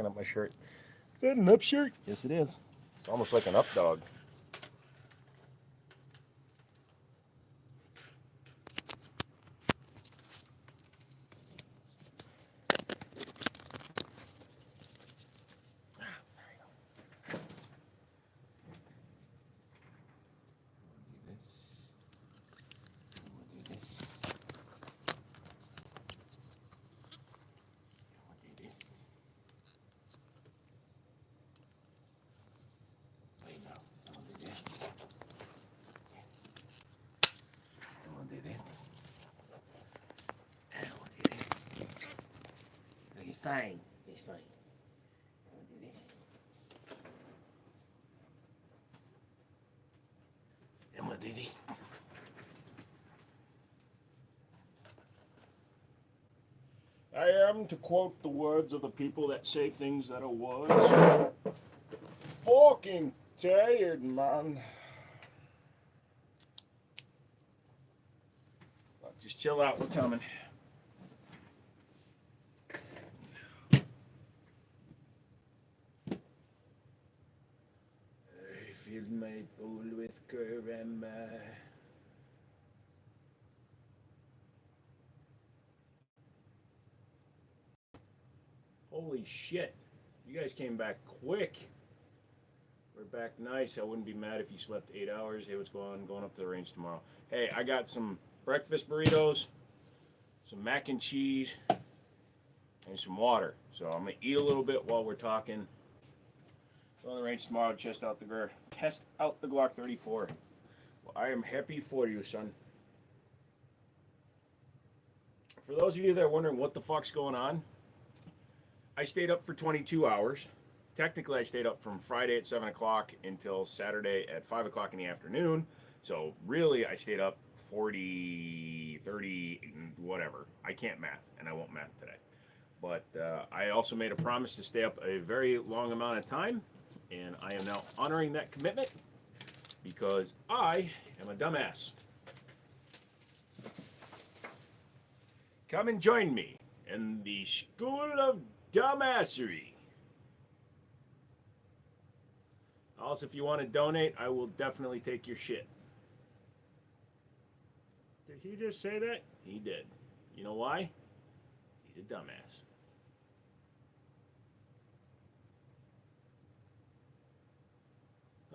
picking up my shirt. Is that an up shirt? Yes, it is. It's almost like an up dog. It's fine. It's fine. I'll do this. And we'll do this. I am, to quote the words of the people that say things that are words, fucking tired, man. Just chill out, we're coming. I fill my bowl with caramel. Holy shit. You guys came back quick. We're back nice. I wouldn't be mad if you slept 8 hours. Hey, what's going on? Going up to the range tomorrow. Hey, I got some breakfast burritos, some mac and cheese, and some water. So I'm going to eat a little bit while we're talking. Go on the range tomorrow, test out the Glock 34. Well, I am happy for you, son. For those of you that are wondering what the fuck's going on, I stayed up for 22 hours. Technically, I stayed up from Friday at 7 o'clock until Saturday at 5 o'clock in the afternoon. So really, I stayed up 40, 30, whatever. I can't math, and I won't math today. But I also made a promise to stay up a very long amount of time, and I am now honoring that commitment because I am a dumbass. Come and join me in the School of Dumbassery. Also, if you want to donate, I will definitely take your shit. Did he just say that? He did. You know why? He's a dumbass.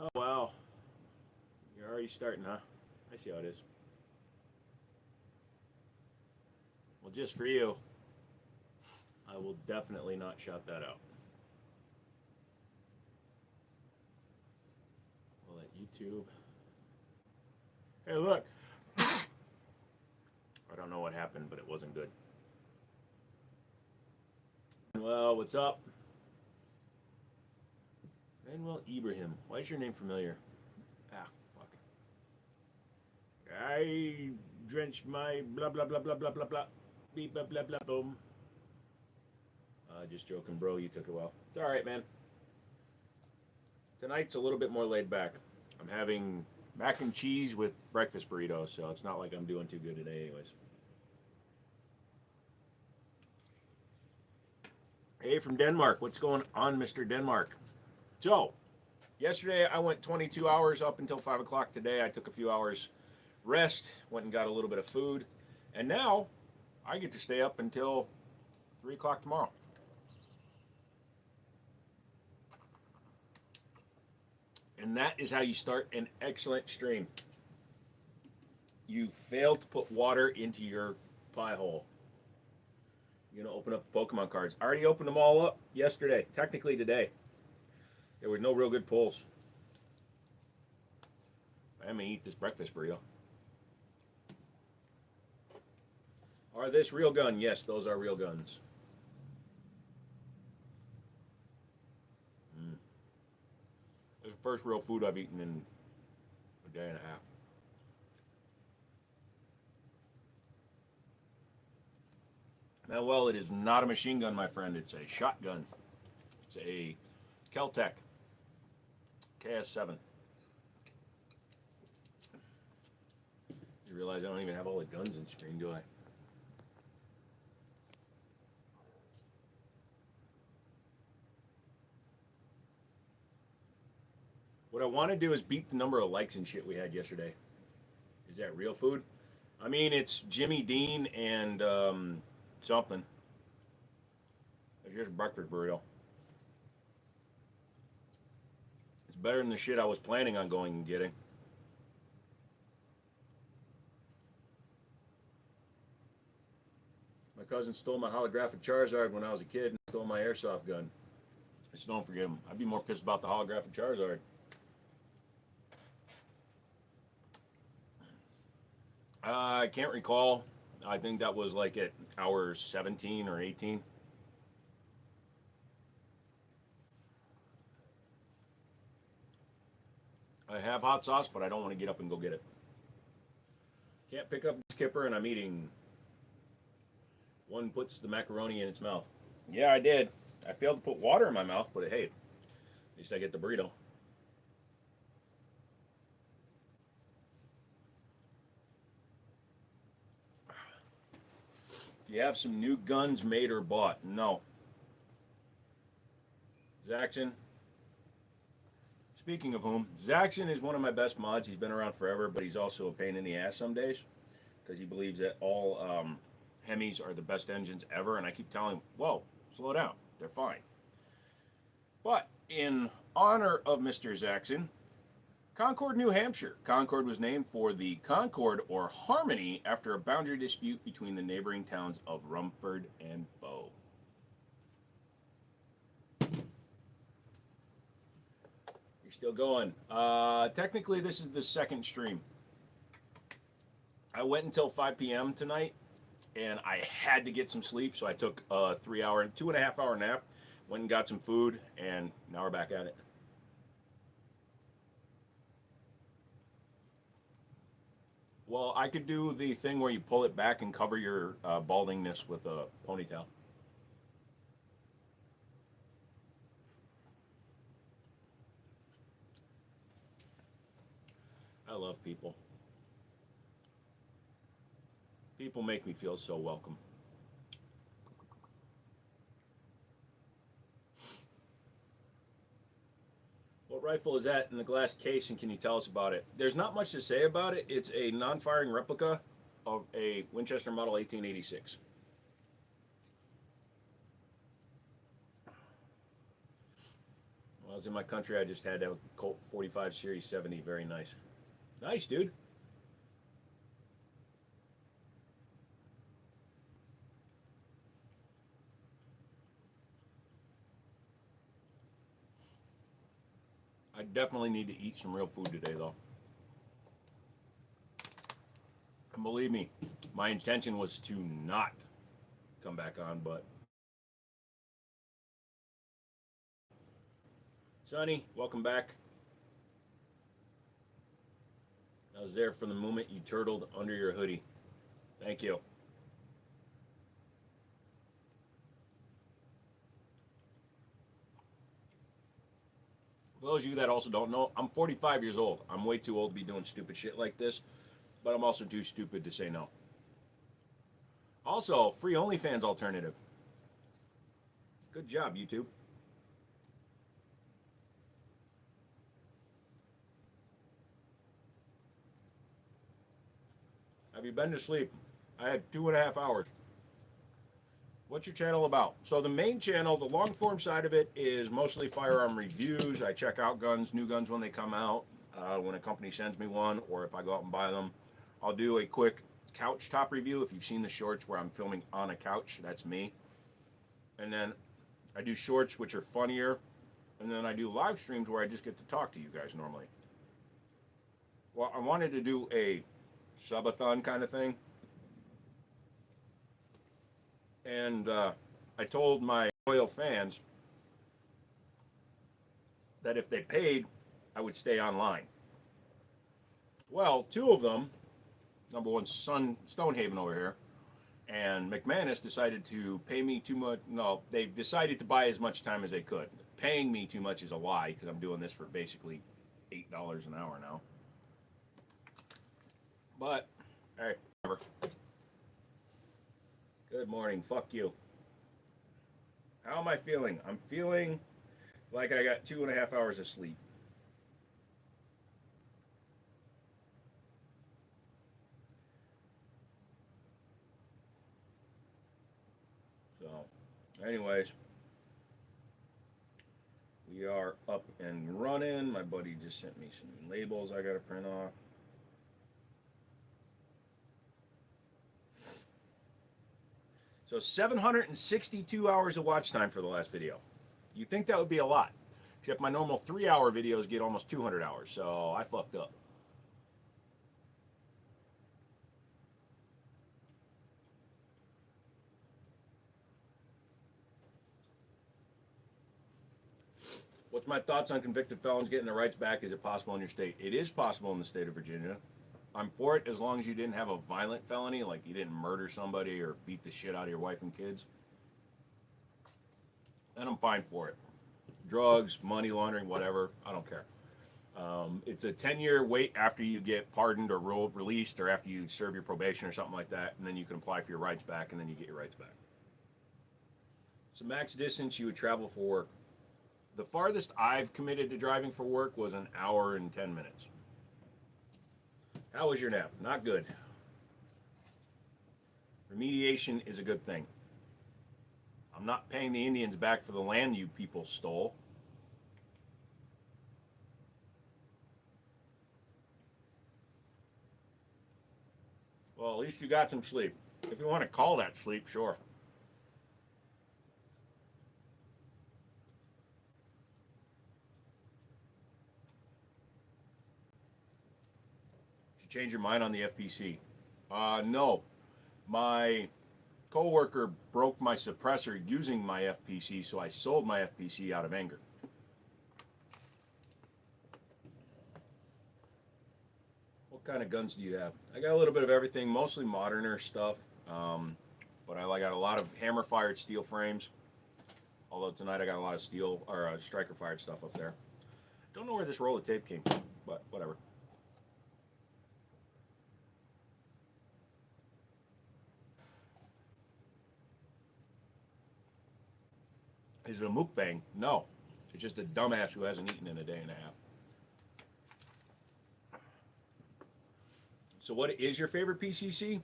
Oh, wow. You're already starting, huh? I see how it is. Well, just for you, I will definitely not shout that out. We'll let YouTube. Hey, look. I don't know what happened, but it wasn't good. Well, what's up? Manuel Ibrahim. Why is your name familiar? Ah, fuck. I drenched my blah blah blah blah blah blah blah. Beep blah blah blah boom. Just joking, bro. You took a while. It's all right, man. Tonight's a little bit more laid back. I'm having mac and cheese with breakfast burritos, so it's not like I'm doing too good today, anyways. Hey, from Denmark. What's going on, Mr. Denmark? So, yesterday I went 22 hours up until 5 o'clock today. I took a few hours rest, went and got a little bit of food, and now I get to stay up until 3 o'clock tomorrow. And that is how you start an excellent stream. You failed to put water into your pie hole. You're going to open up Pokemon cards. I already opened them all up yesterday, technically today. There were no real good pulls. I'm going to eat this breakfast burrito. Are this real gun? Yes, those are real guns. This is the first real food I've eaten in a day and a half. Now, well, it is not a machine gun, my friend. It's a shotgun. It's a Kel-Tec KS7. You realize I don't even have all the guns in screen, do I? What I want to do is beat the number of likes and shit we had yesterday. Is that real food? I mean, it's Jimmy Dean and something. It's just breakfast burrito. It's better than the shit I was planning on going and getting. My cousin stole my holographic Charizard when I was a kid and stole my airsoft gun. I just don't forgive him. I'd be more pissed about the holographic Charizard. I can't recall. I think that was like at hour 17 or 18. I have hot sauce, but I don't want to get up and go get it. Can't pick up the skipper, and I'm eating. One puts the macaroni in its mouth. Yeah, I did. I failed to put water in my mouth, but hey, at least I get the burrito. Do you have some new guns made or bought? No. Zaxxon. Speaking of whom, Zaxxon is one of my best mods. He's been around forever, but he's also a pain in the ass some days because he believes that all Hemis are the best engines ever, and I keep telling him, whoa, slow down. They're fine. But in honor of Mr. Zaxxon, Concord, New Hampshire. Concord was named for the Concord or Harmony after a boundary dispute between the neighboring towns of Rumford and Bow. You're still going. Technically, this is the second stream. I went until 5 p.m. tonight, and I had to get some sleep, so I took a 2.5 hour nap, went and got some food, and now we're back at it. Well, I could do the thing where you pull it back and cover your baldingness with a ponytail. I love people. People make me feel so welcome. What rifle is that in the glass case, and can you tell us about it? There's not much to say about it. It's a non-firing replica of a Winchester Model 1886. When I was in my country, I just had a Colt 45 Series 70. Very nice. Nice, dude. I definitely need to eat some real food today, though. And believe me, my intention was to not come back on, but... Sonny, welcome back. I was there from the moment you turtled under your hoodie. Thank you. For those of you that also don't know, I'm 45 years old. I'm way too old to be doing stupid shit like this, but I'm also too stupid to say no. Also, free OnlyFans alternative. Good job, YouTube. Have you been to sleep? I had 2.5 hours. What's your channel about? So the main channel, the long form side of it is mostly firearm reviews. I check out guns, new guns when they come out, when a company sends me one, or if I go out and buy them. I'll do a quick couch top review. If you've seen the shorts where I'm filming on a couch, that's me. And then I do shorts, which are funnier. And then I do live streams where I just get to talk to you guys normally. Well, I wanted to do a subathon kind of thing. And I told my loyal fans that if they paid, I would stay online. Well, two of them, number one, Stonehaven over here, and McManus decided to pay me too much. No, they decided to buy as much time as they could. Paying me too much is a lie because I'm doing this for basically $8 an hour now. But, hey, whatever. Good morning. Fuck you. How am I feeling? I'm feeling like I got 2.5 hours of sleep. Anyways, we are up and running. My buddy just sent me some labels I got to print off. So 762 hours of watch time for the last video. You'd think that would be a lot, except my normal 3-hour videos get almost 200 hours, so I fucked up. What's my thoughts on convicted felons getting their rights back? Is it possible in your state? It is possible in the state of Virginia. I'm for it as long as you didn't have a violent felony, like you didn't murder somebody or beat the shit out of your wife and kids. Then I'm fine for it. Drugs, money laundering, whatever, I don't care. It's a 10-year wait after you get pardoned or released, or after you serve your probation or something like that, and then you can apply for your rights back, and then you get your rights back. So max distance you would travel for work. The farthest I've committed to driving for work was an hour and 10 minutes. How was your nap? Not good. Remediation is a good thing. I'm not paying the Indians back for the land you people stole. Well, at least you got some sleep. If you want to call that sleep, sure. Did you change your mind on the FPC? No. My coworker broke my suppressor using my FPC, so I sold my FPC out of anger. What kind of guns do you have? I got a little bit of everything, mostly moderner stuff, but I got a lot of hammer-fired steel frames. Although tonight I got a lot of steel or striker-fired stuff up there. Don't know where this roll of tape came from, but whatever. Is it a mukbang? No. It's just a dumbass who hasn't eaten in a day and a half. So what is your favorite PCC?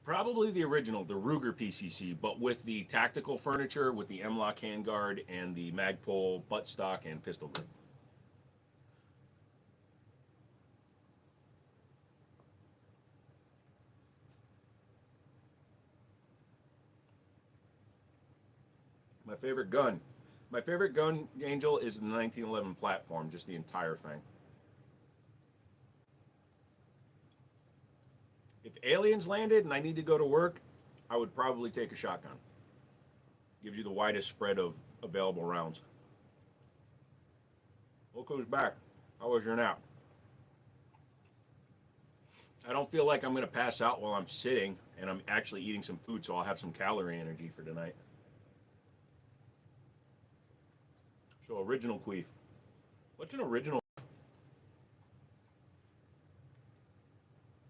Probably the original, the Ruger PCC, but with the tactical furniture, with the M-LOK handguard and the Magpul buttstock and pistol grip. My favorite gun. My favorite gun, Angel, is the 1911 platform, just the entire thing. If aliens landed and I need to go to work, I would probably take a shotgun. Gives you the widest spread of available rounds. Look who's back. How was your nap? I don't feel like I'm going to pass out while I'm sitting, and I'm actually eating some food, so I'll have some calorie energy for tonight. So original queef. What's an original?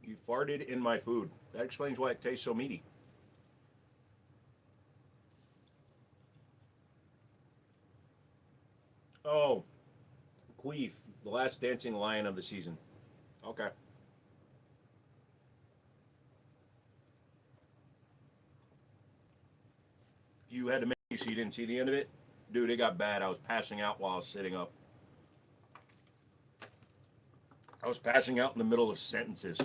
You farted in my food. That explains why it tastes so meaty. Oh, queef, the last dancing lion of the season. Okay. You had to make it so you didn't see the end of it? Dude, it got bad. I was passing out while I was sitting up. I was passing out in the middle of sentences.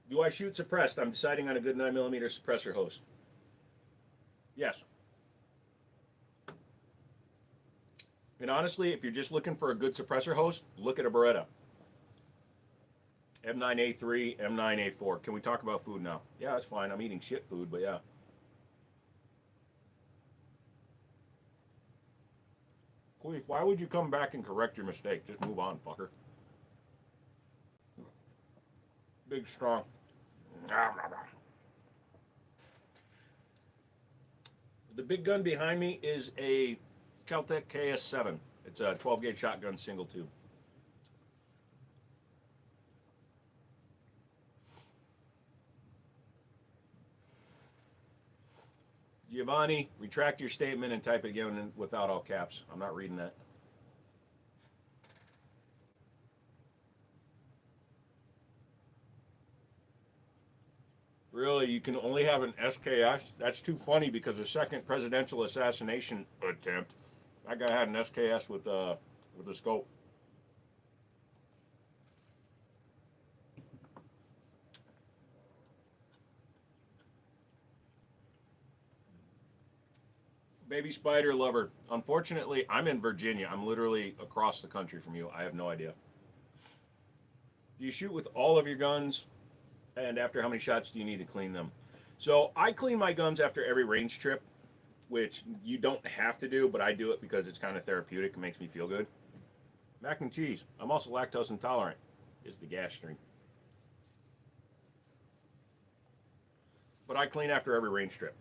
Do I shoot suppressed? I'm deciding on a good 9mm suppressor host. Yes. And honestly, if you're just looking for a good suppressor host, look at a Beretta. M9A3, M9A4. Can we talk about food now? Yeah, that's fine. I'm eating shit food, but yeah. Queef, why would you come back and correct your mistake? Just move on, fucker. Big strong. The big gun behind me is a Caltech KS7. It's a 12-gauge shotgun, single tube. Giovanni, retract your statement and type it again without all caps. I'm not reading that. Really, you can only have an SKS? That's too funny because the second presidential assassination attempt, that guy had an SKS with a scope. Baby spider lover. Unfortunately, I'm in Virginia. I'm literally across the country from you. I have no idea. Do you shoot with all of your guns? And after how many shots do you need to clean them? So I clean my guns after every range trip, which you don't have to do, but I do it because it's kind of therapeutic. It makes me feel good. Mac and cheese. I'm also lactose intolerant, is the gas stream. But I clean after every range trip.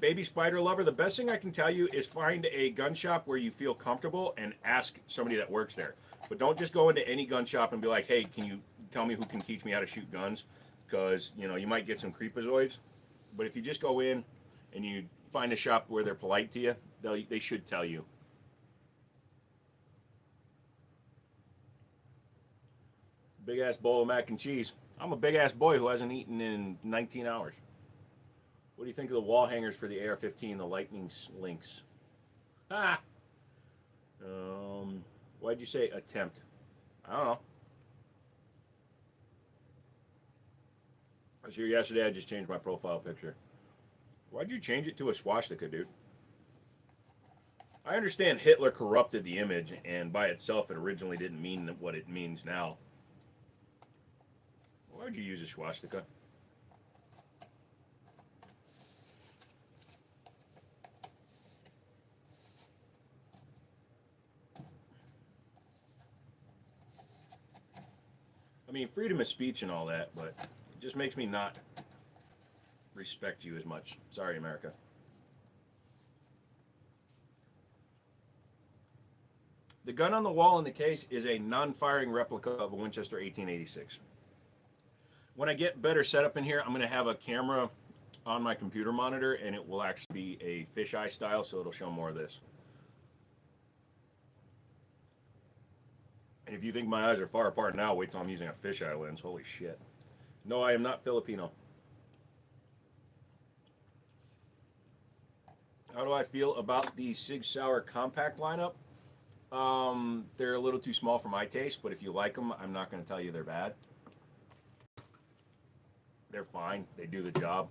Baby spider lover, the best thing I can tell you is find a gun shop where you feel comfortable and ask somebody that works there. But don't just go into any gun shop and be like, hey, can you tell me who can teach me how to shoot guns? Because, you know, you might get some creepazoids. But if you just go in and you find a shop where they're polite to you, they should tell you. Big ass bowl of mac and cheese. I'm a big ass boy who hasn't eaten in 19 hours. What do you think of the wall hangers for the AR-15, the lightning links? Ah! Why'd you say attempt? I don't know. I was here yesterday, I just changed my profile picture. Why'd you change it to a swastika, dude? I understand Hitler corrupted the image, and by itself it originally didn't mean what it means now. Why'd you use a swastika? I mean, freedom of speech and all that, but it just makes me not respect you as much. Sorry, America. The gun on the wall in the case is a non-firing replica of a Winchester 1886. When I get better setup in here, I'm going to have a camera on my computer monitor, and it will actually be a fisheye style, so it'll show more of this. And if you think my eyes are far apart now, wait till I'm using a fisheye lens. Holy shit. No, I am not Filipino. How do I feel about the Sig Sauer compact lineup? They're a little too small for my taste, but if you like them, I'm not going to tell you they're bad. They're fine. They do the job.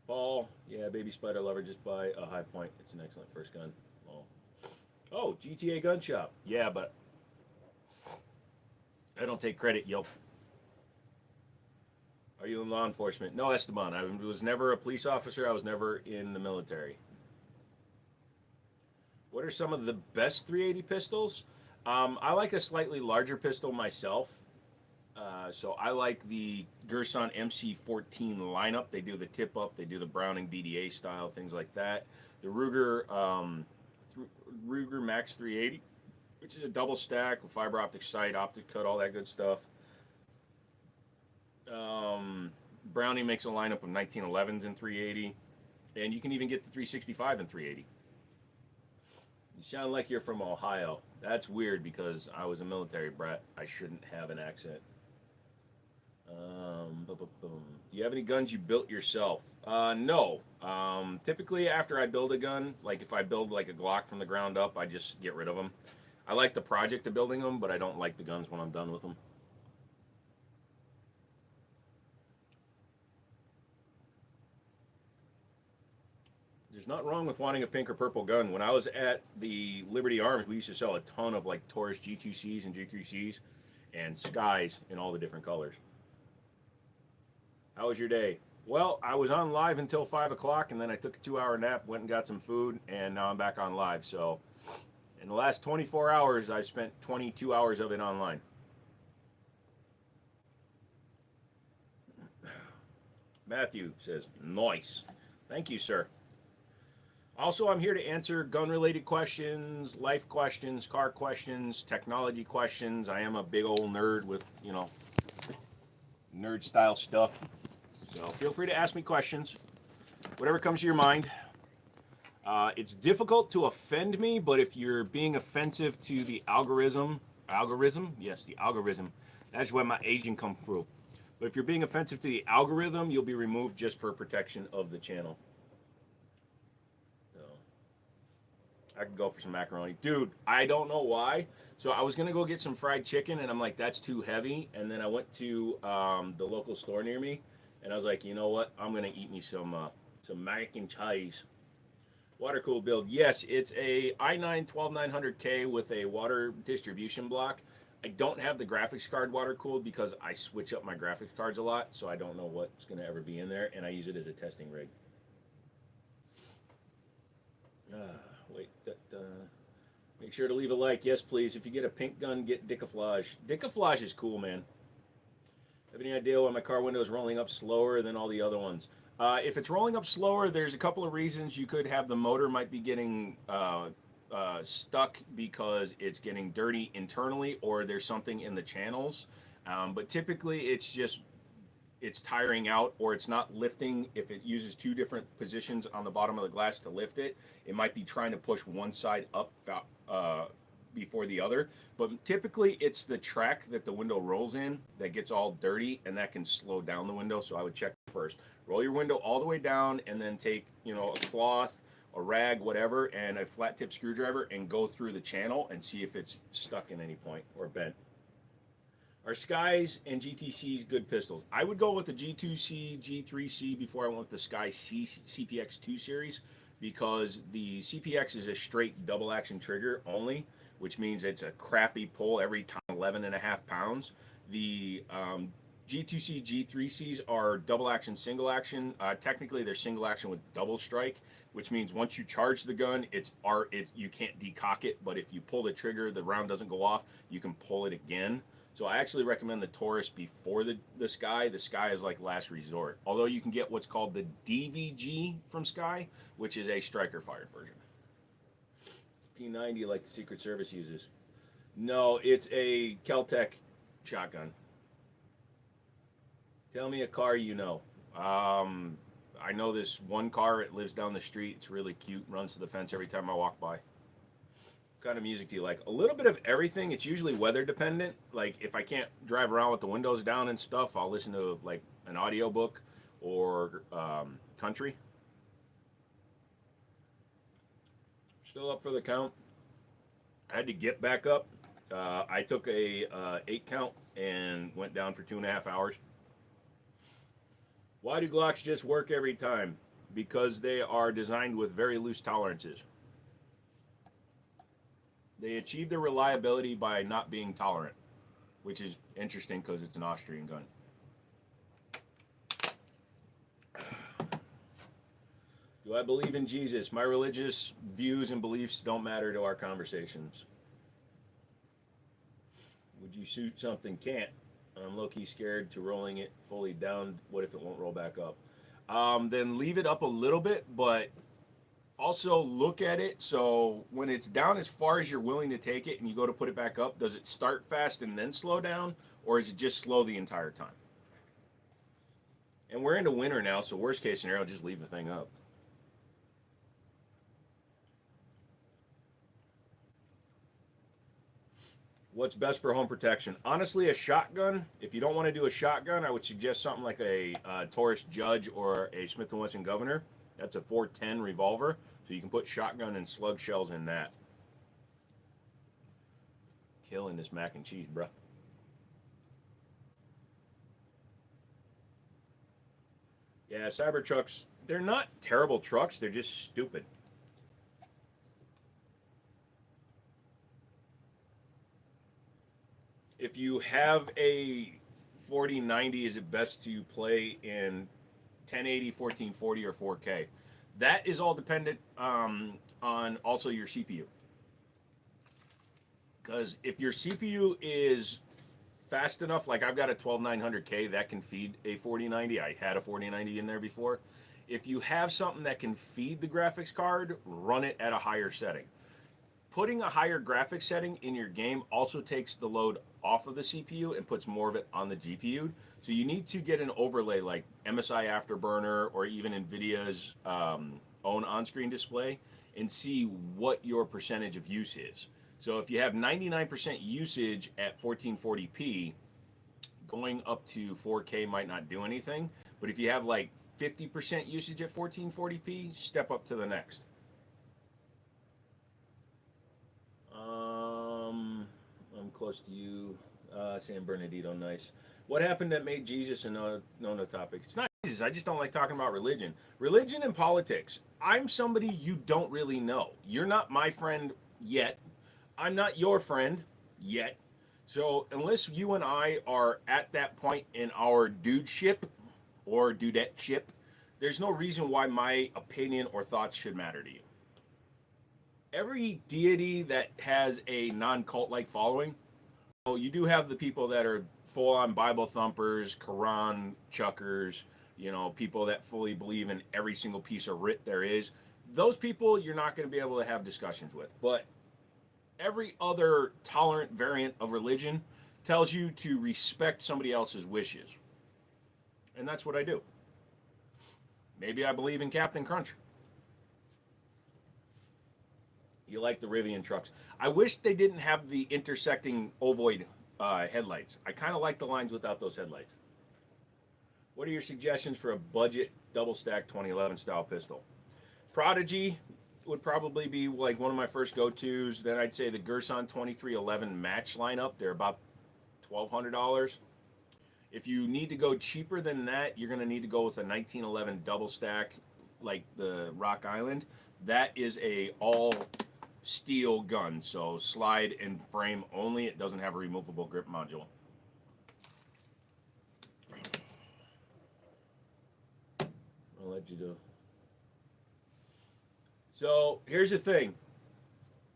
Paul, yeah, baby spider lover, just buy a High Point. It's an excellent first gun. Oh, GTA Gun Shop. Yeah, but I don't take credit, yo. Are you in law enforcement? No, Esteban. I was never a police officer. I was never in the military. What are some of the best 380 pistols? I like a slightly larger pistol myself. So I like the Gerson MC14 lineup. They do the tip up. They do the Browning BDA style, things like that. The Ruger Max 380, which is a double stack with fiber optic sight, optic cut, all that good stuff. Browning makes a lineup of 1911s in 380, and you can even get the 365 in 380. You sound like you're from Ohio. That's weird because I was a military brat. I shouldn't have an accent. Do you have any guns you built yourself? No. Typically, after I build a gun, like if I build like a Glock from the ground up, I just get rid of them. I like the project of building them, but I don't like the guns when I'm done with them. There's nothing wrong with wanting a pink or purple gun. When I was at the Liberty Arms, we used to sell a ton of like Taurus G2Cs and G3Cs and Skies in all the different colors. How was your day? Well, I was on live until 5 o'clock, and then I took a 2-hour nap, went and got some food, and now I'm back on live. So in the last 24 hours, I spent 22 hours of it online. Matthew says, nice. Thank you, sir. Also, I'm here to answer gun-related questions, life questions, car questions, technology questions. I am a big old nerd with, you know, nerd-style stuff. So feel free to ask me questions, whatever comes to your mind. It's difficult to offend me, but if you're being offensive to the yes, the algorithm, that's where my Asian come through. But if you're being offensive to the algorithm, you'll be removed just for protection of the channel. So, I could go for some macaroni. Dude, I don't know why. So I was going to go get some fried chicken, and I'm like, that's too heavy. And then I went to the local store near me, and I was like, you know what? I'm going to eat me some mac and cheese. Water cooled build. Yes, it's a i9 12900K with a water distribution block. I don't have the graphics card water cooled because I switch up my graphics cards a lot, so I don't know what's going to ever be in there, and I use it as a testing rig. Wait, make sure to leave a like. Yes, please. If you get a pink gun, get decamouflage. Decamouflage is cool, man. Have any idea why my car window is rolling up slower than all the other ones? If it's rolling up slower, there's a couple of reasons. You could have the motor might be getting stuck because it's getting dirty internally, or there's something in the channels. But typically, it's tiring out, or it's not lifting. If it uses two different positions on the bottom of the glass to lift it, it might be trying to push one side up before the other. But typically it's the track that the window rolls in that gets all dirty, and that can slow down the window. So I would check first. Roll your window all the way down, and then take, a cloth, a rag, whatever, and a flat tip screwdriver, and go through the channel and see if it's stuck in any point or bent. Are Skies and GTCs good pistols? I would go with the G2C, G3C before I went with the Sky CPX2 series, because the CPX is a straight double action trigger only, which means it's a crappy pull every time, 11.5 pounds. The G2C, G3Cs are double action, single action. Technically, they're single action with double strike, which means once you charge the gun, you can't decock it, but if you pull the trigger, the round doesn't go off, you can pull it again. So I actually recommend the Taurus before the Sky. The Sky is like last resort. Although you can get what's called the DVG from Sky, which is a striker fired version. P90 like the Secret Service uses. No, it's a Kel-Tec shotgun. Tell me a car you know. I know this one car. It lives down the street. It's really cute. Runs to the fence every time I walk by. What kind of music do you like? A little bit of everything. It's usually weather dependent. Like if I can't drive around with the windows down and stuff, I'll listen to like an audiobook or country. Still up for the count. I had to get back up. I took a 8 count and went down for 2.5 hours. Why do Glocks just work every time? Because they are designed with very loose tolerances. They achieve their reliability by not being tolerant, which is interesting because it's an Austrian gun. Do I believe in Jesus? My religious views and beliefs don't matter to our conversations. Would you shoot something? Can't. I'm low-key scared to rolling it fully down. What if it won't roll back up? Then leave it up a little bit, but also look at it. So when it's down as far as you're willing to take it and you go to put it back up, does it start fast and then slow down, or is it just slow the entire time? And we're into winter now, so worst case scenario, just leave the thing up. What's best for home protection? Honestly, a shotgun. If you don't want to do a shotgun, I would suggest something like a Taurus Judge or a Smith & Wesson Governor. That's a 410 revolver, so you can put shotgun and slug shells in that. Killing this mac and cheese, bruh. Yeah, Cybertrucks, they're not terrible trucks, they're just stupid. If you have a 4090, is it best to play in 1080, 1440, or 4K? That is all dependent on also your CPU. Because if your CPU is fast enough, like I've got a 12900K that can feed a 4090. I had a 4090 in there before. If you have something that can feed the graphics card, run it at a higher setting. Putting a higher graphics setting in your game also takes the load off of the CPU and puts more of it on the GPU. So you need to get an overlay like MSI Afterburner or even NVIDIA's own on-screen display and see what your percentage of use is. So if you have 99% usage at 1440p, going up to 4K might not do anything. But if you have like 50% usage at 1440p, step up to the next. I'm close to you, San Bernardino. Nice. What happened that made Jesus a no topic? It's not Jesus. I just don't like talking about religion. Religion and politics. I'm somebody you don't really know. You're not my friend yet. I'm not your friend yet. So unless you and I are at that point in our dudeship or dudette-ship, there's no reason why my opinion or thoughts should matter to you. Every deity that has a non-cult like following, so you do have the people that are full-on Bible thumpers, Quran chuckers, people that fully believe in every single piece of writ there is. Those people you're not going to be able to have discussions with. But every other tolerant variant of religion tells you to respect somebody else's wishes. And that's what I do. Maybe I believe in Captain Crunch. You like the Rivian trucks. I wish they didn't have the intersecting ovoid headlights. I kind of like the lines without those headlights. What are your suggestions for a budget double stack 2011 style pistol? Prodigy would probably be like one of my first go-tos. Then I'd say the Gerson 2311 match lineup. They're about $1,200. If you need to go cheaper than that, you're going to need to go with a 1911 double stack like the Rock Island. That is a all steel gun, so slide and frame only. It doesn't have a removable grip module. I'll let you do. So here's the thing.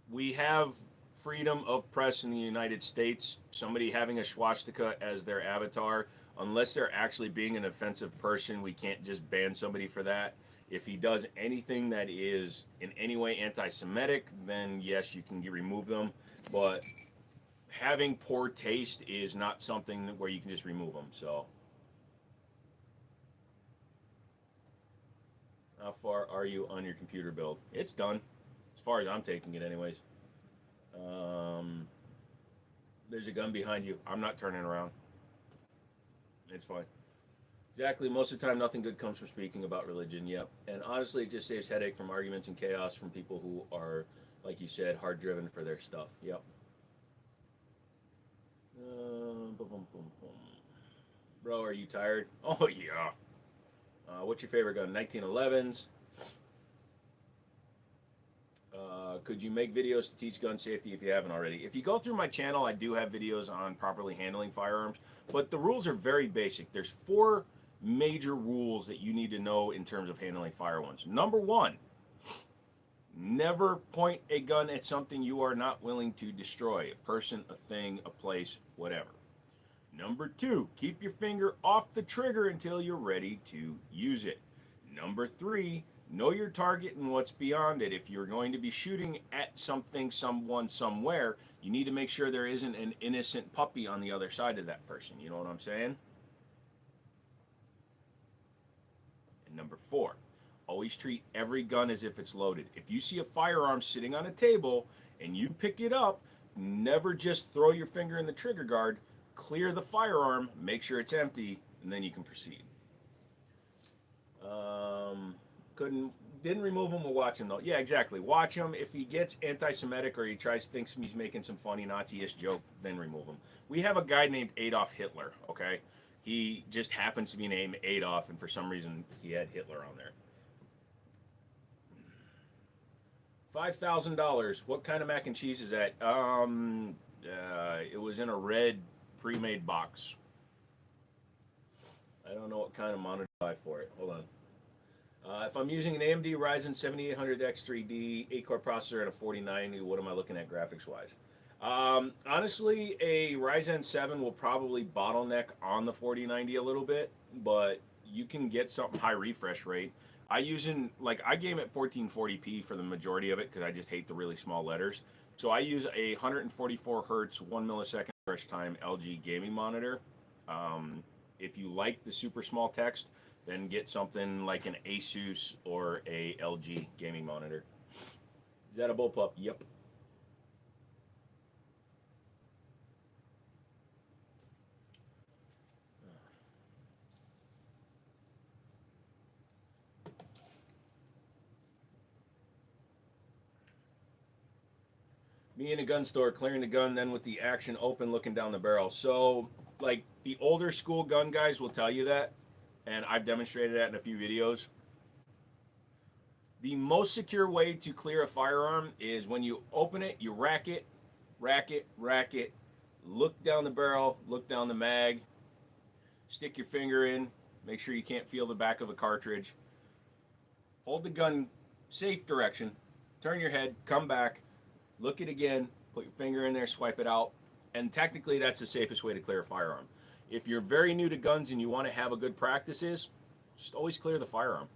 We have freedom of press in the United States. Somebody having a swastika as their avatar, unless they're actually being an offensive person, we can't just ban somebody for that. If he does anything that is in any way anti-Semitic, then yes, you can remove them. But having poor taste is not something where you can just remove them. So, how far are you on your computer build? It's done, as far as I'm taking it, anyways. There's a gun behind you. I'm not turning around. It's fine. Exactly. Most of the time, nothing good comes from speaking about religion. Yep. And honestly, it just saves headache from arguments and chaos from people who are, like you said, hard driven for their stuff. Yep. Boom, boom, boom, boom. Bro, are you tired? Oh, yeah. What's your favorite gun? 1911s. Could you make videos to teach gun safety if you haven't already? If you go through my channel, I do have videos on properly handling firearms, but the rules are very basic. There's 4 major rules that you need to know in terms of handling firearms. Number 1, never point a gun at something you are not willing to destroy. A person, a thing, a place, whatever. Number 2, keep your finger off the trigger until you're ready to use it. Number 3, know your target and what's beyond it. If you're going to be shooting at something, someone, somewhere, you need to make sure there isn't an innocent puppy on the other side of that person. You know what I'm saying? And number 4, always treat every gun as if it's loaded. If you see a firearm sitting on a table and you pick it up, never just throw your finger in the trigger guard. Clear the firearm, make sure it's empty, and then you can proceed. Didn't remove him. We'll watch him though. Yeah, exactly. Watch him. If he gets anti-Semitic or he thinks he's making some funny Nazi-ish joke, then remove him. We have a guy named Adolf Hitler. Okay, he just happens to be named Adolf, and for some reason he had Hitler on there. $5,000. What kind of mac and cheese is that? It was in a red pre-made box. I don't know what kind of monitor to buy for it. Hold on. If I'm using an AMD Ryzen 7800X 3D 8-core processor and a 4090, what am I looking at graphics-wise? Honestly, a Ryzen 7 will probably bottleneck on the 4090 a little bit, but you can get something high refresh rate. I game at 1440p for the majority of it because I just hate the really small letters. So I use a 144 hertz, 1 millisecond refresh time LG gaming monitor. If you like the super small text, then get something like an Asus or a LG gaming monitor. Is that a bullpup? Yep. Me in a gun store, clearing the gun, then with the action open, looking down the barrel. So, like, the older school gun guys will tell you that, and I've demonstrated that in a few videos. The most secure way to clear a firearm is when you open it, you rack it, rack it, look down the barrel, look down the mag, stick your finger in, make sure you can't feel the back of a cartridge. Hold the gun safe direction, turn your head, come back, look it again, put your finger in there, swipe it out, and technically that's the safest way to clear a firearm. If you're very new to guns and you want to have a good practices, just always clear the firearm.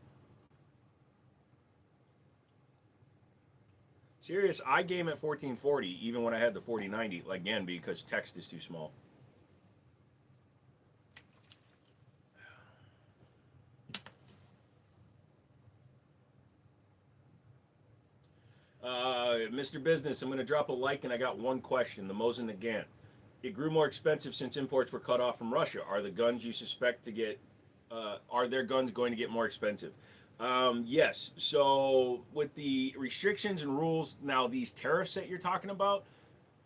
Serious, I game at 1440 even when I had the 4090, again, because text is too small. Mr. Business, I'm going to drop a like and I got one question. The Mosin Nagant. It grew more expensive since imports were cut off from Russia. Are the guns you suspect to get, are their guns going to get more expensive? Yes. So with the restrictions and rules, now these tariffs that you're talking about,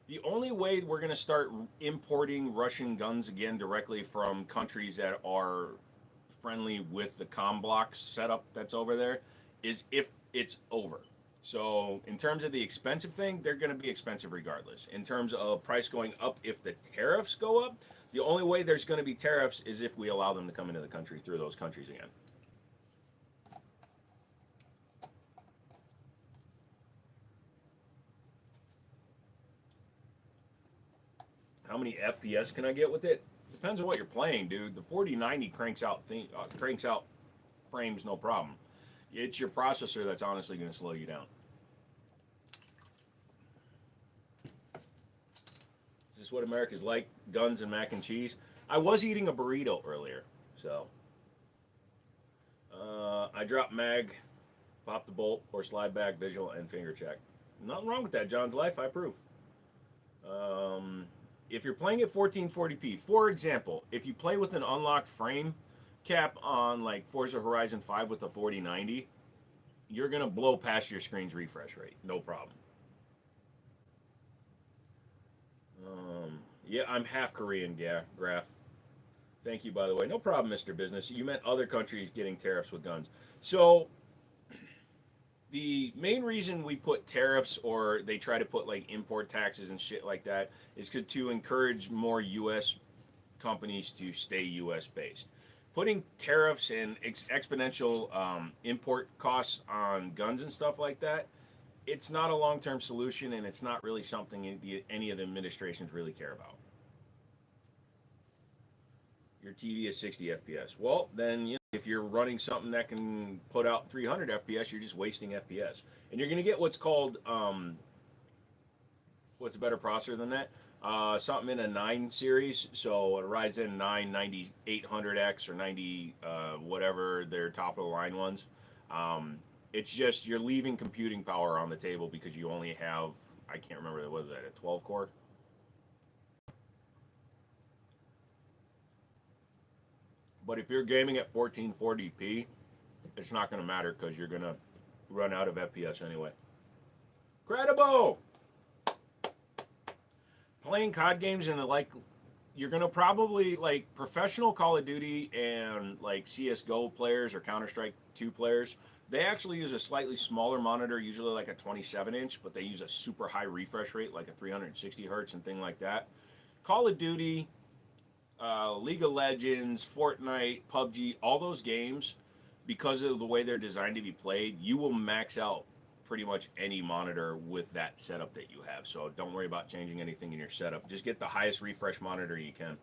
the only way we're going to start importing Russian guns again directly from countries that are friendly with the comm block setup that's over there is if it's over. So in terms of the expensive thing, they're going to be expensive regardless. In terms of price going up, if the tariffs go up, the only way there's going to be tariffs is if we allow them to come into the country through those countries again. How many FPS can I get with it? Depends on what you're playing, dude. The 4090 cranks out frames no problem. It's your processor that's honestly going to slow you down. Is this what America's like? Guns and mac and cheese? I was eating a burrito earlier, so. I dropped mag, pop the bolt, or slide back, visual, and finger check. Nothing wrong with that, John's Life. I approve. If you're playing at 1440p, for example, if you play with an unlocked frame cap on like Forza Horizon 5 with the 4090, you're going to blow past your screen's refresh rate. No problem. Yeah, I'm half Korean, Graph. Thank you, by the way. No problem, Mr. Business. You meant other countries getting tariffs with guns. So the main reason we put tariffs or they try to put like import taxes and shit like that is to encourage more U.S. companies to stay U.S. based. Putting tariffs and exponential import costs on guns and stuff like that, it's not a long-term solution, and it's not really something any of the administrations really care about. Your TV is 60 FPS. Well, then if you're running something that can put out 300 FPS, you're just wasting FPS, and you're going to get what's called what's a better processor than that? Something in a 9 series, so a Ryzen 9 9800X or 90 whatever their top of the line ones. It's just you're leaving computing power on the table because you only have, I can't remember, what is that, a 12 core? But if you're gaming at 1440p, it's not going to matter because you're going to run out of FPS anyway. Credible! Playing COD games and you're going to probably, like, professional Call of Duty and, like, CSGO players or Counter-Strike 2 players, they actually use a slightly smaller monitor, usually like a 27-inch, but they use a super high refresh rate, like a 360 hertz and thing like that. Call of Duty, League of Legends, Fortnite, PUBG, all those games, because of the way they're designed to be played, you will max out pretty much any monitor with that setup that you have. So don't worry about changing anything in your setup. Just get the highest refresh monitor you can.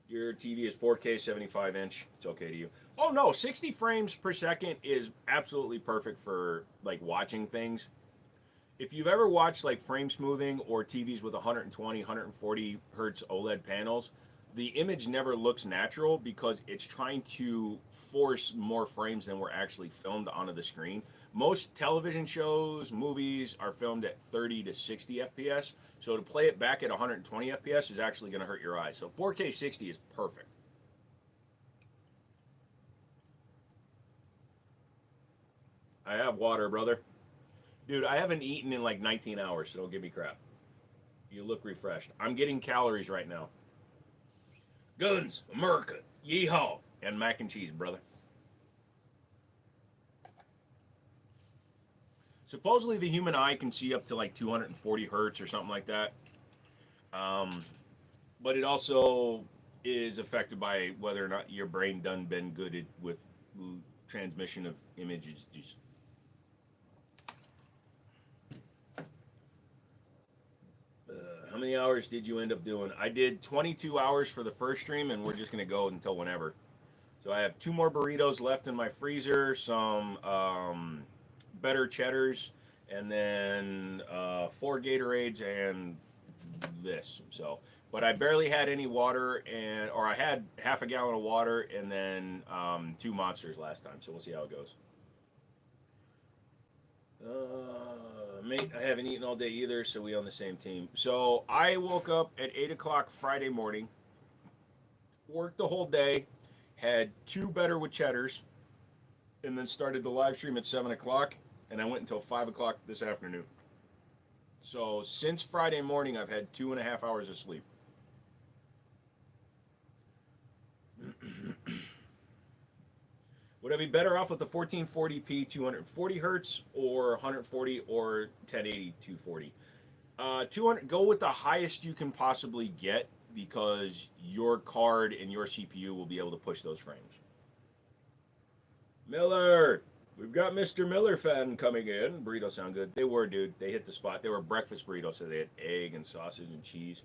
Your TV is 4K 75-inch. It's okay to you. Oh no, 60 frames per second is absolutely perfect for like watching things. if you've ever watched like frame smoothing or TVs with 120, 140 hertz OLED panels, the image never looks natural because it's trying to force more frames than were actually filmed onto the screen. Most television shows, movies are filmed at 30 to 60 FPS. So to play it back at 120 FPS is actually going to hurt your eyes. So 4K 60 is perfect. I have water, brother. Dude, I haven't eaten in like 19 hours, so don't give me crap. You look refreshed. I'm getting calories right now. Guns, America, yeehaw, and mac and cheese, brother. Supposedly the human eye can see up to like 240 hertz or something like that. But it also is affected by whether or not your brain done been good with transmission of images. How many hours did you end up doing? I did 22 hours for the first stream, and we're just going to go until whenever. So I have 2 more burritos left in my freezer, some better cheddars, and then 4 Gatorades and this. So, but I barely had any water, or I had half a gallon of water and then 2 Monsters last time. So we'll see how it goes. Mate, I haven't eaten all day either, so we on the same team. So I woke up at 8 o'clock Friday morning, worked the whole day, had 2 better with cheddars, and then started the live stream at 7 o'clock, and I went until 5 o'clock this afternoon. So since Friday morning, I've had 2.5 hours of sleep. Would I be better off with the 1440p 240 hertz or 140 or 1080 240? 200. Go with the highest you can possibly get because your card and your CPU will be able to push those frames. Miller, we've got Mr. Miller fan coming in. Burritos sound good. They were, dude. They hit the spot. They were breakfast burritos, so they had egg and sausage and cheese.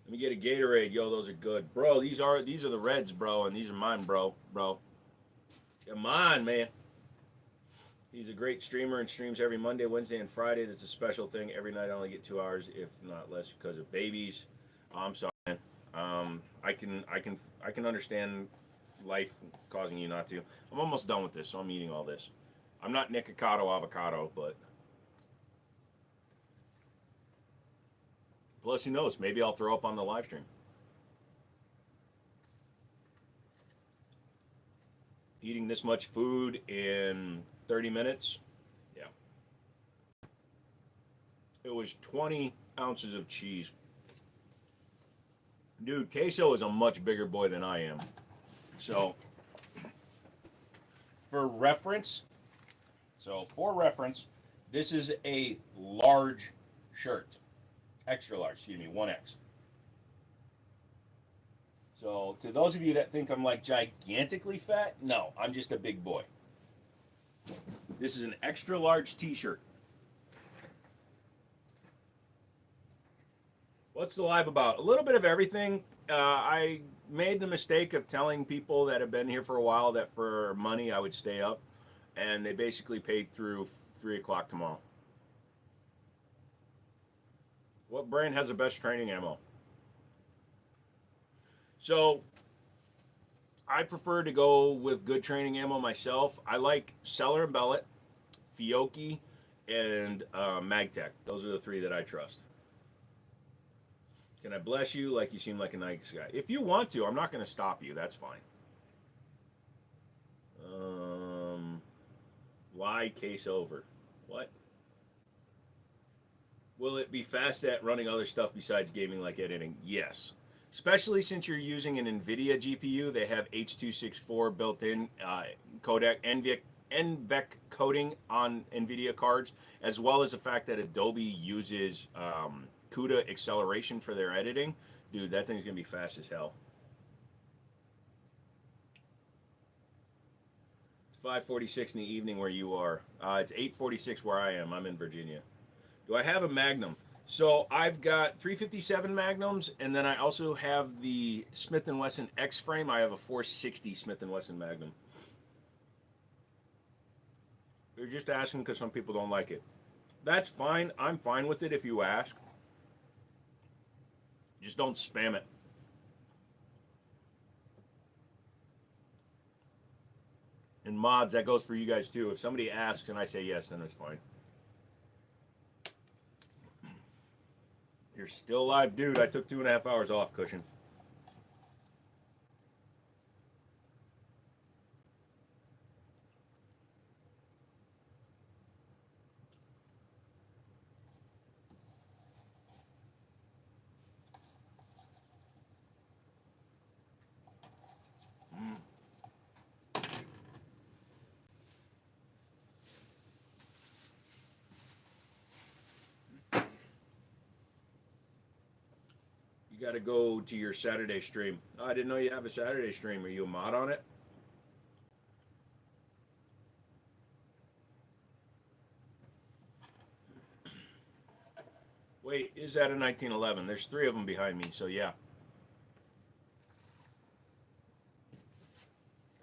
Let me get a Gatorade. Yo, those are good, bro. These are the Reds, bro, and these are mine, bro. Come on, man. He's a great streamer and streams every Monday, Wednesday, and Friday. That's a special thing. Every night I only get 2 hours, if not less, because of babies. I'm sorry, man. I can understand life causing you not to. I'm almost done with this, so I'm eating all this. I'm not Nikocado avocado, but plus who knows? Maybe I'll throw up on the live stream. Eating this much food in 30 minutes, yeah. It was 20 ounces of cheese. Dude, Queso is a much bigger boy than I am. So, for reference, this is a large shirt. Extra large, excuse me, 1X. So, to those of you that think I'm like gigantically fat, no, I'm just a big boy. This is an extra large t-shirt. What's the live about? A little bit of everything. I made the mistake of telling people that have been here for a while that for money I would stay up, and they basically paid through 3 o'clock tomorrow. What brand has the best training ammo? So, I prefer to go with good training ammo myself. I like Cellar & Bellet, Fiocchi, and Magtech. Those are the 3 that I trust. Can I bless you like you seem like a nice guy? If you want to, I'm not going to stop you. That's fine. Why case over? What? Will it be fast at running other stuff besides gaming like editing? Yes. Especially since you're using an NVIDIA GPU. They have H.264 built-in codec, NVEC coding on NVIDIA cards, as well as the fact that Adobe uses CUDA acceleration for their editing. Dude, that thing's going to be fast as hell. It's 5:46 in the evening where you are. It's 8:46 where I am. I'm in Virginia. Do I have a Magnum? So I've got 357 Magnums, and then I also have the Smith & Wesson X-Frame. I have a 460 Smith & Wesson Magnum. They're just asking because some people don't like it. That's fine. I'm fine with it if you ask. Just don't spam it. And mods, that goes for you guys too. If somebody asks and I say yes, then it's fine. You're still alive, dude. I took 2.5 hours off, Cushion. You got to go to your Saturday stream. Oh, I didn't know you have a Saturday stream. Are you a mod on it? Wait, is that a 1911? There's 3 of them behind me, so yeah.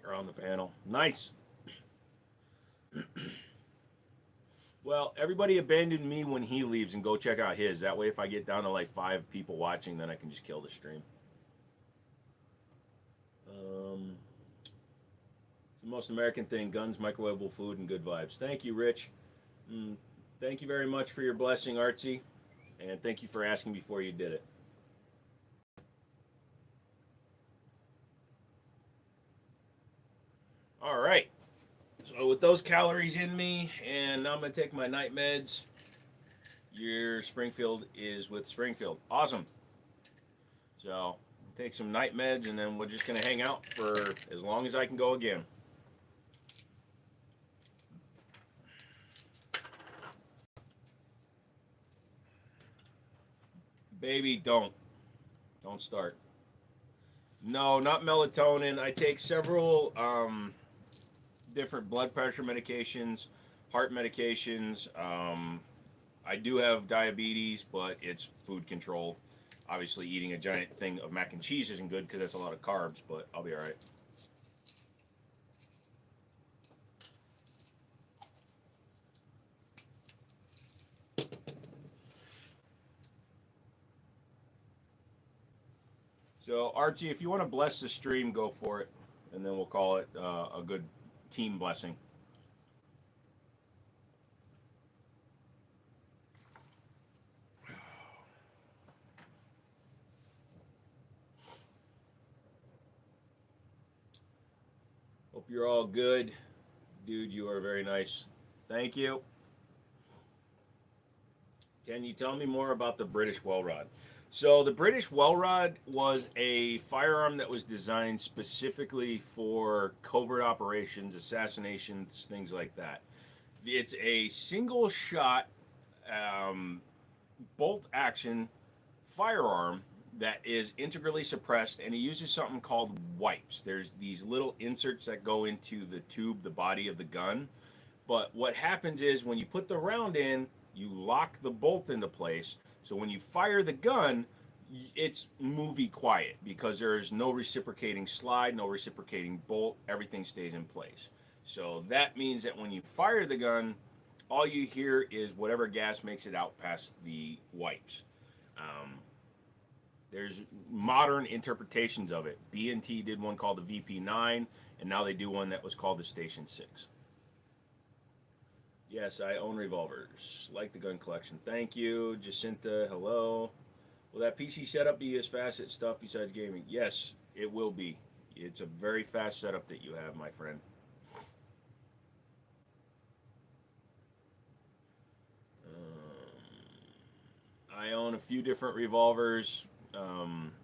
You're on the panel. Nice. Well, everybody abandoned me when he leaves and go check out his. That way, if I get down to like 5 people watching, then I can just kill the stream. It's the most American thing: guns, microwavable food, and good vibes. Thank you, Rich. Thank you very much for your blessing, Artsy. And thank you for asking before you did it. All right. So with those calories in me, and now I'm going to take my night meds. Your Springfield is with Springfield. Awesome. So take some night meds, and then we're just going to hang out for as long as I can go again. Baby, don't start. No, not melatonin. I take several different blood pressure medications, heart medications. I do have diabetes, but it's food control. Obviously, eating a giant thing of mac and cheese isn't good because that's a lot of carbs, but I'll be all right. So, Archie, if you want to bless the stream, go for it, and then we'll call it a good team blessing. Hope you're all good. Dude, you are very nice. Thank you. Can you tell me more about the British well rod? So the British well rod was a firearm that was designed specifically for covert operations, assassinations, things like that. It's a single shot bolt action firearm that is integrally suppressed, and it uses something called wipes. There's these little inserts that go into the tube, the body of the gun. But what happens is when you put the round in, you lock the bolt into place. So when you fire the gun, it's movie quiet because there's no reciprocating slide, no reciprocating bolt. Everything stays in place. So that means that when you fire the gun, all you hear is whatever gas makes it out past the wipes. There's modern interpretations of it. B&T did one called the VP9, and now they do one that was called the Station 6. Yes, I own revolvers. Like the gun collection. Thank you. Jacinta, hello. Will that PC setup be as fast at stuff besides gaming? Yes, it will be. It's a very fast setup that you have, my friend. I own a few different revolvers.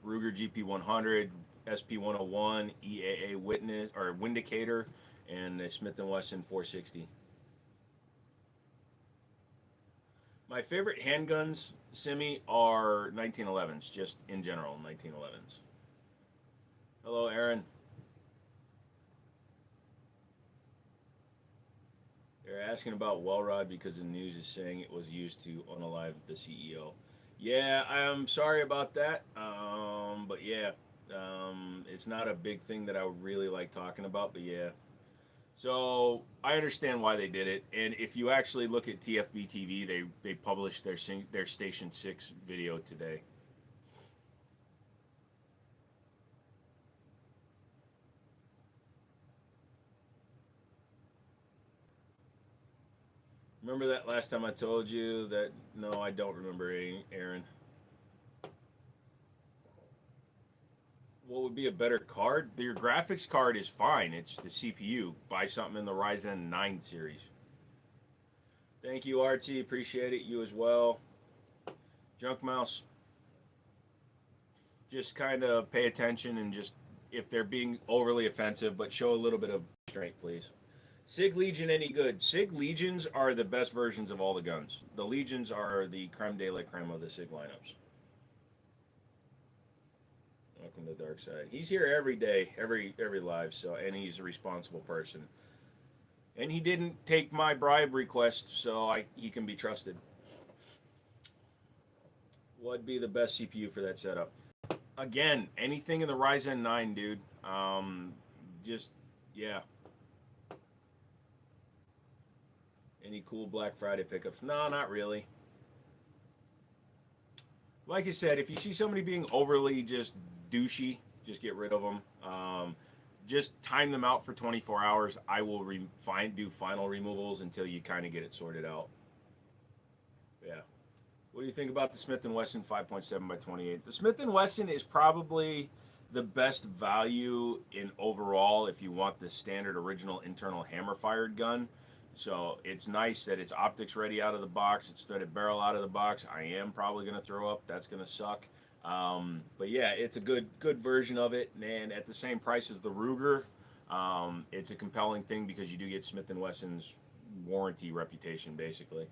Ruger GP100, SP101, EAA Witness or Windicator, and the Smith & Wesson 460. My favorite handguns, Simi, are 1911s, just in general, 1911s. Hello, Aaron. They're asking about Wellrod because the news is saying it was used to unalive the CEO. Yeah, I'm sorry about that. But yeah, it's not a big thing that I would really like talking about. But yeah, So I understand why they did it, and if you actually look at TFB TV, they published their Station 6 video today. Remember that last time I told you that? No, I don't remember, Aaron. What would be a better card? Your graphics card is fine. It's the CPU. Buy something in the Ryzen 9 series. Thank you, Archie. Appreciate it. You as well. Junk Mouse. Just kind of pay attention and just, if they're being overly offensive, but show a little bit of restraint, please. Sig Legion any good? Sig Legions are the best versions of all the guns. The Legions are the creme de la creme of the Sig lineups. Welcome to the dark side. He's here every day, every live, so, and he's a responsible person. And he didn't take my bribe request, so he can be trusted. What'd be the best CPU for that setup? Again, anything in the Ryzen 9, dude. Just, yeah. Any cool Black Friday pickups? No, not really. Like I said, if you see somebody being overly just douchey, just get rid of them. Just time them out for 24 hours. I will do final removals until you kind of get it sorted out. Yeah. What do you think about the Smith & Wesson 5.7 by 28? The Smith & Wesson is probably the best value in overall if you want the standard original internal hammer-fired gun. So it's nice that it's optics ready out of the box. It's threaded barrel out of the box. I am probably going to throw up. That's going to suck. But yeah, it's a good version of it, and at the same price as the Ruger. It's a compelling thing because you do get Smith & Wesson's warranty reputation, basically.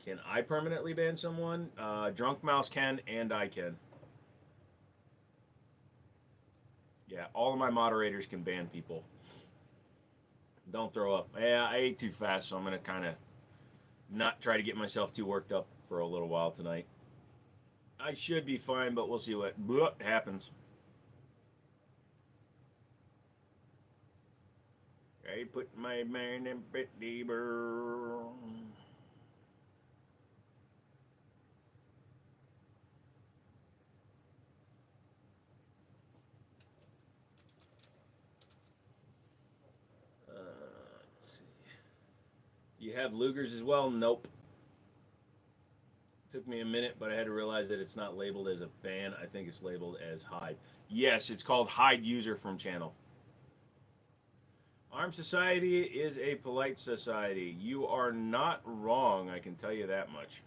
Can I permanently ban someone? Drunk Mouse can, and I can. Yeah, all of my moderators can ban people. Don't throw up. Yeah, I ate too fast, so I'm going to kind of not try to get myself too worked up for a little while tonight. I should be fine, but we'll see what happens. I put my man in pretty burr. Let's see. You have Lugers as well? Nope. Took me a minute, but I had to realize that it's not labeled as a ban. I think it's labeled as hide. Yes, it's called hide user from channel. Armed society is a polite society. You are not wrong, I can tell you that much.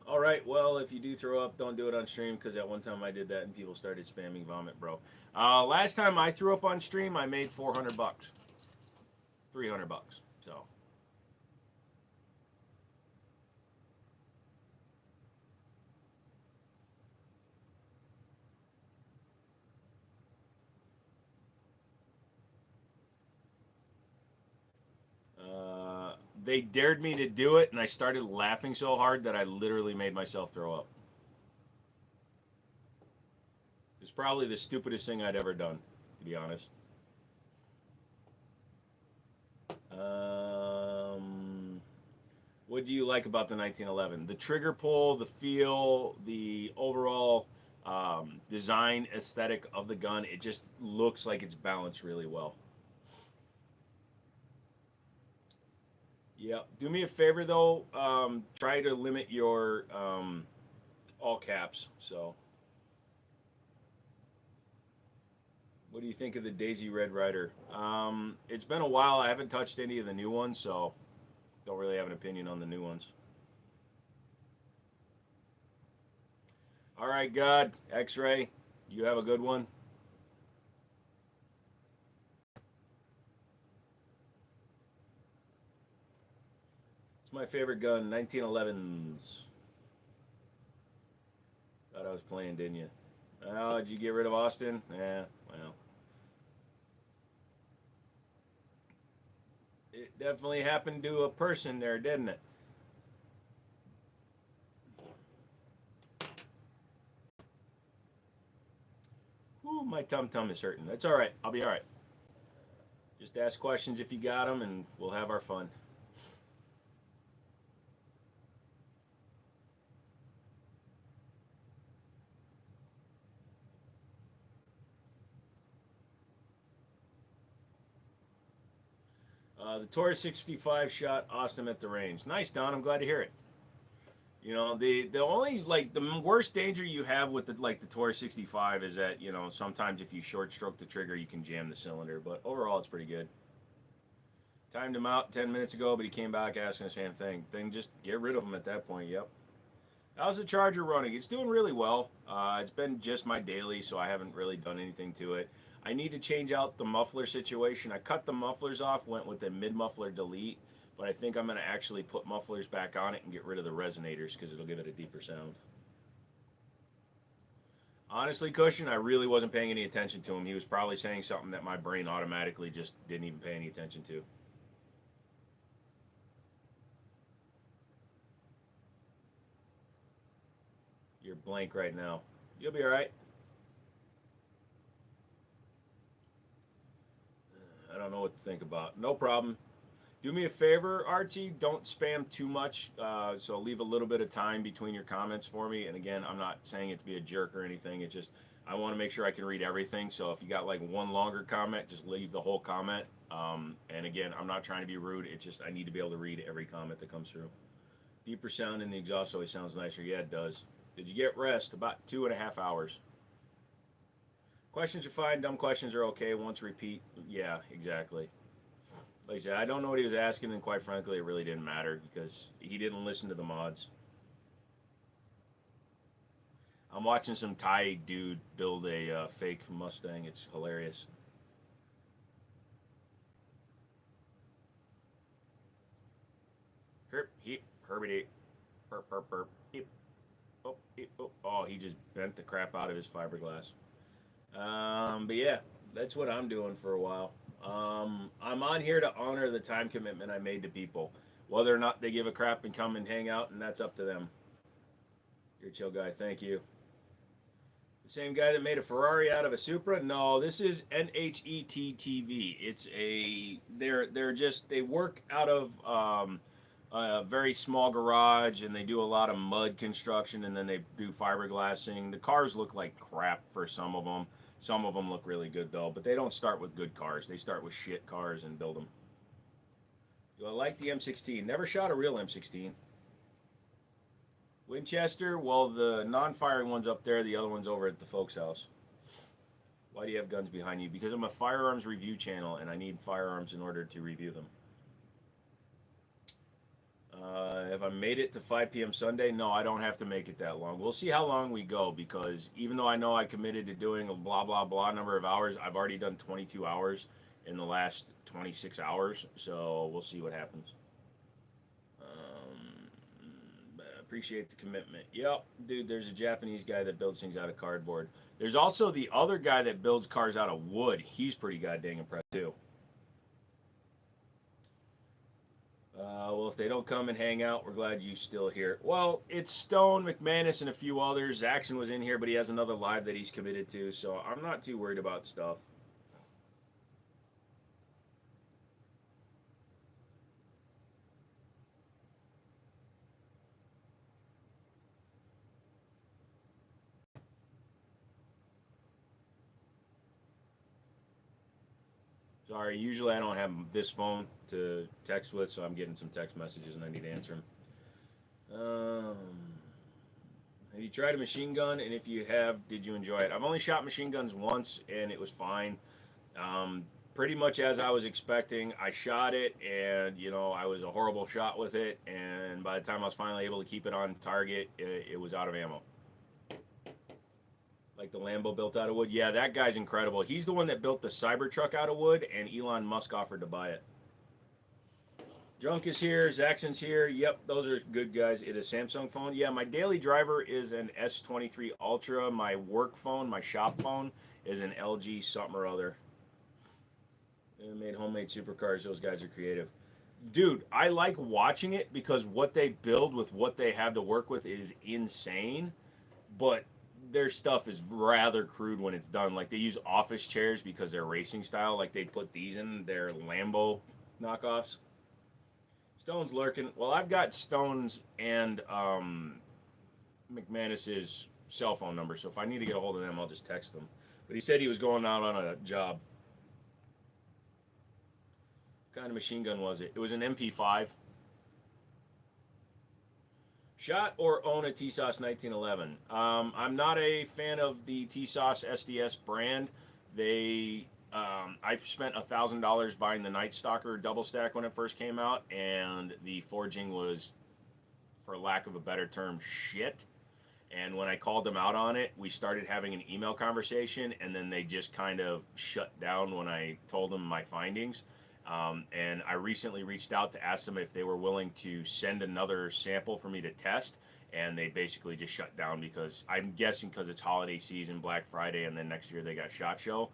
All right, well, if you do throw up, don't do it on stream, because at one time I did that and people started spamming vomit, bro. Last time I threw up on stream, I made 400 bucks. 300 bucks, so. They dared me to do it, and I started laughing so hard that I literally made myself throw up. It's probably the stupidest thing I'd ever done, to be honest. What do you like about the 1911? The trigger pull, the feel, the overall design aesthetic of the gun. It just looks like it's balanced really well. Yeah. Do me a favor though. Try to limit your all caps. So. What do you think of the Daisy Red Rider? It's been a while. I haven't touched any of the new ones, so don't really have an opinion on the new ones. All right, God, X-Ray, you have a good one. It's my favorite gun, 1911s. Thought I was playing, didn't you? Oh, did you get rid of Austin? Yeah, well. It definitely happened to a person there, didn't it? Ooh, my tum-tum is hurting. That's all right. I'll be all right. Just ask questions if you got them, and we'll have our fun. The Taurus 65 shot Austin at the range. Nice, Don. I'm glad to hear it. You know, the only like the worst danger you have with the Taurus 65 is that sometimes if you short stroke the trigger, you can jam the cylinder. But overall, it's pretty good. Timed him out 10 minutes ago, but he came back asking the same thing. Then just get rid of him at that point. Yep. How's the Charger running? It's doing really well. It's been just my daily, so I haven't really done anything to it. I need to change out the muffler situation. I cut the mufflers off, went with a mid-muffler delete, but I think I'm going to actually put mufflers back on it and get rid of the resonators because it'll give it a deeper sound. Honestly, Cushion, I really wasn't paying any attention to him. He was probably saying something that my brain automatically just didn't even pay any attention to. You're blank right now. You'll be all right. I don't know what to think about. No problem. Do me a favor, Archie. Don't spam too much. So leave a little bit of time between your comments for me. And again, I'm not saying it to be a jerk or anything. It's just I want to make sure I can read everything. So if you got like one longer comment, just leave the whole comment. And again, I'm not trying to be rude. It's just I need to be able to read every comment that comes through. Deeper sound in the exhaust always sounds nicer. Yeah, it does. Did you get rest? About 2.5 hours. Questions are fine. Dumb questions are okay. Once repeat. Yeah, exactly. Like I said, I don't know what he was asking, and quite frankly, it really didn't matter because he didn't listen to the mods. I'm watching some Thai dude build a fake Mustang. It's hilarious. Herp, heep, herbity, burp, burp, burp, heep, oh, heep, oh. Oh, he just bent the crap out of his fiberglass. But yeah, that's what I'm doing for a while. I'm on here to honor the time commitment I made to people. Whether or not they give a crap and come and hang out, and that's up to them. You're a chill guy. Thank you. The same guy that made a Ferrari out of a Supra? No, this is NHET It's a they're just they work out of a very small garage and they do a lot of mud construction and then they do fiberglassing. The cars look like crap for some of them. Some of them look really good though, but they don't start with good cars. They start with shit cars and build them. Do I like the M16? Never shot a real M16. Winchester, well, the non-firing one's up there. The other one's over at the folks' house. Why do you have guns behind you? Because I'm a firearms review channel, and I need firearms in order to review them. Have I made it to 5 p.m. Sunday? No, I don't have to make it that long. We'll see how long we go, because even though I know I committed to doing a blah, blah, blah number of hours, I've already done 22 hours in the last 26 hours, so we'll see what happens. Appreciate the commitment. Yep, dude, there's a Japanese guy that builds things out of cardboard. There's also the other guy that builds cars out of wood. He's pretty goddamn impressive, too. Well, if they don't come and hang out, we're glad you're still here. Well, it's Stone, McManus, and a few others. Zaxxon was in here, but he has another live that he's committed to, so I'm not too worried about stuff. Sorry, usually I don't have this phone to text with, so I'm getting some text messages and I need to answer them. Have you tried a machine gun? And if you have, did you enjoy it? I've only shot machine guns once, and it was fine. Pretty much as I was expecting. I shot it, and I was a horrible shot with it. And by the time I was finally able to keep it on target, it was out of ammo. Like the Lambo built out of wood. Yeah, that guy's incredible. He's the one that built the Cybertruck out of wood, and Elon Musk offered to buy it. Drunk is here. Zaxxon's here. Yep, those are good guys. It is a Samsung phone. Yeah, my daily driver is an S23 Ultra. My work phone, my shop phone, is an LG something or other. They made homemade supercars. Those guys are creative. Dude, I like watching it because what they build with what they have to work with is insane, but their stuff is rather crude when it's done. Like they use office chairs because they're racing style. Like they put these in their Lambo knockoffs. Stone's lurking. Well, I've got Stone's and McManus's cell phone number, so if I need to get a hold of them, I'll just text them. But he said he was going out on a job. What kind of machine gun was it? It was an MP5. Shot or own a TSOS 1911? I'm not a fan of the TSOS SDS brand. I spent $1,000 buying the Night Stalker double stack when it first came out, and the forging was, for lack of a better term, shit. And when I called them out on it, we started having an email conversation, and then they just kind of shut down when I told them my findings. And I recently reached out to ask them if they were willing to send another sample for me to test, and they basically just shut down because I'm guessing because it's holiday season, Black Friday, and then next year they got SHOT Show.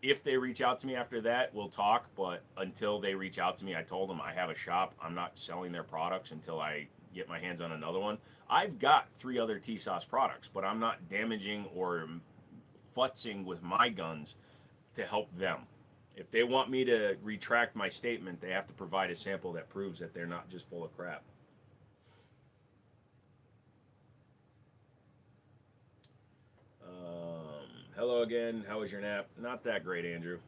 If they reach out to me after that, we'll talk. But until they reach out to me, I told them I have a shop. I'm not selling their products until I get my hands on another one. I've got 3 other TSOS products, but I'm not damaging or futzing with my guns to help them. If they want me to retract my statement, they have to provide a sample that proves that they're not just full of crap. Hello again. How was your nap? Not that great, Andrew.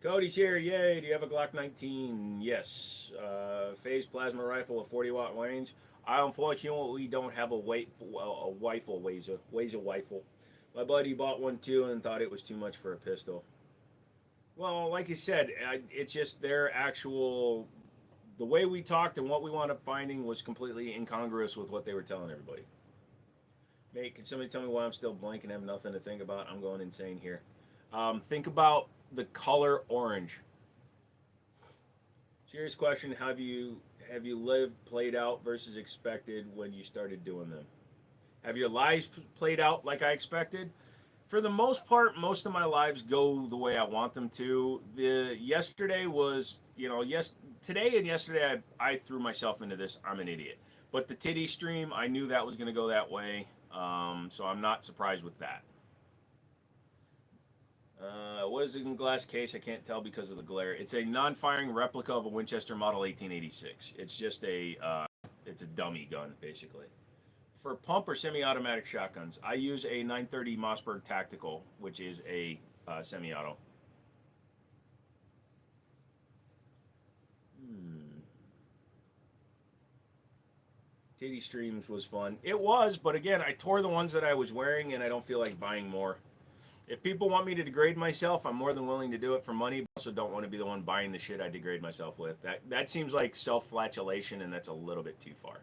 Cody's here. Yay. Do you have a Glock 19? Yes. Phase plasma rifle, a 40-watt range. I unfortunately don't have a rifle, weighs a rifle. My buddy bought one too and thought it was too much for a pistol. Well, like you said, it's just their actual. The way we talked and what we wound up finding was completely incongruous with what they were telling everybody. Mate, can somebody tell me why I'm still blank and have nothing to think about? I'm going insane here. Think about the color orange. Serious question: have you lived played out versus expected when you started doing them? Have your lives played out like I expected? For the most part, most of my lives go the way I want them to. The yesterday was, today and yesterday I threw myself into this. I'm an idiot. But the titty stream, I knew that was going to go that way, so I'm not surprised with that. What is it in glass case? I can't tell because of the glare. It's a non-firing replica of a Winchester Model 1886. It's just it's a dummy gun basically. For pump or semi-automatic shotguns, I use a 930 Mossberg Tactical, which is a semi-auto. Titty streams was fun. It was, but again, I tore the ones that I was wearing, and I don't feel like buying more. If people want me to degrade myself, I'm more than willing to do it for money. But also, don't want to be the one buying the shit I degrade myself with. That seems like self-flagellation, and that's a little bit too far.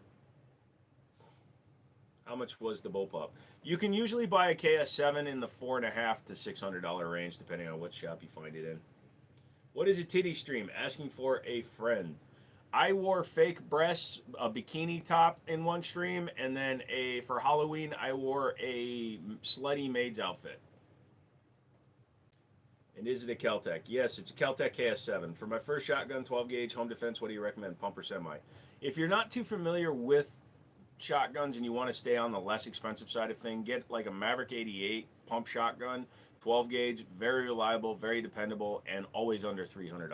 How much was the bullpup? You can usually buy a KS7 in the $450 to $600 range, depending on what shop you find it in. What is a titty stream? Asking for a friend. I wore fake breasts, a bikini top in one stream, and then for Halloween I wore a slutty maid's outfit. And is it a Keltec? Yes, it's a Keltec KS7. For my first shotgun, 12 gauge home defense, what do you recommend? Pump or semi? If you're not too familiar with shotguns and you want to stay on the less expensive side of things, get like a Maverick 88 pump shotgun, 12 gauge, very reliable, very dependable, and always under $300.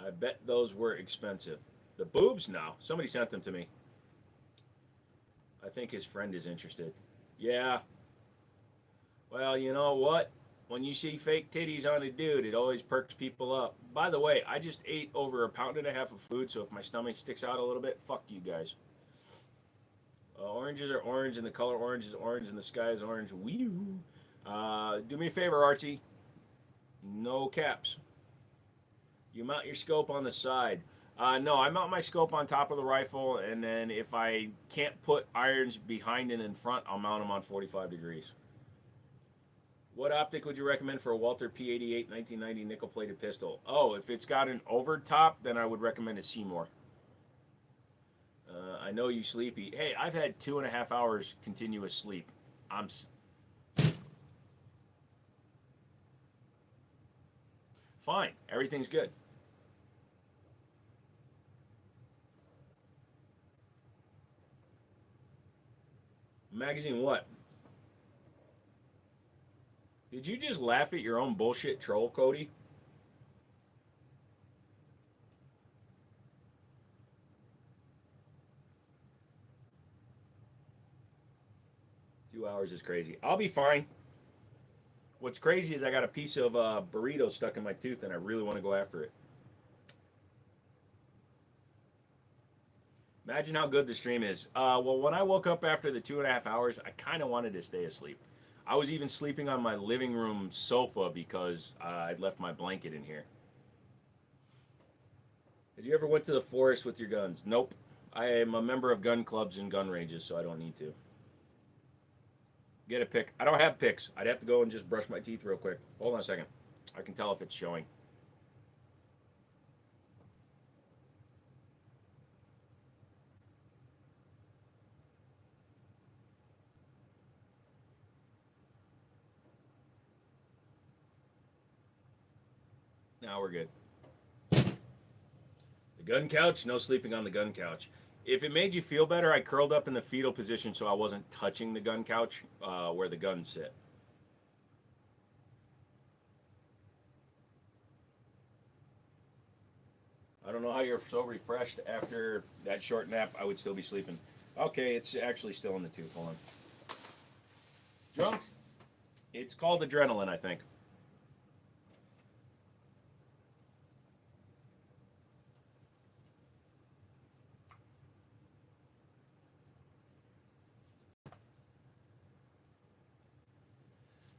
I bet those were expensive. The boobs? No. Somebody sent them to me. I think his friend is interested. Yeah. Well, you know what? When you see fake titties on a dude, it always perks people up. By the way, I just ate over 1.5 pounds of food, so if my stomach sticks out a little bit, fuck you guys. Oranges are orange, and the color orange is orange, and the sky is orange. Wee. Do me a favor, Archie. No caps. You mount your scope on the side. No, I mount my scope on top of the rifle, and then if I can't put irons behind and in front, I'll mount them on 45 degrees. What optic would you recommend for a Walther P88 1990 nickel-plated pistol? Oh, if it's got an overtop, then I would recommend a Seymour. I know you sleepy. Hey, I've had 2.5 hours continuous sleep. I'm fine. Everything's good. Magazine what? Did you just laugh at your own bullshit troll, Cody? Two hours is crazy. I'll be fine. What's crazy is I got a piece of burrito stuck in my tooth and I really want to go after it. Imagine how good the stream is. Well, when I woke up after the 2.5 hours, I kind of wanted to stay asleep. I was even sleeping on my living room sofa because I'd left my blanket in here. Did you ever went to the forest with your guns? Nope. I am a member of gun clubs and gun ranges, so I don't need to. Get a pick. I don't have picks. I'd have to go and just brush my teeth real quick. Hold on a second. I can tell if it's showing. Now we're good. The gun couch, no sleeping on the gun couch. If it made you feel better, I curled up in the fetal position so I wasn't touching the gun couch where the guns sit. I don't know how you're so refreshed after that short nap. I would still be sleeping. Okay, it's actually still in the tooth. Hold on. Drunk? It's called adrenaline, I think.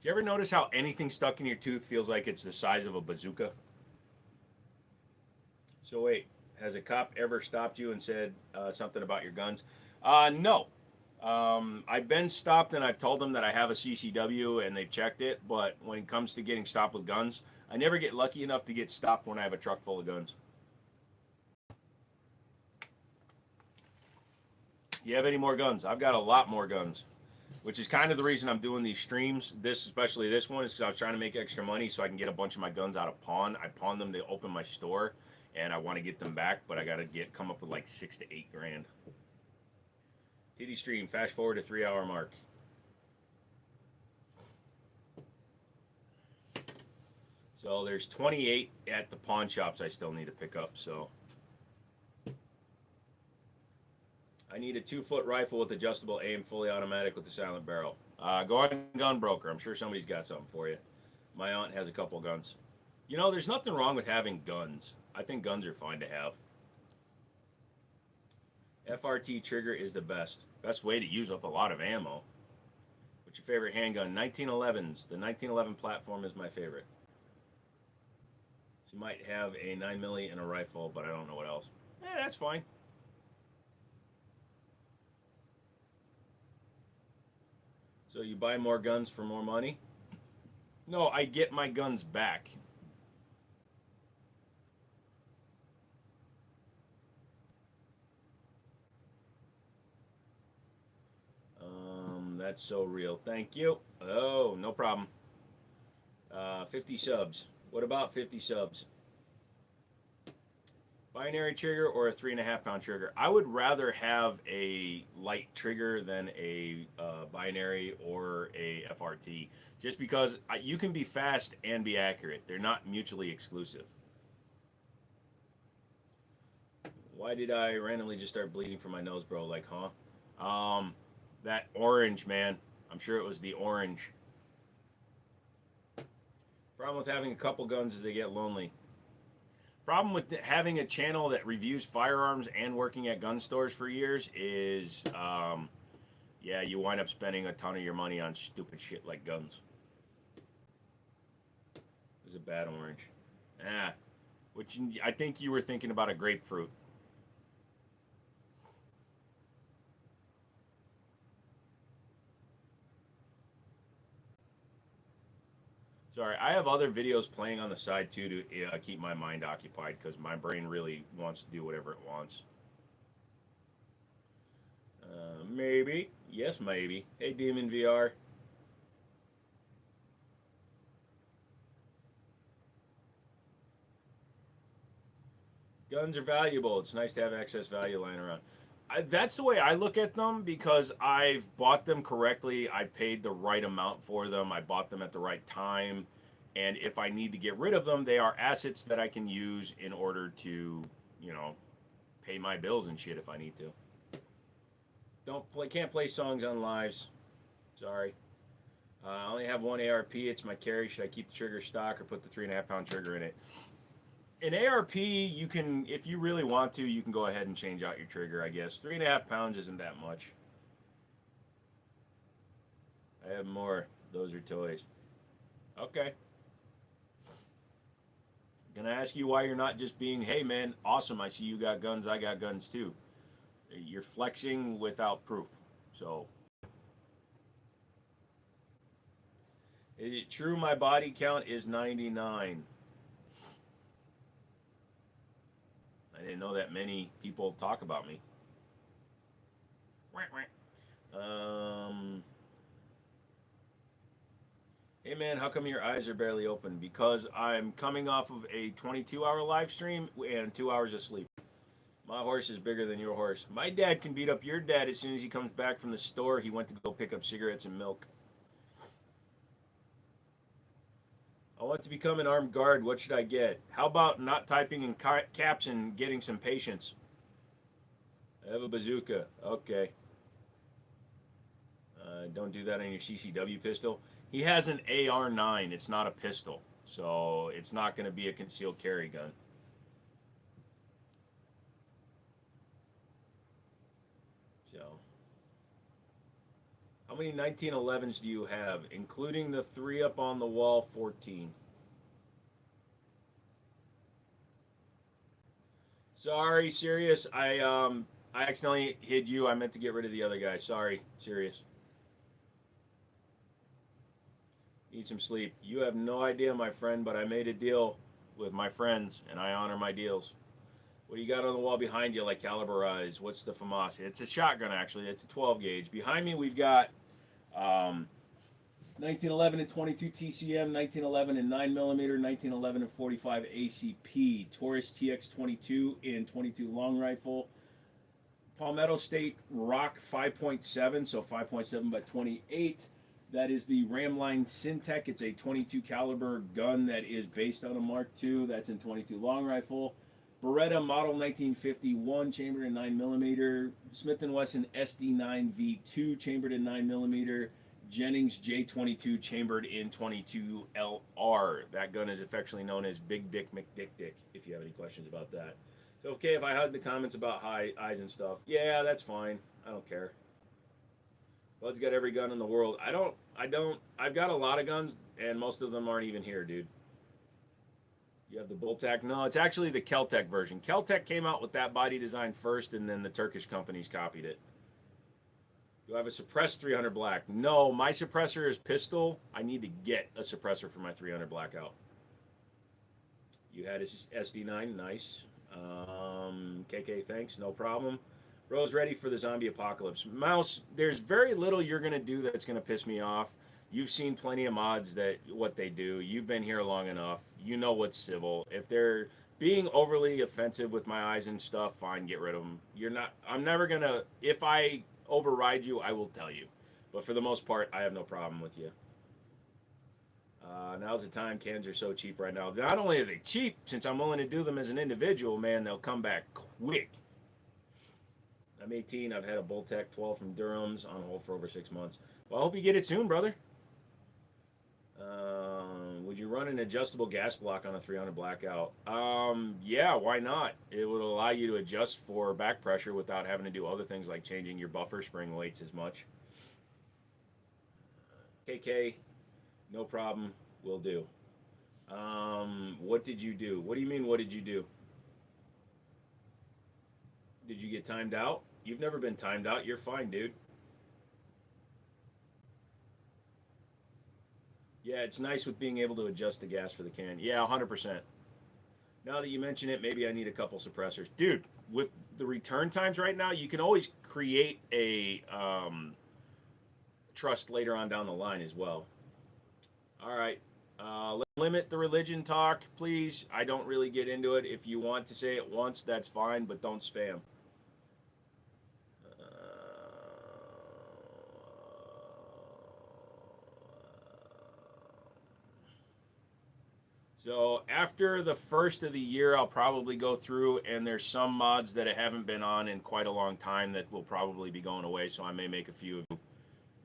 Do you ever notice how anything stuck in your tooth feels like it's the size of a bazooka? So wait, has a cop ever stopped you and said something about your guns? No. I've been stopped and I've told them that I have a CCW and they've checked it, but when it comes to getting stopped with guns, I never get lucky enough to get stopped when I have a truck full of guns. You have any more guns? I've got a lot more guns, which is kind of the reason I'm doing these streams. This, especially this one, is because I was trying to make extra money so I can get a bunch of my guns out of pawn. I pawned them to open my store, and I want to get them back, but I got to come up with like 6 to 8 grand. TD stream, fast forward to 3-hour mark. So there's 28 at the pawn shops I still need to pick up. So I need a 2-foot rifle with adjustable aim, fully automatic with a silent barrel. Go on Gunbroker. I'm sure somebody's got something for you. My aunt has a couple guns. You know, there's nothing wrong with having guns. I think guns are fine to have. FRT trigger is the best. Best way to use up a lot of ammo. What's your favorite handgun? 1911s. The 1911 platform is my favorite. She might have a 9mm and a rifle, but I don't know what else. That's fine. So you buy more guns for more money? No, I get my guns back. That's so real. Thank you. Oh, no problem. 50 subs. What about 50 subs? Binary trigger or a 3.5-pound trigger? I would rather have a light trigger than a binary or a FRT, just because you can be fast and be accurate. They're not mutually exclusive. Why did I randomly just start bleeding from my nose, bro? Like, huh? That orange, man. I'm sure it was the orange. Problem with having a couple guns is they get lonely. Problem with having a channel that reviews firearms and working at gun stores for years is, yeah, you wind up spending a ton of your money on stupid shit like guns. It was a bad orange. I think you were thinking about a grapefruit. Sorry, I have other videos playing on the side too to keep my mind occupied because my brain really wants to do whatever it wants. Maybe. Yes, maybe. Hey, Demon VR. Guns are valuable. It's nice to have excess value lying around. That's the way I look at them because I've bought them correctly. I paid the right amount for them. I bought them at the right time. And if I need to get rid of them, they are assets that I can use in order to, you know, pay my bills and shit if I need to. Can't play songs on lives. Sorry. I only have one ARP. It's my carry. Should I keep the trigger stock or put the 3.5 pound trigger in it? An ARP, you can, if you really want to, you can go ahead and change out your trigger, I guess. 3.5 pounds isn't that much. I have more. Those are toys. Okay. Gonna ask you why you're not just being, hey man, awesome, I see you got guns, I got guns too. You're flexing without proof. So, is it true my body count is 99? I didn't know that many people talk about me. Hey man, how come your eyes are barely open? Because I'm coming off of a 22-hour live stream and 2 hours of sleep. My horse is bigger than your horse. My dad can beat up your dad as soon as he comes back from the store. He went to go pick up cigarettes and milk. I want to become an armed guard. What should I get? How about not typing in caps and getting some patience? I have a bazooka. Okay. Don't do that on your CCW pistol. He has an AR-9. It's not a pistol. So it's not going to be a concealed carry gun. So, how many 1911s do you have, including the 3 up on the wall? 14. Sorry, Sirius. I accidentally hid you. I meant to get rid of the other guy. Sorry, Sirius. Need some sleep. You have no idea, my friend, but I made a deal with my friends, and I honor my deals. What do you got on the wall behind you, like caliberized? What's the FAMAS? It's a shotgun, actually. It's a 12 gauge. Behind me, we've got 1911 and 22 TCM, 1911 and 9mm, 1911 and 45 ACP, Taurus TX22 and 22 long rifle, Palmetto State Rock 5.7, so 5.7 by 28. That is the Ramline Syntec. It's a 22 caliber gun that is based on a Mark II. That's in 22 long rifle. Beretta Model 1951, chambered in 9mm. Smith & Wesson SD9 V2, chambered in 9mm. Jennings J22, chambered in 22 LR. That gun is affectionately known as Big Dick McDick Dick, if you have any questions about that. So, okay, if I had the comments about high eyes and stuff, yeah, that's fine. I don't care. Bud's got every gun in the world. I've got a lot of guns, and most of them aren't even here, dude. You have the Bultak. No, it's actually the Keltec version. Keltec came out with that body design first, and then the Turkish companies copied it. Do I have a suppressed 300 black? No, my suppressor is pistol. I need to get a suppressor for my 300 blackout. You had a SD9, nice. KK, thanks, no problem. Rose ready for the zombie apocalypse. Mouse, there's very little you're going to do that's going to piss me off. You've seen plenty of mods that what they do. You've been here long enough. You know what's civil. If they're being overly offensive with my eyes and stuff, fine, get rid of them. I'm never going to, if I override you, I will tell you. But for the most part, I have no problem with you. Now's the time. Cans are so cheap right now. Not only are they cheap, since I'm willing to do them as an individual, man, they'll come back quick. I'm 18. I've had a Bultek 12 from Durham's on hold for over 6 months. Well, I hope you get it soon, brother. Would you run an adjustable gas block on a 300 blackout? Yeah, why not? It would allow you to adjust for back pressure without having to do other things like changing your buffer spring weights as much. KK, no problem. Will do. What did you do? What do you mean, what did you do? Did you get timed out? You've never been timed out. You're fine, dude. Yeah, it's nice with being able to adjust the gas for the can. Yeah, 100%. Now that you mention it, maybe I need a couple suppressors. Dude, with the return times right now, you can always create a trust later on down the line as well. All right. Let's limit the religion talk, please. I don't really get into it. If you want to say it once, that's fine, but don't spam. So after the first of the year, I'll probably go through, and there's some mods that I haven't been on in quite a long time that will probably be going away. So I may make a few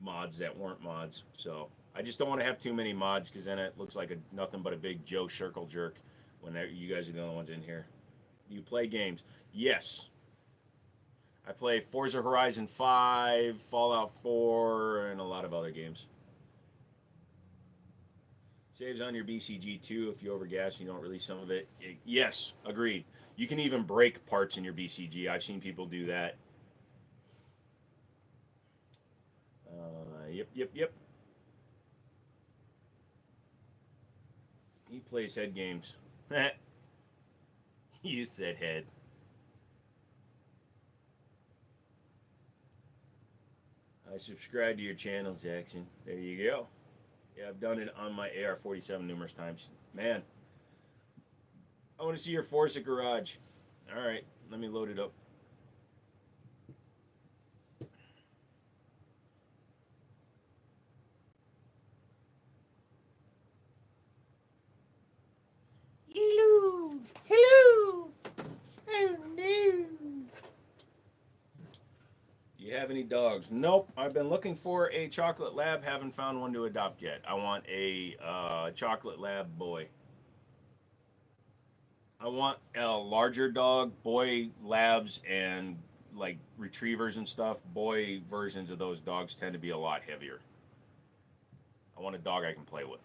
mods that weren't mods. So I just don't want to have too many mods because then it looks like nothing but a big Joe circle jerk when you guys are the only ones in here. You play games? Yes. I play Forza Horizon 5, Fallout 4, and a lot of other games. Saves on your BCG too if you overgas and you don't release some of it. Yes, agreed. You can even break parts in your BCG. I've seen people do that. Yep. He plays head games. You said head. I subscribe to your channel, Jackson. There you go. Yeah, I've done it on my AR-47 numerous times. Man, I want to see your Forza garage. All right, let me load it up. Hello. Hello. Oh, no. Do you have any dogs? Nope. I've been looking for a chocolate lab. Haven't found one to adopt yet. I want a chocolate lab boy. I want a larger dog. Boy labs and like retrievers and stuff. Boy versions of those dogs tend to be a lot heavier. I want a dog I can play with.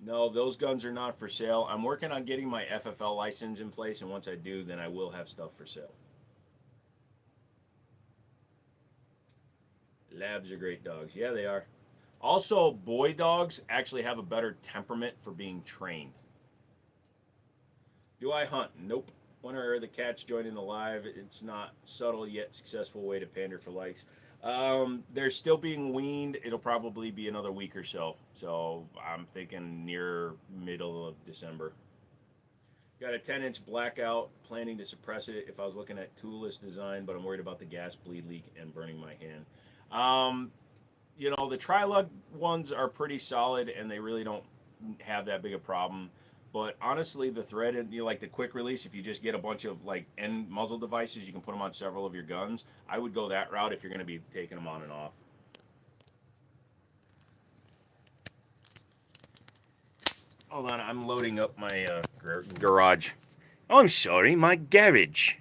No, those guns are not for sale. I'm working on getting my FFL license in place, and once I do, then I will have stuff for sale. Labs are great dogs. Yeah, they are. Also, boy dogs actually have a better temperament for being trained. Do I hunt? Nope. When are the cats joining the live? It's not subtle yet successful way to pander for likes. They're still being weaned. It'll probably be another week or so. So I'm thinking near middle of December. Got a 10-inch blackout, planning to suppress it if I was looking at toolless design, but I'm worried about the gas bleed leak and burning my hand. The tri-lug ones are pretty solid and they really don't have that big a problem. But honestly, the threaded, like the quick release, if you just get a bunch of like end muzzle devices, you can put them on several of your guns. I would go that route if you're going to be taking them on and off. Hold on, I'm loading up my garage. Oh, I'm sorry, my garage.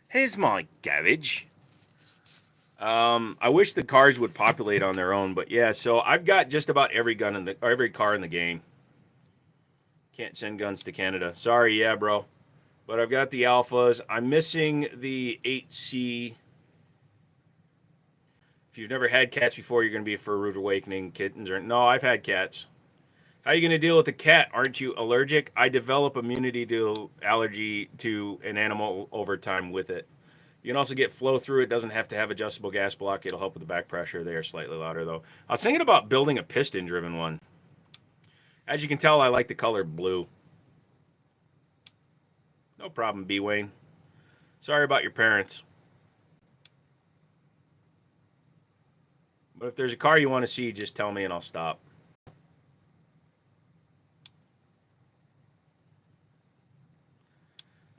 Here's my garage. I wish the cars would populate on their own, but yeah. So I've got just about every car in the game. Can't send guns to Canada. Sorry, yeah, bro. But I've got the alphas. I'm missing the 8C. If you've never had cats before, you're going to be for a rude awakening. Kittens or no, I've had cats. How are you going to deal with a cat? Aren't you allergic? I develop immunity to allergy to an animal over time with it. You can also get flow through. It doesn't have to have adjustable gas block. It'll help with the back pressure. They are slightly louder, though. I was thinking about building a piston-driven one. As you can tell, I like the color blue. No problem, B. Wayne. Sorry about your parents. But if there's a car you want to see, just tell me and I'll stop.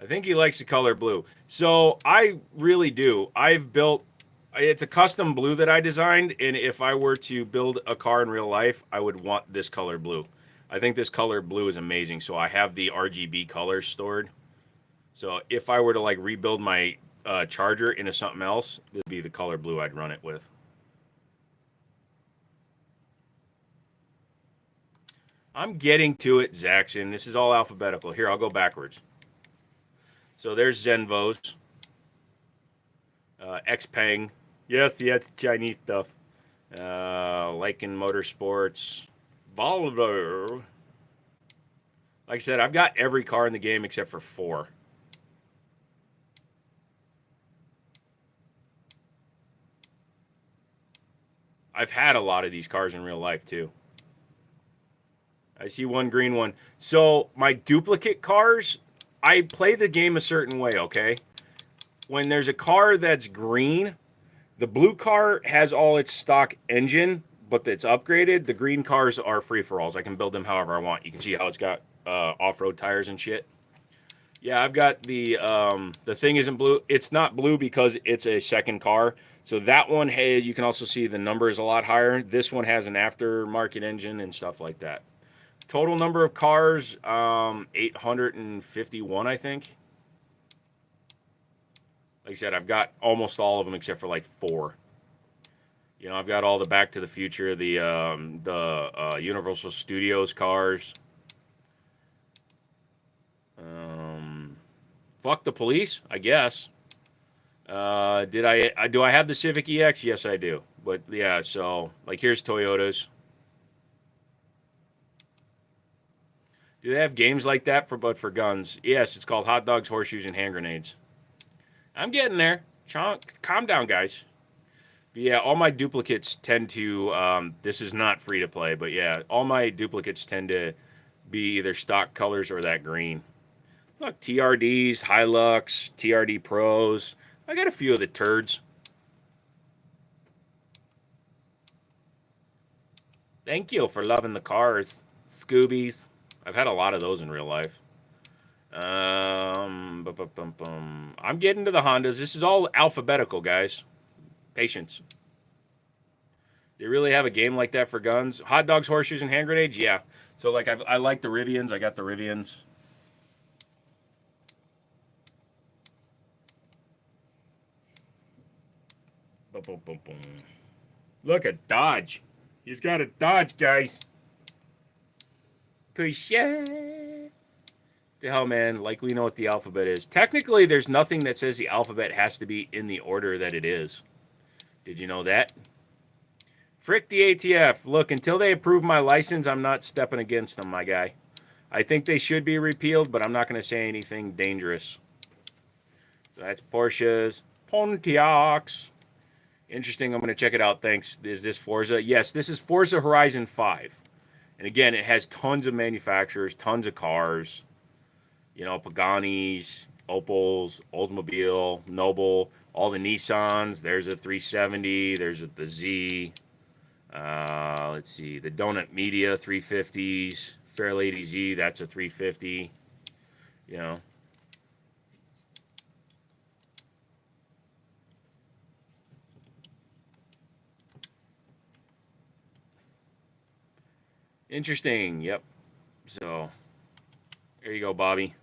I think he likes the color blue. So I really do. It's a custom blue that I designed, and if I were to build a car in real life, I would want this color blue. I think this color blue is amazing. So I have the RGB colors stored. So if I were to like rebuild my Charger into something else, it'd be the color blue I'd run it with. I'm getting to it, Zaxxon. This is all alphabetical. Here, I'll go backwards. So there's Zenvos. Xpeng. Yes, Chinese stuff. Lycan Motorsports. Volvo. Like I said, I've got every car in the game except for 4. I've had a lot of these cars in real life, too. I see one green one. So my duplicate cars, I play the game a certain way, okay? When there's a car that's green, the blue car has all its stock engine, but it's upgraded. The green cars are free-for-alls. I can build them however I want. You can see how it's got off-road tires and shit. Yeah, I've got the thing isn't blue. It's not blue because it's a second car. So that one, hey, you can also see the number is a lot higher. This one has an aftermarket engine and stuff like that. Total number of cars, 851, I think. Like I said, I've got almost all of them except for like 4. You know, I've got all the Back to the Future, the Universal Studios cars. Fuck the police, I guess. Do I have the Civic EX? Yes, I do. But yeah, so like here's Toyotas. Do they have games like that for guns? Yes, it's called Hot Dogs, Horseshoes, and Hand Grenades. I'm getting there. Calm down, guys. But yeah, all my duplicates tend to. This is not free to play, but yeah, all my duplicates tend to be either stock colors or that green. Look, TRDs, Hilux, TRD Pros. I got a few of the turds. Thank you for loving the cars, Scoobies. I've had a lot of those in real life. I'm getting to the Hondas. This is all alphabetical, guys. Patience. They really have a game like that for guns? Hot dogs, horseshoes, and hand grenades? Yeah. So, like, I like the Rivians. I got the Rivians. Look at Dodge. He's got a Dodge, guys. Push it. The hell, man. Like, we know what the alphabet is. Technically, there's nothing that says the alphabet has to be in the order that it is. Did you know that? Frick the ATF. Look, until they approve my license, I'm not stepping against them, my guy. I think they should be repealed, but I'm not going to say anything dangerous. So that's Porsches. Pontiacs. Interesting. I'm going to check it out. Thanks. Is this Forza? Yes, this is Forza Horizon 5. And again, it has tons of manufacturers, tons of cars. You know, Paganis, Opels, Oldsmobile, Noble, all the Nissans. There's a 370. There's the Z. Let's see. The Donut Media 350s. Fairlady Z, that's a 350. You know. Interesting. Yep. So, there you go, Bobby.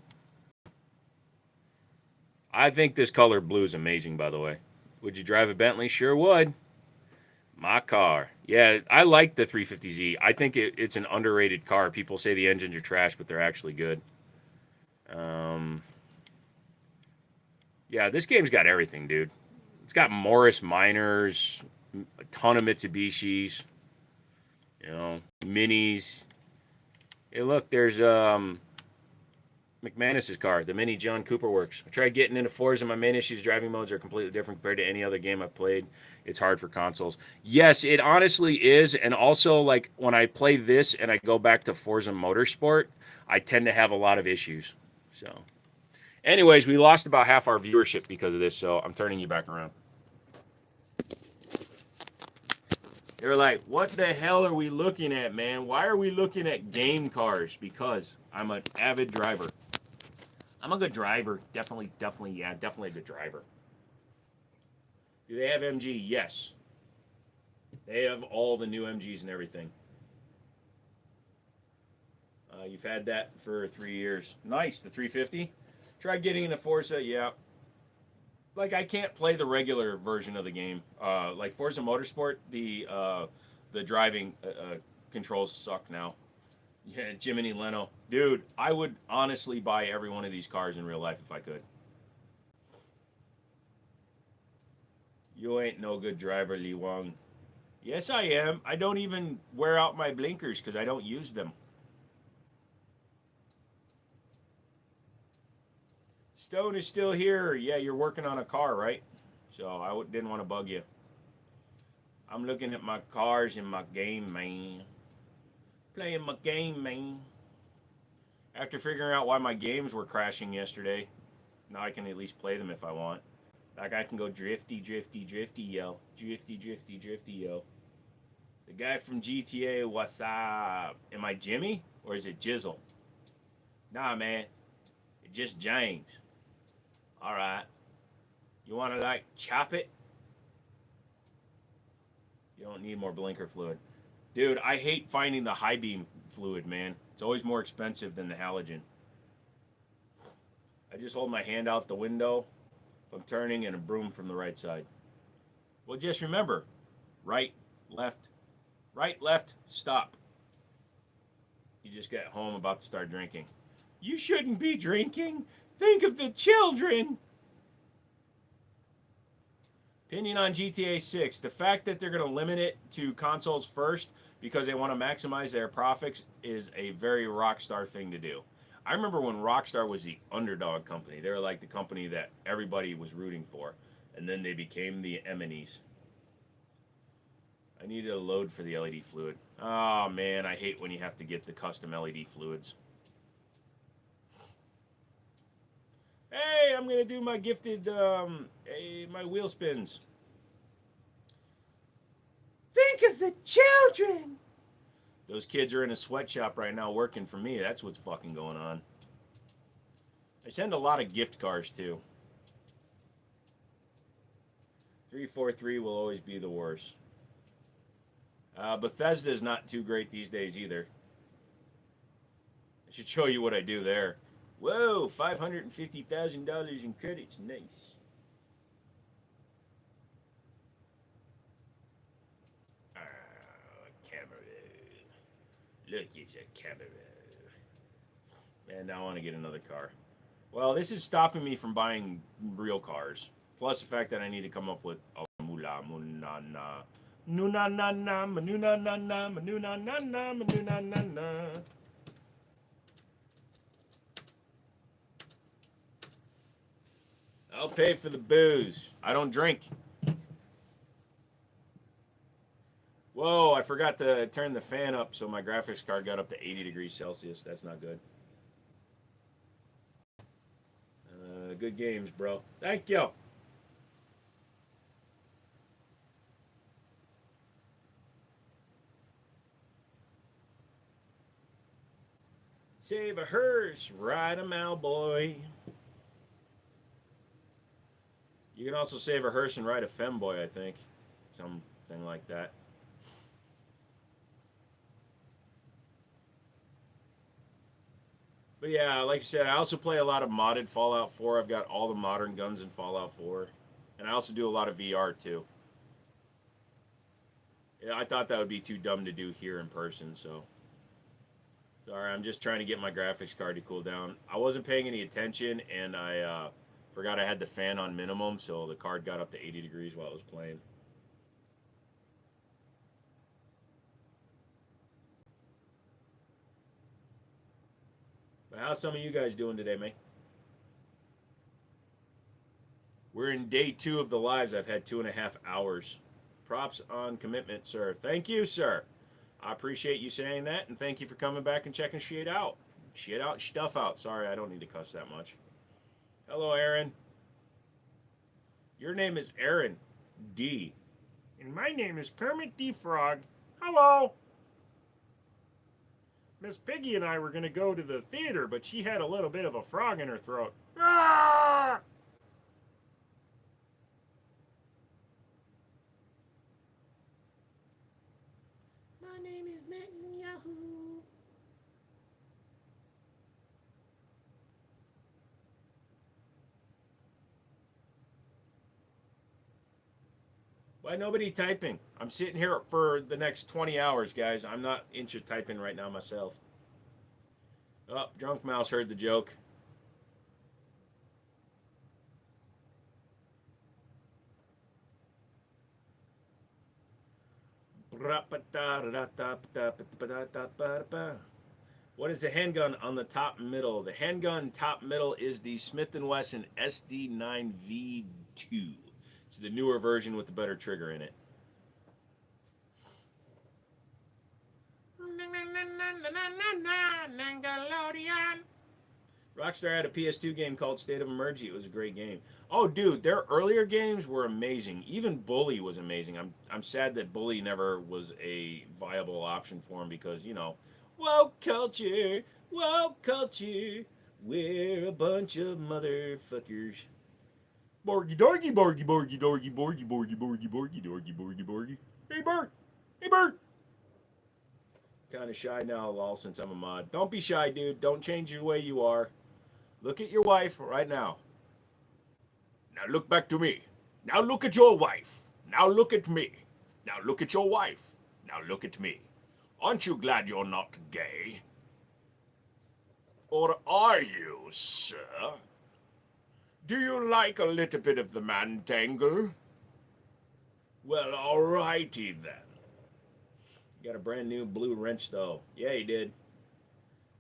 I think this color blue is amazing, by the way. Would you drive a Bentley? Sure would. My car. Yeah, I like the 350Z. I think it's an underrated car. People say the engines are trash, but they're actually good. Yeah, this game's got everything, dude. It's got Morris Miners, a ton of Mitsubishis, you know, Minis. Hey, look, there's McManus's car, the Mini John Cooper Works. I tried getting into Forza. My main issues, driving modes are completely different compared to any other game I've played. It's hard for consoles. Yes, it honestly is. And also, like, when I play this and I go back to Forza Motorsport, I tend to have a lot of issues. So, anyways, we lost about half our viewership because of this, so I'm turning you back around. They were like, what the hell are we looking at, man? Why are we looking at game cars? Because I'm an avid driver. I'm a good driver. Definitely, yeah, definitely a good driver. Do they have MG? Yes. They have all the new MGs and everything. You've had that for 3 years. Nice, the 350. Try getting into Forza, yeah. Like, I can't play the regular version of the game. Like Forza Motorsport, the driving controls suck now. Yeah, Jiminy Leno. Dude, I would honestly buy every one of these cars in real life if I could. You ain't no good driver, Li Wang. Yes, I am. I don't even wear out my blinkers because I don't use them. Stone is still here. Yeah, you're working on a car, right? So I didn't want to bug you. I'm looking at my cars in my game, man. Playing my game, man. After figuring out why my games were crashing yesterday, now I can at least play them if I want. Like I can go drifty, drifty, drifty, yo. Drifty, drifty, drifty, yo. The guy from GTA, what's up? Am I Jimmy or is it Jizzle? Nah, man. It's just James. All right. You want to like chop it? You don't need more blinker fluid. Dude, I hate finding the high beam fluid, man. It's always more expensive than the halogen. I just hold my hand out the window if I'm turning and a broom from the right side. Well, just remember, right, left, stop. You just get home about to start drinking. You shouldn't be drinking. Think of the children. Opinion on GTA 6. The fact that they're going to limit it to consoles first because they want to maximize their profits is a very Rockstar thing to do. I remember when Rockstar was the underdog company. They were like the company that everybody was rooting for. And then they became the enemies. I needed a load for the LED fluid. Oh, man, I hate when you have to get the custom LED fluids. Hey, I'm going to do my gifted, my wheel spins. Think of the children. Those kids are in a sweatshop right now working for me. That's what's fucking going on. I send a lot of gift cards, too. 343 will always be the worst. Bethesda's not too great these days either. I should show you what I do there. Whoa, $550,000 in credits. Nice. Camera. Look, it's a camera. Man, now I want to get another car. Well, this is stopping me from buying real cars. Plus the fact that I need to come up with a mula munana. Nuna na na manuna na na manuna na na manuna na na. I'll pay for the booze. I don't drink. Whoa, I forgot to turn the fan up so my graphics card got up to 80 degrees Celsius. That's not good. Good games, bro. Thank you. Save a hearse, ride a Malboy. You can also save a hearse and ride a femboy, I think. Something like that. But yeah, like I said, I also play a lot of modded Fallout 4. I've got all the modern guns in Fallout 4. And I also do a lot of VR too. Yeah, I thought that would be too dumb to do here in person, so. Sorry, I'm just trying to get my graphics card to cool down. I wasn't paying any attention, and I forgot I had the fan on minimum, so the card got up to 80 degrees while it was playing. But how's some of you guys doing today, man? We're in day 2 of the lives. I've had 2.5 hours. Props on commitment, sir. Thank you, sir. I appreciate you saying that, and thank you for coming back and checking shit out. Shit out, stuff out. Sorry, I don't need to cuss that much. Hello, Aaron. Your name is Aaron D. And my name is Kermit D. Frog. Hello. Miss Piggy and I were going to go to the theater, but she had a little bit of a frog in her throat. Ah! My name is Netanyahu. Why nobody typing? I'm sitting here for the next 20 hours, guys. I'm not into typing right now myself. Oh, Drunk Mouse heard the joke. What is the handgun on the top middle? The handgun top middle is the Smith & Wesson SD9V2. It's the newer version with the better trigger in it. Rockstar had a PS2 game called State of Emergency. It was a great game. Oh, dude, their earlier games were amazing. Even Bully was amazing. I'm sad that Bully never was a viable option for him because, you know, woke culture, we're a bunch of motherfuckers. Borgy dorgy, borgy, borgy, dorgy, borgy, borgy, borgy, borgy, dorgy, borgy, borgy. Hey, Bert! Hey, Bert! Kind of shy now, lol, since I'm a mod. Don't be shy, dude. Don't change the way you are. Look at your wife right now. Now look back to me. Now look at your wife. Now look at me. Now look at your wife. Now look at me. Aren't you glad you're not gay? Or are you, sir? Do you like a little bit of the man tangle? Well, alrighty then. Got a brand new blue wrench though. Yeah, he did.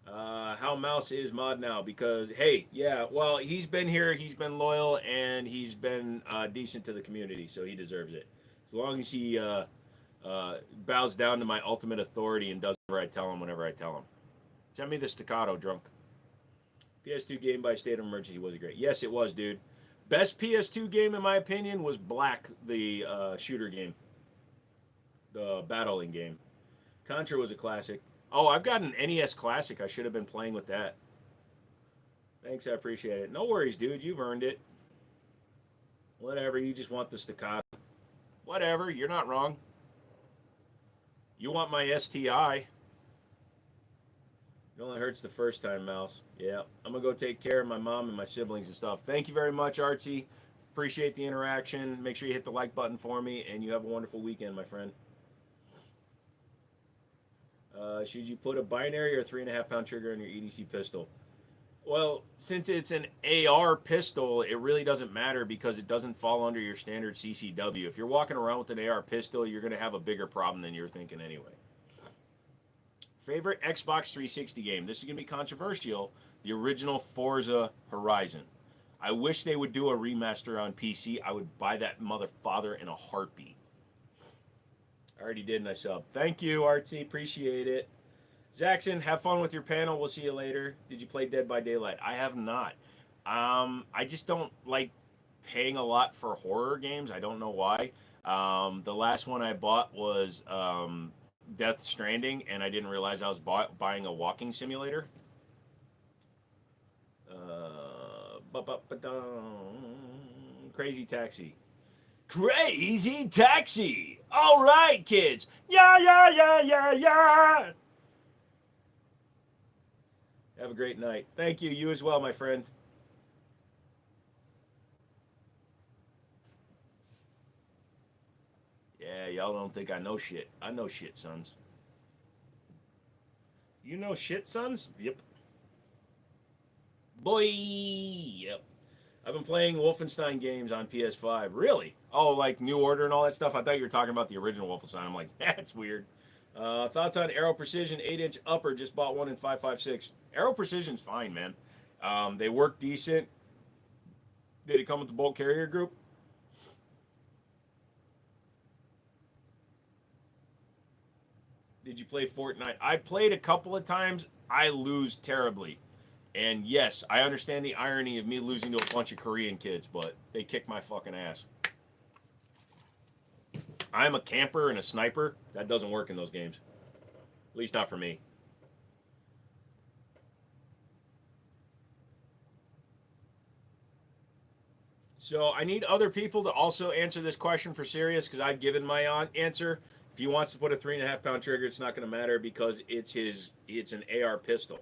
How Mouse is mod now because hey, yeah, well, he's been here, he's been loyal, and he's been decent to the community, so he deserves it. As long as he bows down to my ultimate authority and does whatever I tell him whenever I tell him. Send me the staccato, drunk. PS2 game by State of Emergency was great. Yes, it was, dude. Best PS2 game in my opinion was Black, the shooter game, the battling game. Contra was a classic. Oh, I've got an NES Classic. I should have been playing with that. Thanks, I appreciate it. No worries, dude. You've earned it. Whatever, you just want the staccato. Whatever, you're not wrong. You want my STI. It only hurts the first time, Mouse. Yeah, I'm going to go take care of my mom and my siblings and stuff. Thank you very much, Artsy. Appreciate the interaction. Make sure you hit the like button for me, and you have a wonderful weekend, my friend. Should you put a binary or 3.5-pound trigger on your EDC pistol? Well, since it's an AR pistol, it really doesn't matter because it doesn't fall under your standard CCW. If you're walking around with an AR pistol, you're going to have a bigger problem than you're thinking anyway. Favorite Xbox 360 game? This is going to be controversial. The original Forza Horizon. I wish they would do a remaster on PC. I would buy that motherfather in a heartbeat. I already did, and I sub. Thank you, Artsy. Appreciate it. Zaxxon, have fun with your panel. We'll see you later. Did you play Dead by Daylight? I have not. I just don't like paying a lot for horror games. I don't know why. The last one I bought was Death Stranding, and I didn't realize I was buying a walking simulator. Crazy Taxi. Crazy Taxi! All right, kids. Yeah, yeah, yeah, yeah, yeah. Have a great night. Thank you. You as well, my friend. Yeah, y'all don't think I know shit. I know shit, sons. You know shit, sons? Yep. Boy! Yep. I've been playing Wolfenstein games on PS5. Really? Oh, like New Order and all that stuff? I thought you were talking about the original Wolfenstein. I'm like, that's weird. Thoughts on Aero Precision 8-inch upper? Just bought one in 5.56. Aero Precision's fine, man. They work decent. Did it come with the Bolt Carrier Group? Did you play Fortnite? I played a couple of times. I lose terribly. And yes, I understand the irony of me losing to a bunch of Korean kids, but they kick my fucking ass. I'm a camper and a sniper. That doesn't work in those games. At least not for me. So I need other people to also answer this question for serious because I've given my answer. If he wants to put a 3.5-pound trigger, it's not going to matter because it's an AR pistol.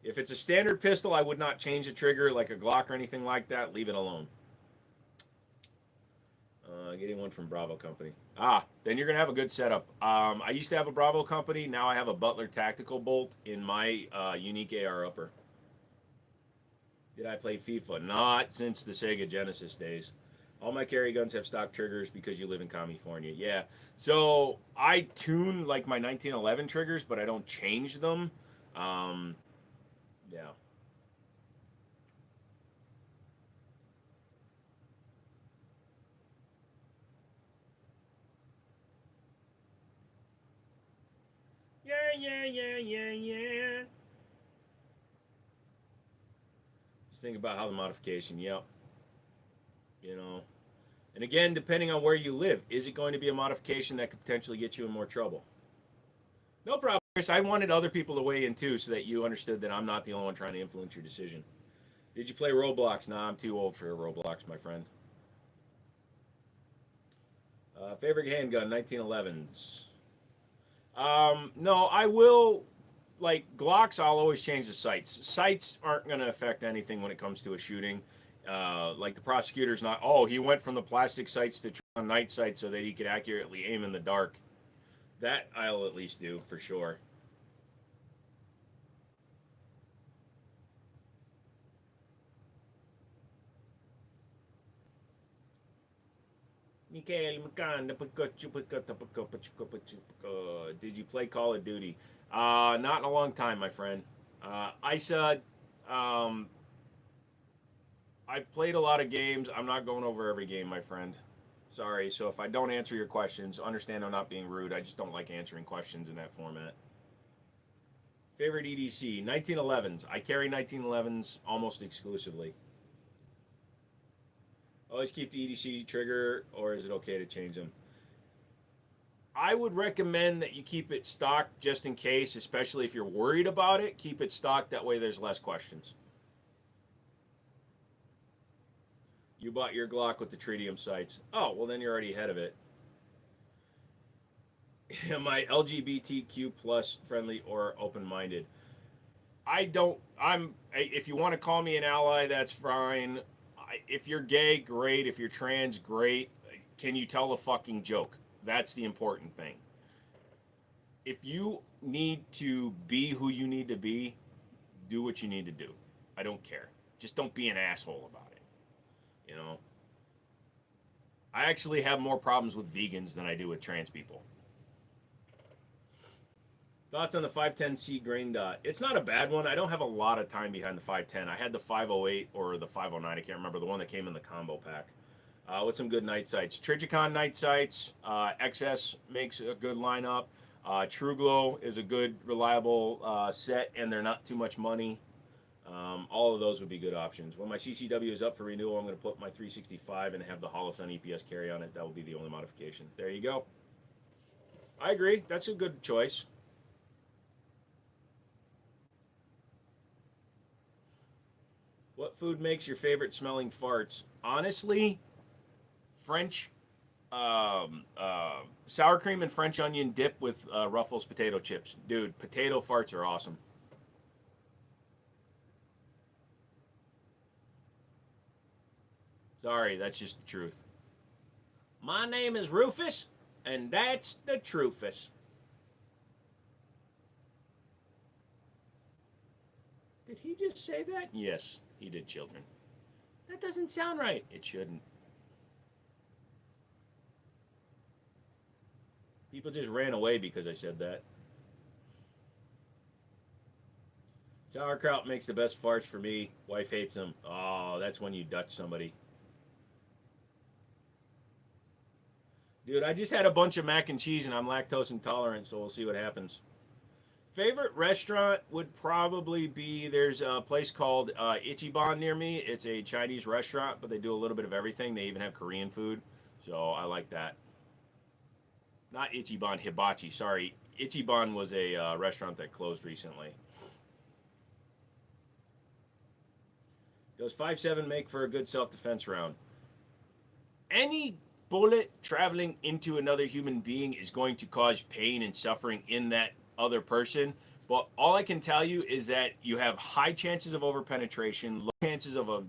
If it's a standard pistol, I would not change the trigger like a Glock or anything like that. Leave it alone. Getting one from Bravo Company. Then you're going to have a good setup. I used to have a Bravo Company. Now I have a Butler Tactical Bolt in my unique AR upper. Did I play FIFA? Not since the Sega Genesis days. All my carry guns have stock triggers because you live in California. Yeah. So I tune like my 1911 triggers, but I don't change them. Yeah. Yeah. think about how the modification, yep. You know. And again, depending on where you live, is it going to be a modification that could potentially get you in more trouble? No problem, Chris. I wanted other people to weigh in too so that you understood that I'm not the only one trying to influence your decision. Did you play Roblox? Nah, I'm too old for Roblox, my friend. Favorite handgun, 1911s. No, I will. Like Glocks, I'll always change the sights. Sights aren't going to affect anything when it comes to a shooting. Like the prosecutor's not. Oh, he went from the plastic sights to night sights so that he could accurately aim in the dark. That I'll at least do for sure. Did you play Call of Duty? Not in a long time, my friend. I said, I've played a lot of games. I'm not going over every game, my friend. Sorry. So if I don't answer your questions, understand I'm not being rude. I just don't like answering questions in that format. Favorite EDC? 1911s. I carry 1911s almost exclusively. Always keep the EDC trigger, or is it okay to change them? I would recommend that you keep it stocked just in case, especially if you're worried about it. Keep it stocked. That way there's less questions. You bought your Glock with the tritium sights. Oh, well, then you're already ahead of it. Am I LGBTQ plus friendly or open-minded? If you want to call me an ally, that's fine. If you're gay, great. If you're trans, great. Can you tell a fucking joke? That's the important thing. If you need to be who you need to be, do what you need to do. I don't care. Just don't be an asshole about it. You know? I actually have more problems with vegans than I do with trans people. Thoughts on the 510C grain dot? It's not a bad one. I don't have a lot of time behind the 510. I had the 508 or the 509. I can't remember the one that came in the combo pack. With some good night sights. Trijicon night sights. XS makes a good lineup. TrueGlow is a good, reliable set, and they're not too much money. All of those would be good options. When my CCW is up for renewal, I'm going to put my 365 and have the Holosun EPS carry on it. That will be the only modification. There you go. I agree. That's a good choice. What food makes your favorite smelling farts? Honestly, French sour cream and French onion dip with Ruffles potato chips. Dude, potato farts are awesome. Sorry, that's just the truth. My name is Rufus, and that's the truthus. Did he just say that? Yes, he did, children. That doesn't sound right. It shouldn't. People just ran away because I said that. Sauerkraut makes the best farts for me. Wife hates them. Oh, that's when you Dutch somebody. Dude, I just had a bunch of mac and cheese and I'm lactose intolerant, so we'll see what happens. Favorite restaurant would probably be there's a place called Ichiban near me. It's a Chinese restaurant, but they do a little bit of everything. They even have Korean food, so I like that. Not Ichiban, Hibachi. Sorry, Ichiban was a restaurant that closed recently. Does 5.7 make for a good self-defense round? Any bullet traveling into another human being is going to cause pain and suffering in that other person. But all I can tell you is that you have high chances of overpenetration, low chances of a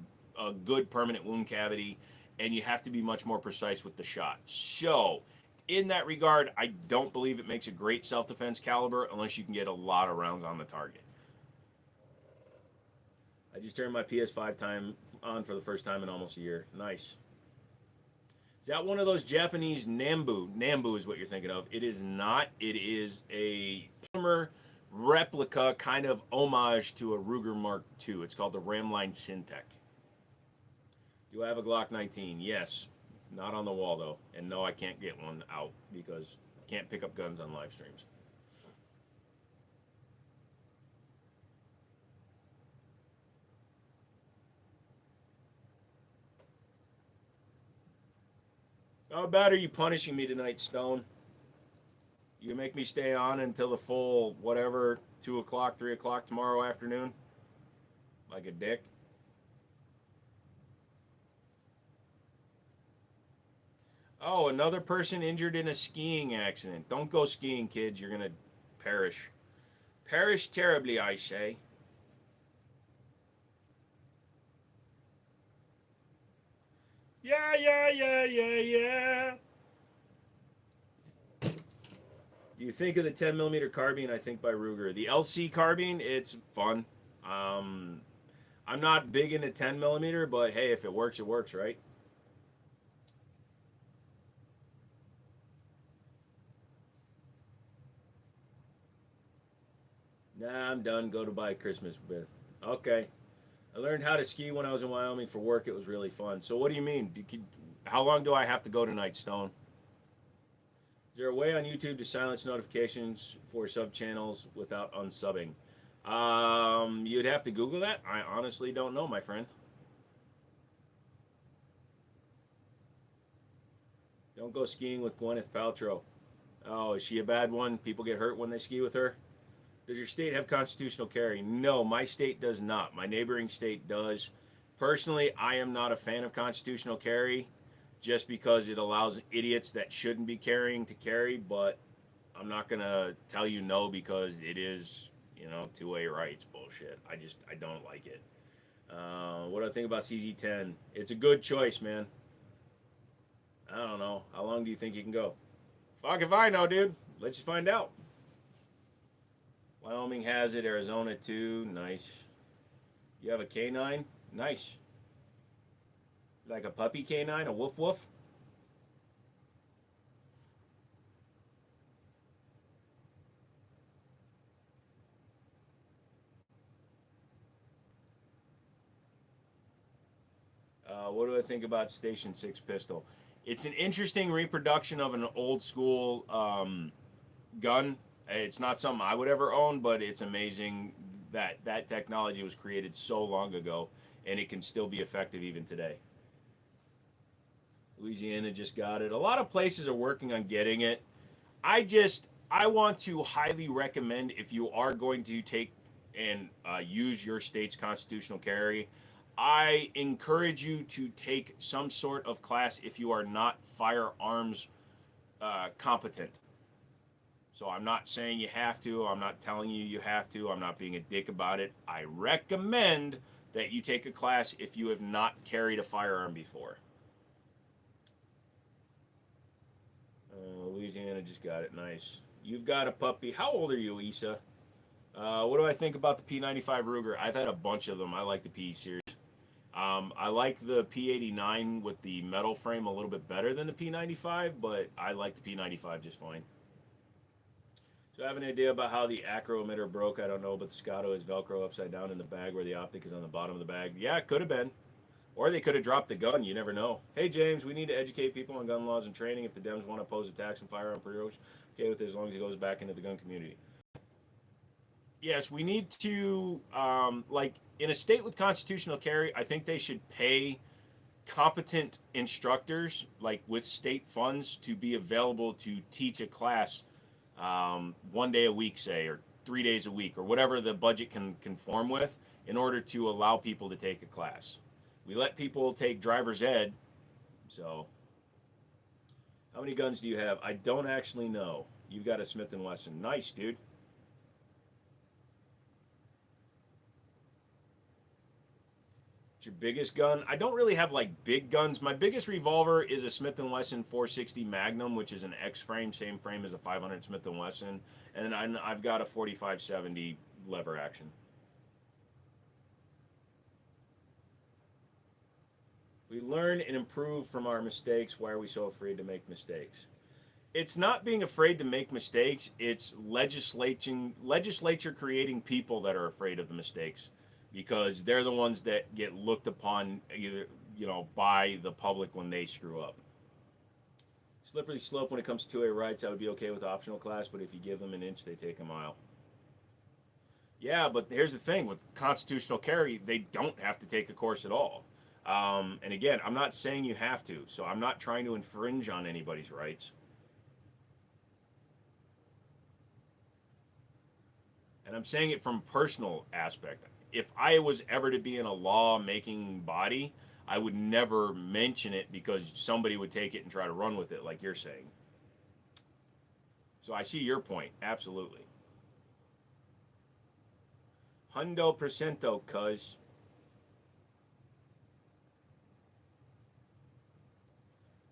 good permanent wound cavity, and you have to be much more precise with the shot. So, in that regard, I don't believe it makes a great self-defense caliber unless you can get a lot of rounds on the target. I just turned my PS5 time on for the first time in almost a year. Nice. Is that one of those Japanese Nambu? Nambu is what you're thinking of. It is not. It is a polymer replica, kind of homage to a Ruger Mark II. It's called the Ramline Syntec. Do I have a Glock 19? Yes. Not on the wall, though. And no, I can't get one out because I can't pick up guns on live streams. How bad are you punishing me tonight, Stone? You make me stay on until the full whatever 2 o'clock, 3 o'clock tomorrow afternoon, like a dick. Oh, another person injured in a skiing accident. Don't go skiing, kids. You're gonna perish. Perish terribly, I say. Yeah, yeah, yeah, yeah, yeah. You think of the 10 millimeter carbine, I think by Ruger. The LC carbine, it's fun. Um, I'm not big into 10 millimeter, but hey, if it works, right? Nah, I'm done. Go to buy Christmas with. Okay. I learned how to ski when I was in Wyoming for work. It was really fun. So what do you mean? How long do I have to go tonight, Stone? Is there a way on YouTube to silence notifications for sub channels without unsubbing? You'd have to Google that. I honestly don't know, my friend. Don't go skiing with Gwyneth Paltrow. Oh, is she a bad one? People get hurt when they ski with her? Does your state have constitutional carry? No, my state does not. My neighboring state does. Personally, I am not a fan of constitutional carry just because it allows idiots that shouldn't be carrying to carry, but I'm not going to tell you no because it is, two-way rights bullshit. I don't like it. What do I think about CG10? It's a good choice, man. I don't know. How long do you think you can go? Fuck if I know, dude. Let's just find out. Wyoming has it. Arizona too. Nice. You have a canine? Nice. Like a puppy canine? A woof woof? What do I think about Station 6 pistol? It's an interesting reproduction of an old school gun. It's not something I would ever own, but it's amazing that that technology was created so long ago and it can still be effective even today. Louisiana just got it. A lot of places are working on getting it. I want to highly recommend if you are going to take and use your state's constitutional carry. I encourage you to take some sort of class if you are not firearms competent. So I'm not saying you have to. I'm not telling you you have to. I'm not being a dick about it. I recommend that you take a class if you have not carried a firearm before. Louisiana just got it. Nice. You've got a puppy. How old are you, Issa? What do I think about the P95 Ruger? I've had a bunch of them. I like the P series. I like the P89 with the metal frame a little bit better than the P95, but I like the P95 just fine. So I have an idea about how the acro emitter broke. I don't know, but the Scotto is Velcro upside down in the bag where the optic is on the bottom of the bag. Yeah, it could have been. Or they could have dropped the gun. You never know. Hey, James, we need to educate people on gun laws and training. If the Dems want to oppose attacks and firearm approach, okay with it as long as it goes back into the gun community. Yes, we need to, like, in a state with constitutional carry, I think they should pay competent instructors, like with state funds, to be available to teach a class 1 day a week, say, or 3 days a week, or whatever the budget can conform with, in order to allow people to take a class. We let people take driver's ed. So, how many guns do you have? I don't actually know. You've got a Smith & Wesson. Nice, dude. Your biggest gun? I don't really have like big guns. My biggest revolver is a Smith & Wesson 460 Magnum, which is an X frame, same frame as a 500 Smith & Wesson, and I've got a 4570 lever action. We learn and improve from our mistakes. Why are we so afraid to make mistakes? It's not being afraid to make mistakes. It's legislature creating people that are afraid of the mistakes, because they're the ones that get looked upon either by the public when they screw up. Slippery slope when it comes to 2A rights. I would be okay with optional class, but if you give them an inch, they take a mile. Yeah, but here's the thing with constitutional carry, they don't have to take a course at all. And again, I'm not saying you have to, so I'm not trying to infringe on anybody's rights. And I'm saying it from personal aspect. If I was ever to be in a law-making body, I would never mention it because somebody would take it and try to run with it, like you're saying. So I see your point, absolutely. Hundo percento, cuz.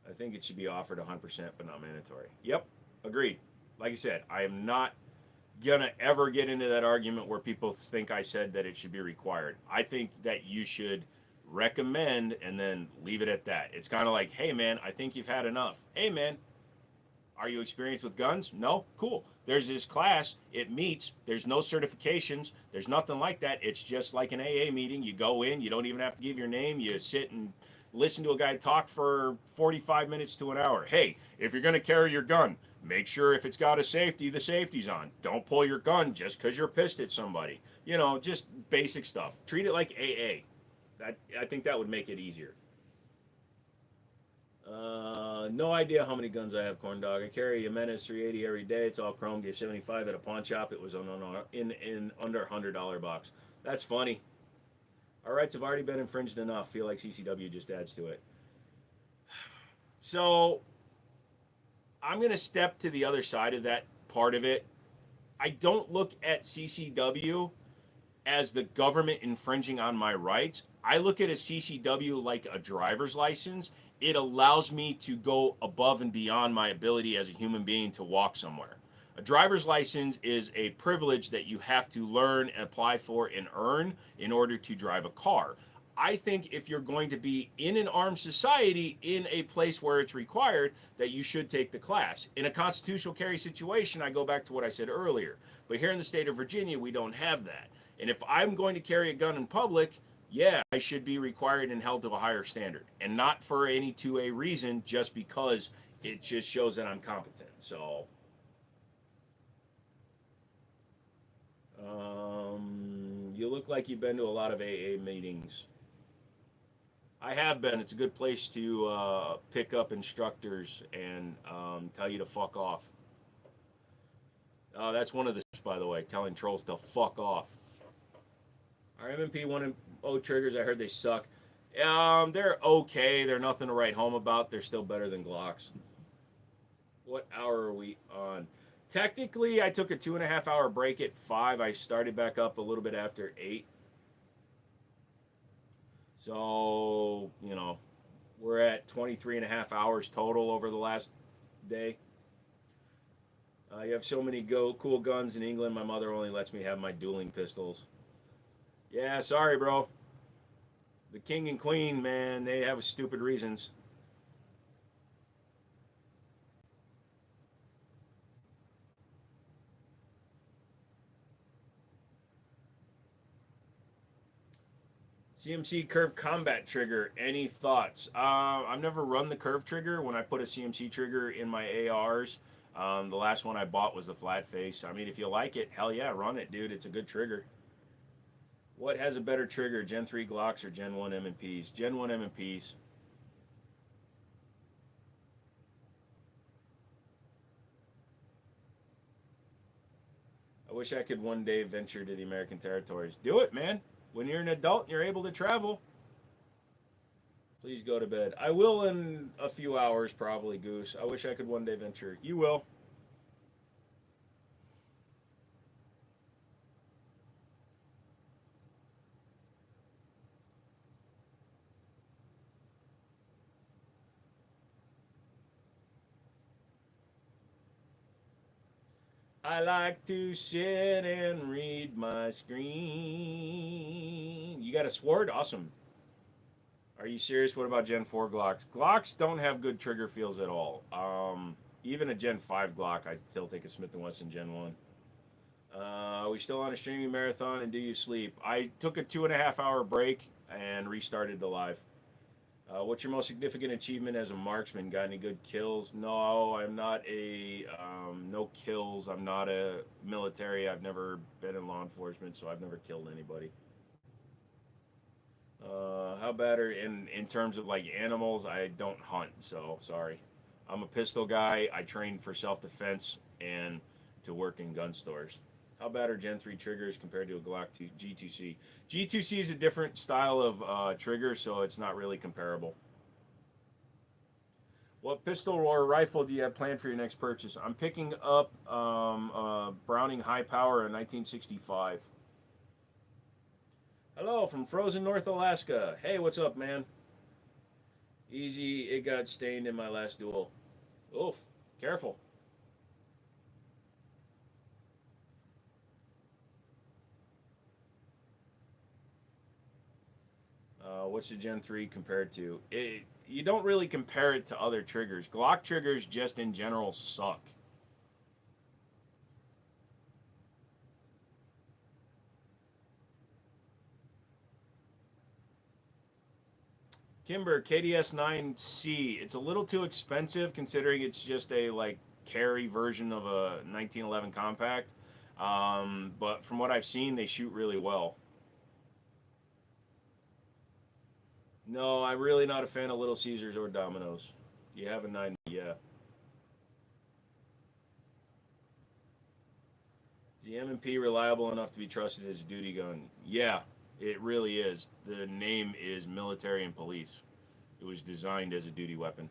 I think it should be offered 100%, but not mandatory. Yep, agreed. Like I said, I am not gonna ever get into that argument where people think I said that it should be required. I think that you should recommend and then leave it at that. It's kind of like, hey man, I think you've had enough. Hey man, are you experienced with guns? No? Cool. There's this class. It meets. There's no certifications. There's nothing like that. It's just like an AA meeting. You go in. You don't even have to give your name. You sit and listen to a guy talk for 45 minutes to an hour. Hey, if you're going to carry your gun, make sure if it's got a safety, the safety's on. Don't pull your gun just because you're pissed at somebody. You know, just basic stuff. Treat it like AA. I think that would make it easier. No idea how many guns I have, corn dog. I carry a Menace 380 every day. It's all chrome. Gave 75 at a pawn shop. It was in under $100 box. That's funny. Our rights have already been infringed enough. Feel like CCW just adds to it. So I'm gonna step to the other side of that part of it. I don't look at CCW as the government infringing on my rights. I look at a CCW like a driver's license. It allows me to go above and beyond my ability as a human being to walk somewhere. A driver's license is a privilege that you have to learn, apply for, and earn in order to drive a car. I think if you're going to be in an armed society in a place where it's required, that you should take the class. In a constitutional carry situation, I go back to what I said earlier. But here in the state of Virginia, we don't have that. And if I'm going to carry a gun in public, yeah, I should be required and held to a higher standard. And not for any 2A reason, just because it just shows that I'm competent. So, you look like you've been to a lot of AA meetings. I have been. It's a good place to pick up instructors and tell you to fuck off. That's one of the, by the way, telling trolls to fuck off. Our MMP 1.0 triggers, I heard they suck. They're okay. They're nothing to write home about. They're still better than Glocks. What hour are we on? Technically, I took a 2.5 hour break at 5. I started back up a little bit after 8. So, you know, we're at 23.5 hours total over the last day. You have so many cool guns in England. My mother only lets me have my dueling pistols. Yeah, sorry, bro. The king and queen, man, they have stupid reasons. CMC curve combat trigger. Any thoughts? I've never run the curve trigger. When I put a CMC trigger in my ARs, the last one I bought was the flat face. I mean, if you like it, hell yeah, run it, dude. It's a good trigger. What has a better trigger, Gen 3 Glocks or Gen 1 M&Ps? Gen 1 M&Ps. I wish I could one day venture to the American territories. Do it, man. When you're an adult and you're able to travel, please go to bed. I will in a few hours, probably, Goose. I wish I could one day venture. You will. I like to sit and read my screen. You got a sword? Awesome. Are you serious? What about Gen 4 Glocks? Glocks don't have good trigger feels at all. Even a Gen 5 Glock, I still take a Smith & Wesson Gen 1. Are we still on a streaming marathon and do you sleep? I took a 2.5 hour break and restarted the live. What's your most significant achievement as a marksman? Got any good kills? No, I'm not a no kills. I'm not a military. I've never been in law enforcement, so I've never killed anybody. How bad are in terms of like animals? I don't hunt, so sorry. I'm a pistol guy. I train for self-defense and to work in gun stores. How bad are Gen 3 triggers compared to a Glock 2 G2C? G2C is a different style of trigger, so it's not really comparable. What pistol or rifle do you have planned for your next purchase? I'm picking up Browning High Power in 1965. Hello from frozen North Alaska. Hey, what's up, man? Easy, it got stained in my last duel. Oof, careful. What's the Gen 3 compared to? You don't really compare it to other triggers. Glock triggers just in general suck. Kimber, KDS 9C. It's a little too expensive considering it's just a like carry version of a 1911 compact. But from what I've seen, they shoot really well. No, I'm really not a fan of Little Caesars or Domino's. You have a 9, yeah. Is the M&P reliable enough to be trusted as a duty gun? Yeah, it really is. The name is military and police. It was designed as a duty weapon.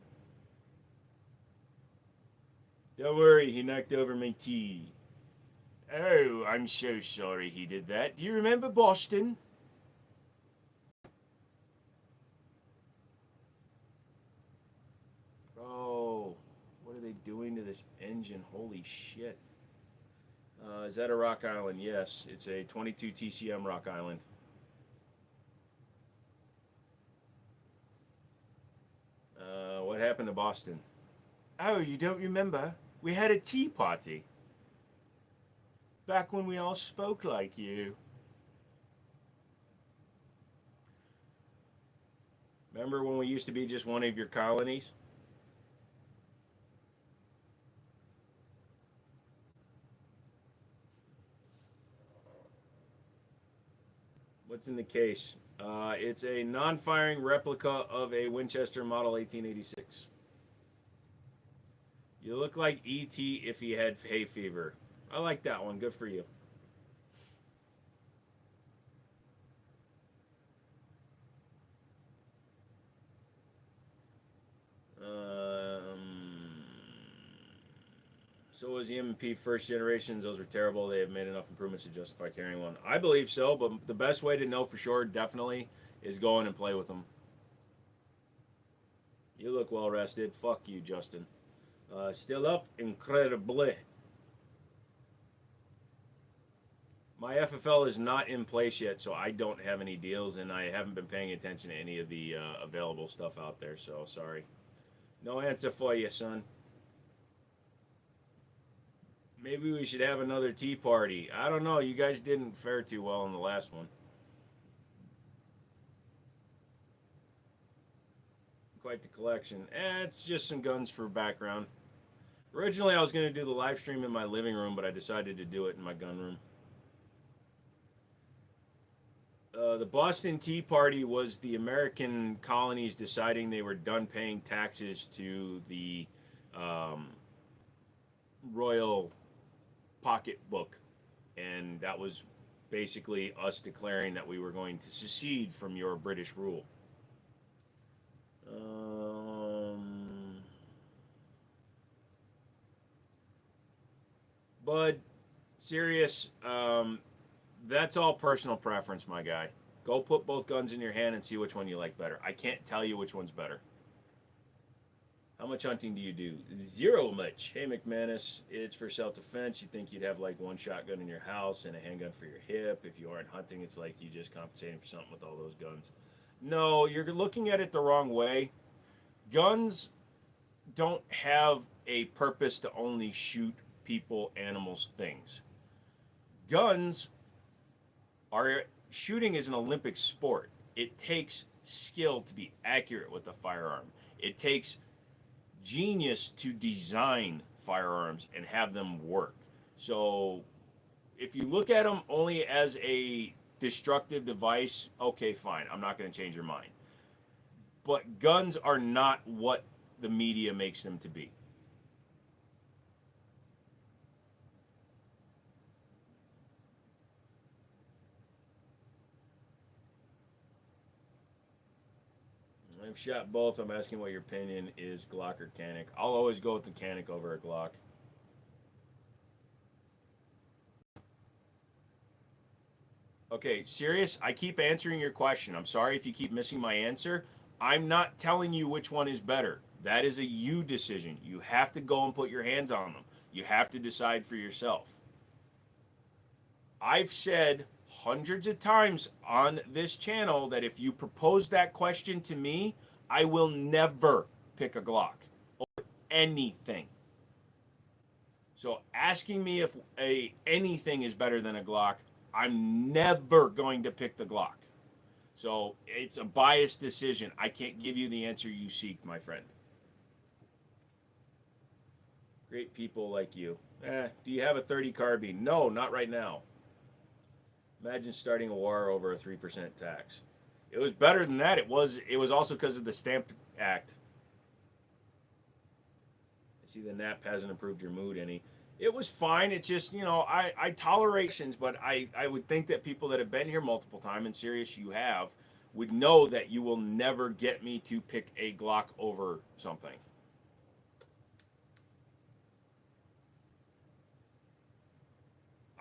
Don't worry, he knocked over my tea. Oh, I'm so sorry he did that. Do you remember Boston? Oh, what are they doing to this engine? Holy shit. Is that a Rock Island? Yes, it's a 22 TCM Rock Island. What happened to Boston? Oh, you don't remember? We had a tea party. Back when we all spoke like you. Remember when we used to be just one of your colonies? What's in the case? It's a non-firing replica of a Winchester Model 1886. You look like E.T. if he had hay fever. I like that one. Good for you. So was the M&P first generations. Those were terrible. They have made enough improvements to justify carrying one. I believe so, but the best way to know for sure, definitely, is go in and play with them. You look well rested. Fuck you, Justin. Still up? Incredibly. My FFL is not in place yet, so I don't have any deals, and I haven't been paying attention to any of the available stuff out there, so sorry. No answer for you, son. Maybe we should have another tea party. I don't know. You guys didn't fare too well in the last one. Quite the collection. It's just some guns for background. Originally, I was going to do the live stream in my living room, but I decided to do it in my gun room. The Boston Tea Party was the American colonies deciding they were done paying taxes to the um, royal pocketbook, and that was basically us declaring that we were going to secede from your British rule. Bud, serious. That's all personal preference, my guy. Go put both guns in your hand and see which one you like better. I can't tell you which one's better. How much hunting do you do? Zero much. Hey, McManus, it's for self-defense. You think you'd have like one shotgun in your house and a handgun for your hip. If you aren't hunting, it's like you just compensating for something with all those guns. No, you're looking at it the wrong way. Guns don't have a purpose to only shoot people, animals, things. Guns are shooting is an Olympic sport. It takes skill to be accurate with a firearm. It takes genius to design firearms and have them work. So if you look at them only as a destructive device, okay, fine. I'm not going to change your mind. But guns are not what the media makes them to be. I've shot both. I'm asking what your opinion is, Glock or Canic. I'll always go with the Canic over a Glock. Okay, serious? I keep answering your question. I'm sorry if you keep missing my answer. I'm not telling you which one is better. That is a you decision. You have to go and put your hands on them. You have to decide for yourself. I've said hundreds of times on this channel that if you propose that question to me, I will never pick a Glock or anything. So asking me if anything is better than a Glock, I'm never going to pick the Glock. So it's a biased decision. I can't give you the answer you seek, my friend. Great people like you. Do you have a 30 carbine? No, not right now. Imagine starting a war over a 3% tax. It was better than that. It was also because of the Stamp Act. I see the NAP hasn't improved your mood any. It was fine. It's just, I tolerate, but I would think that people that have been here multiple times, and serious you have, would know that you will never get me to pick a Glock over something.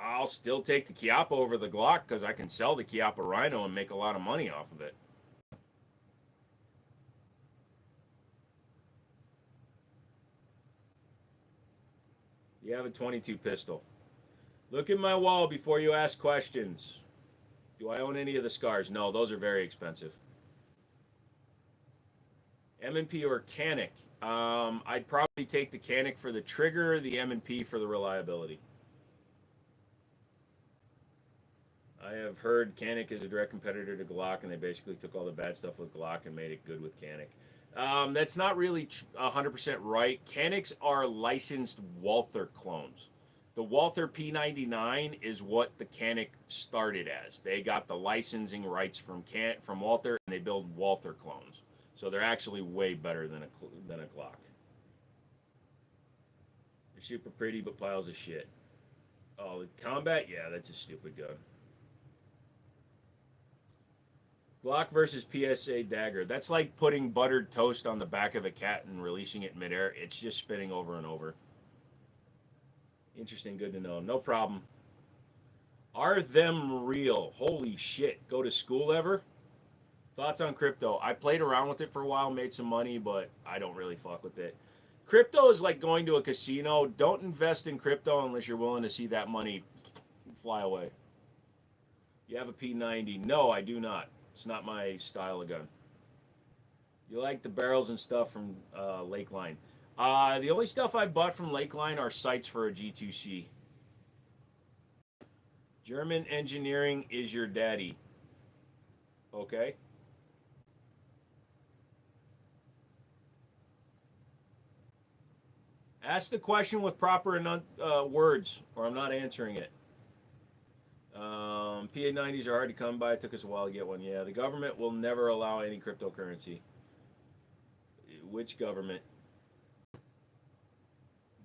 I'll still take the Chiappa over the Glock because I can sell the Chiappa Rhino and make a lot of money off of it. You have a 22 pistol. Look at my wall before you ask questions. Do I own any of the scars? No, those are very expensive. M&P or Canic? I'd probably take the Canic for the trigger, the M&P for the reliability. I have heard Canic is a direct competitor to Glock, and they basically took all the bad stuff with Glock and made it good with Canic. That's not really 100% right. Canics are licensed Walther clones. The Walther P99 is what the Canic started as. They got the licensing rights from Walther, and they build Walther clones. So they're actually way better than a Glock. They're super pretty, but piles of shit. Oh, the combat? Yeah, that's a stupid gun. Glock versus PSA dagger. That's like putting buttered toast on the back of a cat and releasing it midair. It's just spinning over and over. Interesting, good to know. No problem. Are them real? Holy shit. Go to school ever? Thoughts on crypto? I played around with it for a while, made some money, but I don't really fuck with it. Crypto is like going to a casino. Don't invest in crypto unless you're willing to see that money fly away. You have a P90? No, I do not. It's not my style of gun. You like the barrels and stuff from Lakeline. The only stuff I bought from Lakeline are sights for a G2C. German engineering is your daddy. Okay. Ask the question with proper words, or I'm not answering it. PA90s are hard to come by. It took us a while to get one. Yeah, the government will never allow any cryptocurrency. Which government? Do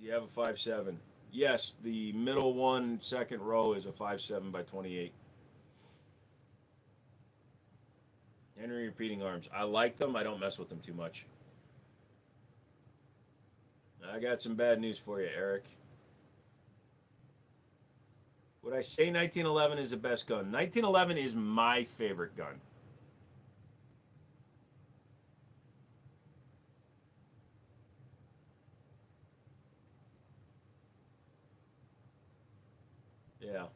you have a 5.7? Yes, the middle one, second row is a 5.7 by 28. Henry repeating arms. I like them. I don't mess with them too much. I got some bad news for you, Eric. Would I say 1911 is the best gun? 1911 is my favorite gun. Yeah.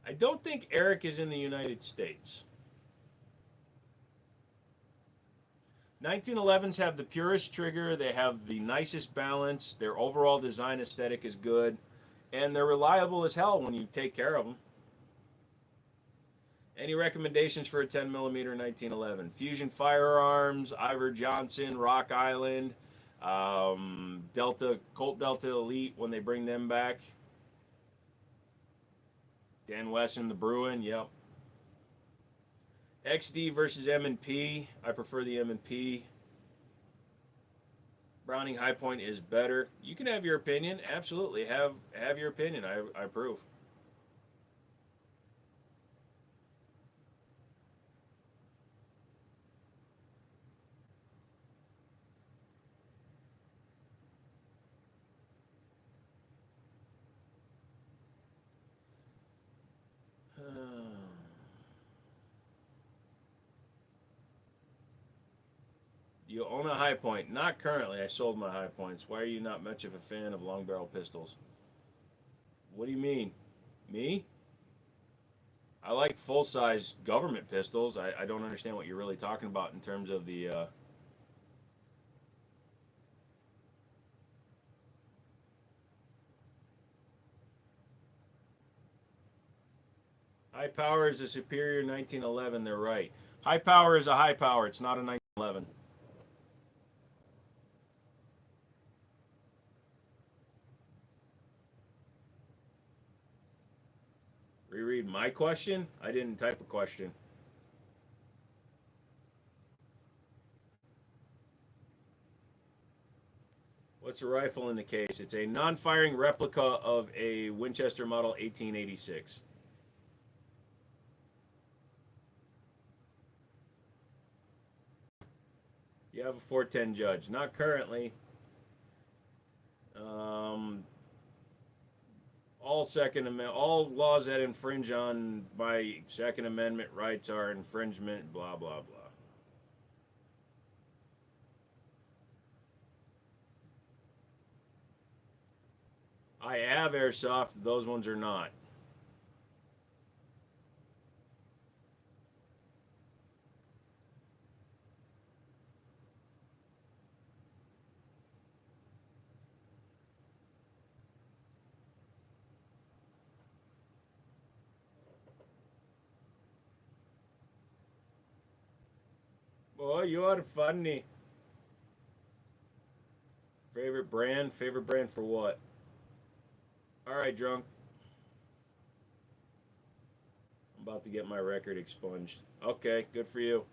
I don't think Eric is in the United States. 1911s have the purest trigger, they have the nicest balance, their overall design aesthetic is good, and they're reliable as hell when you take care of them. Any recommendations for a 10 millimeter 1911? Fusion Firearms, Ivor Johnson, Rock Island, Colt Delta Elite when they bring them back. Dan Wesson, the Bruin, yep. XD versus M&P. I prefer the M&P. Browning High Point is better. You can have your opinion. Absolutely. Have your opinion. I approve. You own a High Point. Not currently. I sold my High Points. Why are you not much of a fan of long barrel pistols? What do you mean? Me? I like full size government pistols. I don't understand what you're really talking about in terms of the. High power is a superior 1911. They're right. High power is a high power. It's not a 1911. Reread my question? I didn't type a question. What's a rifle in the case? It's a non firing replica of a Winchester Model 1886. You have a 410 judge. Not currently. All Second Amendment, all laws that infringe on my Second Amendment rights are infringement. Blah blah blah. I have airsoft. Those ones are not. Boy, you are funny. Favorite brand? Favorite brand for what? All right, drunk. I'm about to get my record expunged. Okay, good for you.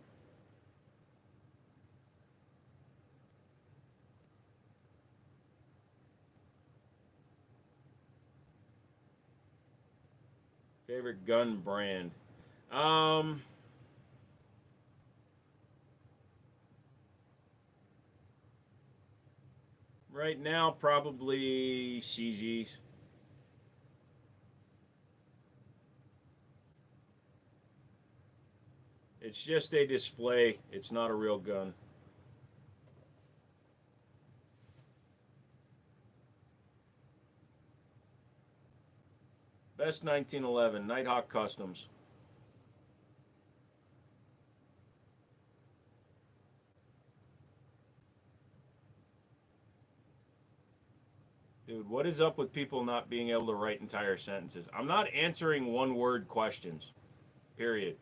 Favorite gun brand? Um, right now probably CZs. It's just a display. It's not a real gun. Best 1911 Nighthawk Customs. Dude, what is up with people not being able to write entire sentences? I'm not answering one word questions. Period.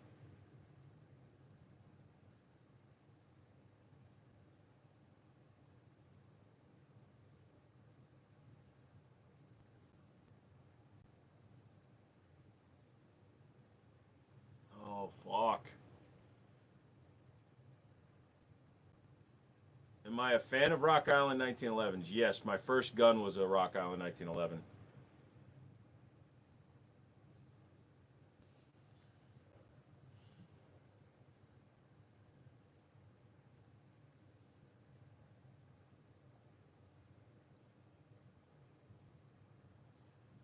Oh, fuck. Am I a fan of Rock Island 1911s? Yes, my first gun was a Rock Island 1911.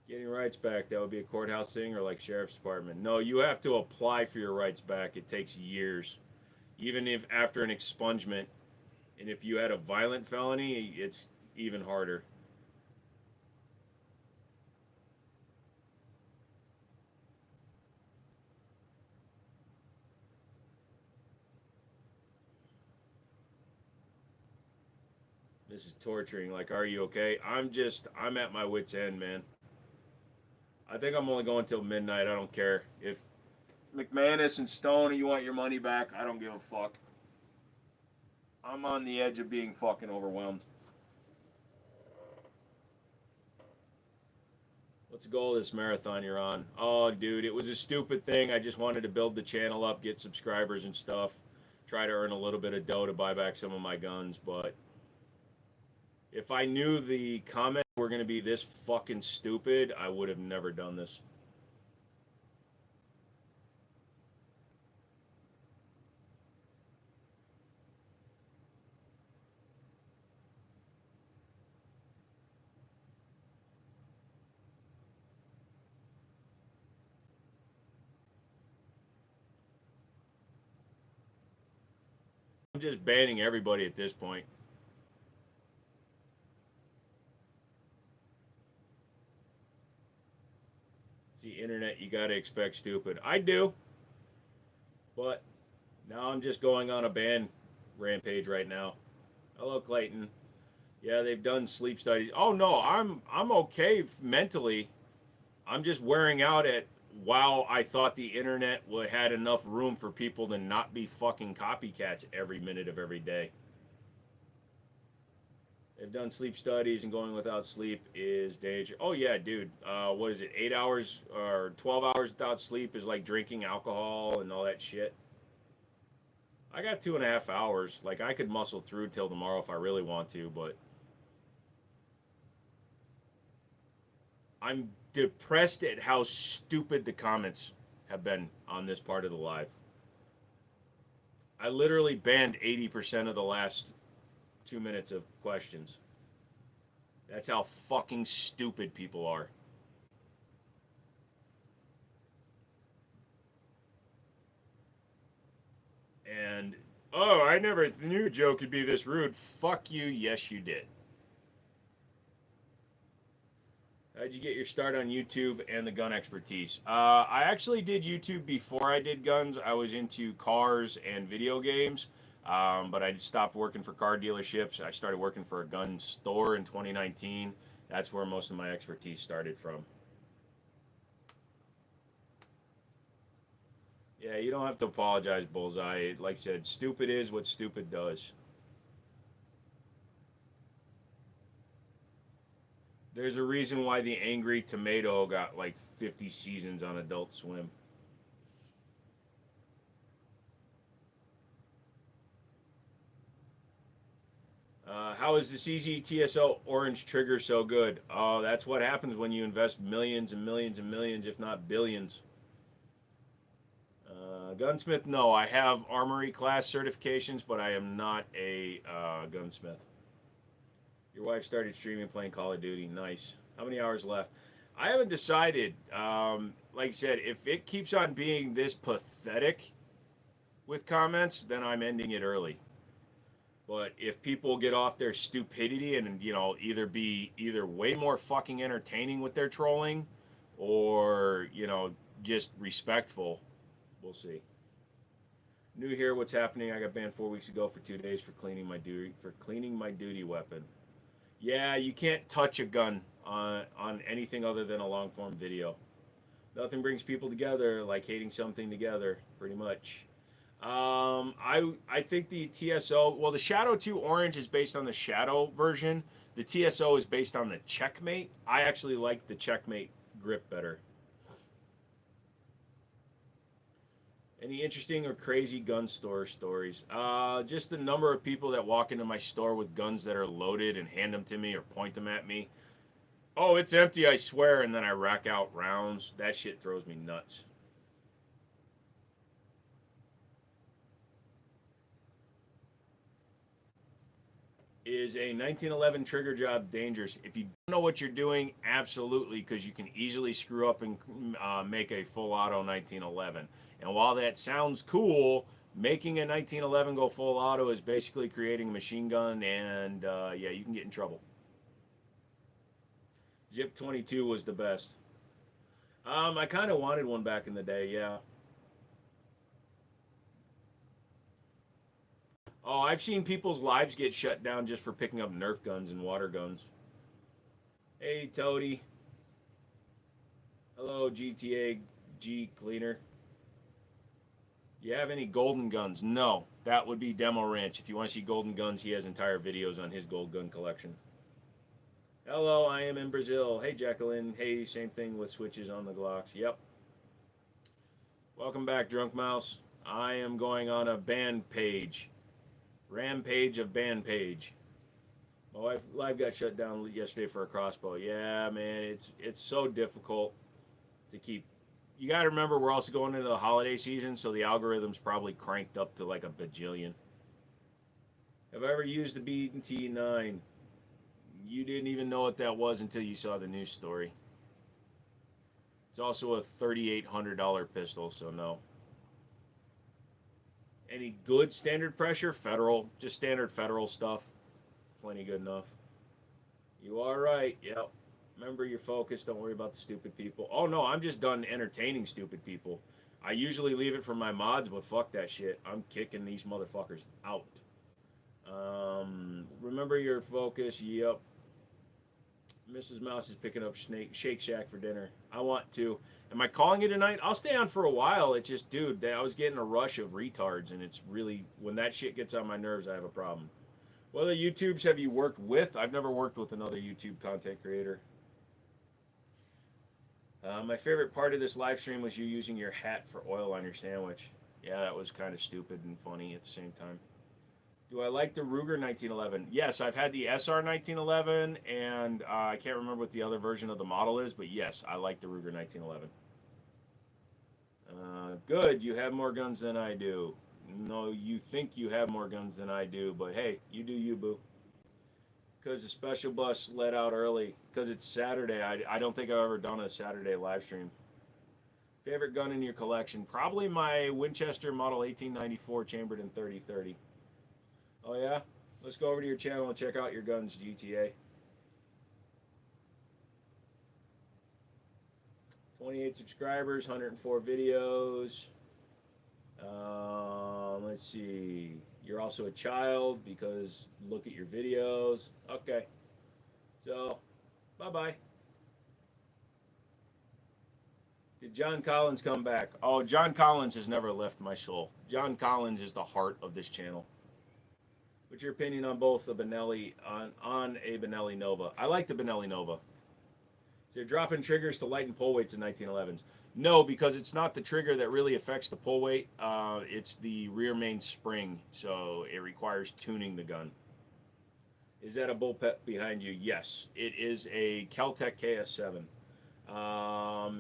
Getting rights back, that would be a courthouse thing or like sheriff's department. No, you have to apply for your rights back. It takes years. Even if after an expungement, and if you had a violent felony, it's even harder. This is torturing. Like, are you okay? I'm at my wit's end, man. I think I'm only going till midnight. I don't care. If McManus and Stone, you want your money back, I don't give a fuck. I'm on the edge of being fucking overwhelmed. What's the goal of this marathon you're on? Oh, dude, it was a stupid thing. I just wanted to build the channel up, get subscribers and stuff, try to earn a little bit of dough to buy back some of my guns. But if I knew the comments were going to be this fucking stupid, I would have never done this. I'm just banning everybody at this point. See, internet, you gotta expect stupid. I do, but now I'm just going on a ban rampage right now. Hello, Clayton. Yeah, they've done sleep studies. Oh no, I'm okay mentally. I'm just wearing out at wow. I thought the internet had enough room for people to not be fucking copycats every minute of every day. They've done sleep studies, and going without sleep is dangerous. Oh yeah, dude. What is it? 8 hours or 12 hours without sleep is like drinking alcohol and all that shit. I got 2.5 hours. Like I could muscle through till tomorrow if I really want to, but I'm depressed at how stupid the comments have been on this part of the live. I literally banned 80% of the last 2 minutes of questions. That's how fucking stupid people are. And, oh, I never knew Joe could be this rude. Fuck you. Yes, you did. How'd you get your start on YouTube and the gun expertise? I actually did YouTube before I did guns. I was into cars and video games, but I stopped working for car dealerships. I started working for a gun store in 2019. That's where most of my expertise started from. Yeah, you don't have to apologize, Bullseye. Like I said, stupid is what stupid does. There's a reason why the Angry Tomato got like 50 seasons on Adult Swim. How is the CZ TSO orange trigger so good? Oh, that's what happens when you invest millions and millions and millions, if not billions. Gunsmith, no. I have armory class certifications, but I am not a gunsmith. Your wife started streaming playing Call of Duty. Nice. How many hours left? I haven't decided. Like I said, if it keeps on being this pathetic with comments, then I'm ending it early. But if people get off their stupidity and either way more fucking entertaining with their trolling, or just respectful, we'll see. New here, what's happening? I got banned 4 weeks ago for 2 days for cleaning my duty weapon. Yeah, you can't touch a gun on anything other than a long form video. Nothing brings people together like hating something together, pretty much. I think the TSO. Well, the Shadow 2 Orange is based on the Shadow version. The TSO is based on the Checkmate. I actually like the Checkmate grip better. Any interesting or crazy gun store stories? Just the number of people that walk into my store with guns that are loaded and hand them to me or point them at me. Oh, it's empty, I swear, and then I rack out rounds. That shit throws me nuts. Is a 1911 trigger job dangerous? If you don't know what you're doing, absolutely, because you can easily screw up and make a full auto 1911. And while that sounds cool, making a 1911 go full auto is basically creating a machine gun, and yeah, you can get in trouble. Zip 22 was the best. I kind of wanted one back in the day, yeah. Oh, I've seen people's lives get shut down just for picking up Nerf guns and water guns. Hey, Toady. Hello, GTA G Cleaner. You have any golden guns? No. That would be Demo Ranch. If you want to see golden guns, he has entire videos on his gold gun collection. Hello, I am in Brazil. Hey, Jacqueline. Hey, same thing with switches on the Glocks. Yep. Welcome back, Drunk Mouse. I am going on a band page. Rampage of band page. My wife live got shut down yesterday for a crossbow. Yeah, man, it's so difficult to keep. You got to remember we're also going into the holiday season, so the algorithm's probably cranked up to like a bajillion. Have I ever used the BT9? You didn't even know what that was until you saw the news story. It's also a $3,800 pistol, so no. Any good standard pressure? Federal, just standard federal stuff. Plenty good enough. You are right. Yep. Remember your focus. Don't worry about the stupid people. Oh no, I'm just done entertaining stupid people. I usually leave it for my mods, but fuck that shit. I'm kicking these motherfuckers out. Remember your focus. Yep. Mrs. Mouse is picking up Shake Shack for dinner. I want to. Am I calling it a night? I'll stay on for a while. It's just, dude, I was getting a rush of retards, and it's really, when that shit gets on my nerves, I have a problem. What other YouTubes have you worked with? I've never worked with another YouTube content creator. My favorite part of this live stream was you using your hat for oil on your sandwich. Yeah, that was kind of stupid and funny at the same time. Do I like the Ruger 1911? Yes, I've had the SR 1911, and I can't remember what the other version of the model is, but yes, I like the Ruger 1911. Good, you have more guns than I do. No, you think you have more guns than I do, but hey, you do you, boo. Because the special bus let out early. Because it's Saturday. I don't think I've ever done a Saturday live stream. Favorite gun in your collection? Probably my Winchester Model 1894 chambered in 30-30. Oh yeah? Let's go over to your channel and check out your guns, GTA. 28 subscribers, 104 videos. Let's see. You're also a child because look at your videos. Okay. So, bye-bye. Did John Collins come back? Oh, John Collins has never left my soul. John Collins is the heart of this channel. What's your opinion on both the Benelli on a Benelli Nova? I like the Benelli Nova. So they're dropping triggers to lighten pull weights in 1911s. No, because it's not the trigger that really affects the pull weight. It's the rear main spring, so it requires tuning the gun. Is that a bullpup behind you? Yes, it is a Keltec KS7.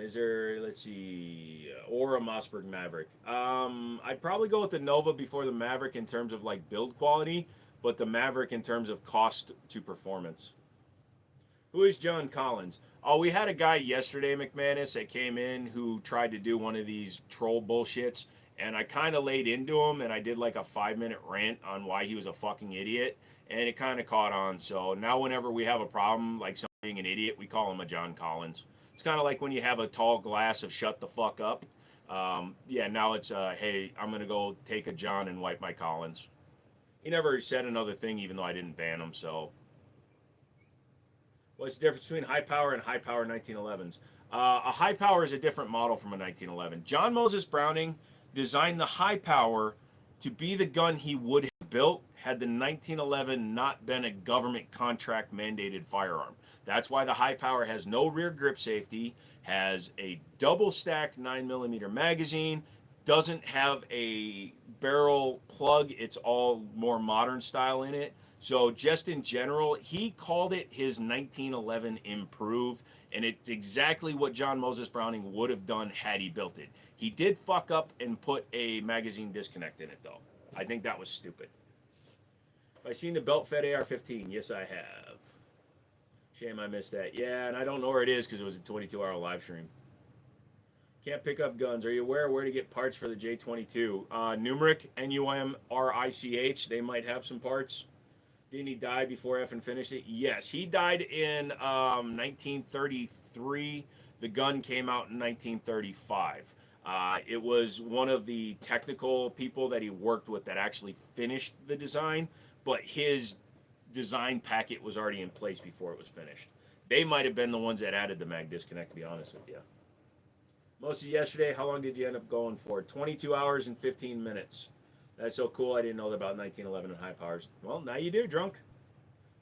Is there, let's see, or a Mossberg Maverick? I'd probably go with the Nova before the Maverick in terms of like build quality, but the Maverick in terms of cost to performance. Who is John Collins? Oh, we had a guy yesterday, McManus, that came in who tried to do one of these troll bullshits, and I kind of laid into him, and I did like a 5-minute rant on why he was a fucking idiot, and it kind of caught on. So now whenever we have a problem, like someone being an idiot, we call him a John Collins. It's kind of like when you have a tall glass of shut the fuck up. Yeah, now it's, hey, I'm going to go take a John and wipe my Collins. He never said another thing, even though I didn't ban him, so... What's the difference between high power and high power 1911s? A high power is a different model from a 1911. John Moses Browning designed the high power to be the gun he would have built had the 1911 not been a government contract mandated firearm. That's why the high power has no rear grip safety, has a double stacked 9mm magazine, doesn't have a barrel plug. It's all more modern style in it. So just in general, he called it his 1911 improved, and it's exactly what John Moses Browning would have done had he built it. He did fuck up and put a magazine disconnect in it, though. I think that was stupid. Have I seen the belt-fed AR-15? Yes, I have. Shame I missed that. Yeah, and I don't know where it is because it was a 22-hour live stream. Can't pick up guns. Are you aware of where to get parts for the J22? Numeric, N-U-M-R-I-C-H. They might have some parts. Didn't he die before effing finished it? Yes, he died in 1933. The gun came out in 1935. It was one of the technical people that he worked with that actually finished the design, but his design packet was already in place before it was finished. They might have been the ones that added the mag disconnect, to be honest with you. Most of yesterday, how long did you end up going for? 22 hours and 15 minutes. That's so cool. I didn't know about 1911 and high powers. Well, now you do, drunk.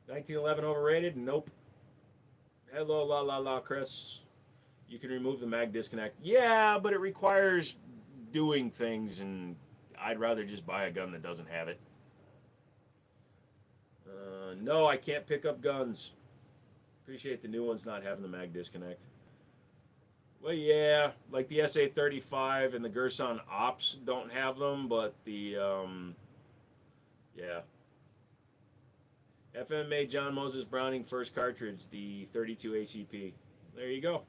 1911 overrated? Nope. Hello, la la la, Chris. You can remove the mag disconnect. Yeah, but it requires doing things, and I'd rather just buy a gun that doesn't have it. No, I can't pick up guns. Appreciate the new ones not having the mag disconnect. Well, yeah, like the SA-35 and the Gerson Ops don't have them, but yeah. FM made John Moses Browning first cartridge, the 32 ACP. There you go.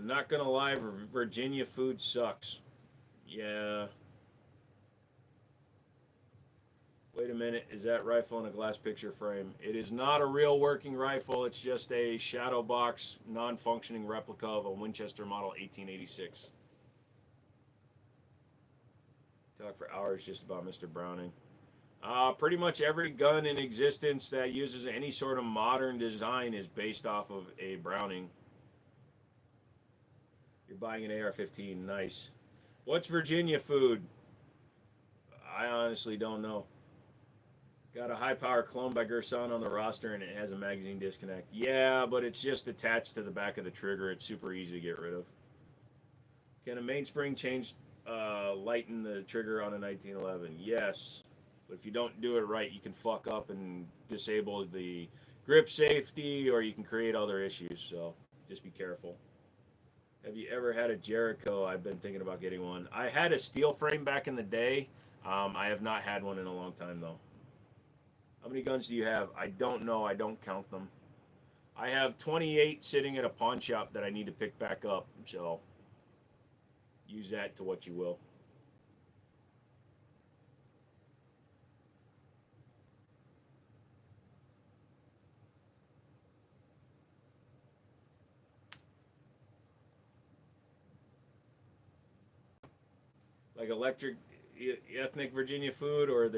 Not gonna lie, Virginia food sucks. Yeah. Wait a minute, is that rifle in a glass picture frame? It is not a real working rifle. It's just a shadow box, non-functioning replica of a Winchester Model 1886. Talk for hours just about Mr. Browning. Pretty much every gun in existence that uses any sort of modern design is based off of a Browning. You're buying an AR-15, nice. What's Virginia food? I honestly don't know. Got a high power clone by Gerson on the roster and it has a magazine disconnect. Yeah, but it's just attached to the back of the trigger. It's super easy to get rid of. Can a mainspring change lighten the trigger on a 1911? Yes. But if you don't do it right, you can fuck up and disable the grip safety or you can create other issues. So just be careful. Have you ever had a Jericho? I've been thinking about getting one. I had a steel frame back in the day. I have not had one in a long time though. How many guns do you have? I don't know. I don't count them. I have 28 sitting at a pawn shop that I need to pick back up. So use that to what you will. Like electric, ethnic Virginia food or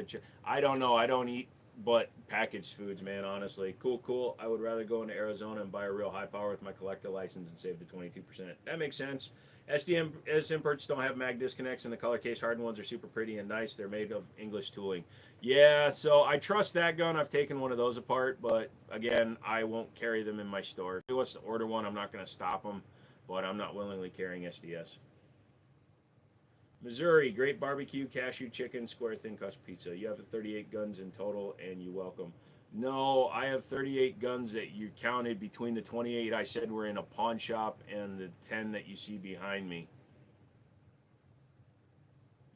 I don't know. I don't eat but packaged foods, man. Honestly, cool. I would rather go into Arizona and buy a real high power with my collector license and save the 22%. That makes sense. SDS imports don't have mag disconnects, and the color case hardened ones are super pretty and nice. They're made of English tooling. Yeah, so I trust that gun. I've taken one of those apart, but again, I won't carry them in my store. If he wants to order one, I'm not going to stop him, but I'm not willingly carrying SDS. Missouri, great barbecue, cashew chicken, square thin crust pizza. You have 38 guns in total, and you welcome. No, I have 38 guns that you counted between the 28 I said were in a pawn shop and the 10 that you see behind me.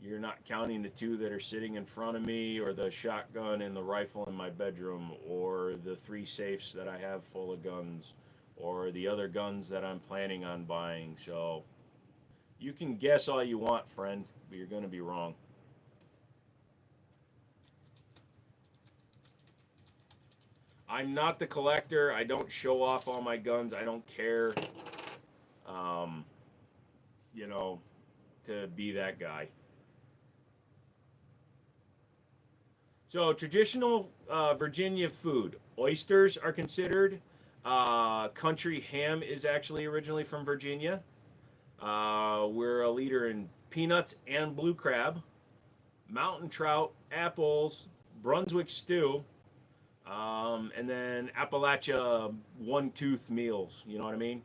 You're not counting the two that are sitting in front of me, or the shotgun and the rifle in my bedroom, or the 3 safes that I have full of guns, or the other guns that I'm planning on buying. So you can guess all you want, friend, but you're going to be wrong. I'm not the collector. I don't show off all my guns. I don't care, um, you know, to be that guy. So, traditional Virginia food. Oysters are considered. Country ham is actually originally from Virginia. We're a leader in peanuts and blue crab, mountain trout, apples, Brunswick stew, and then Appalachia one-tooth meals. You know what I mean?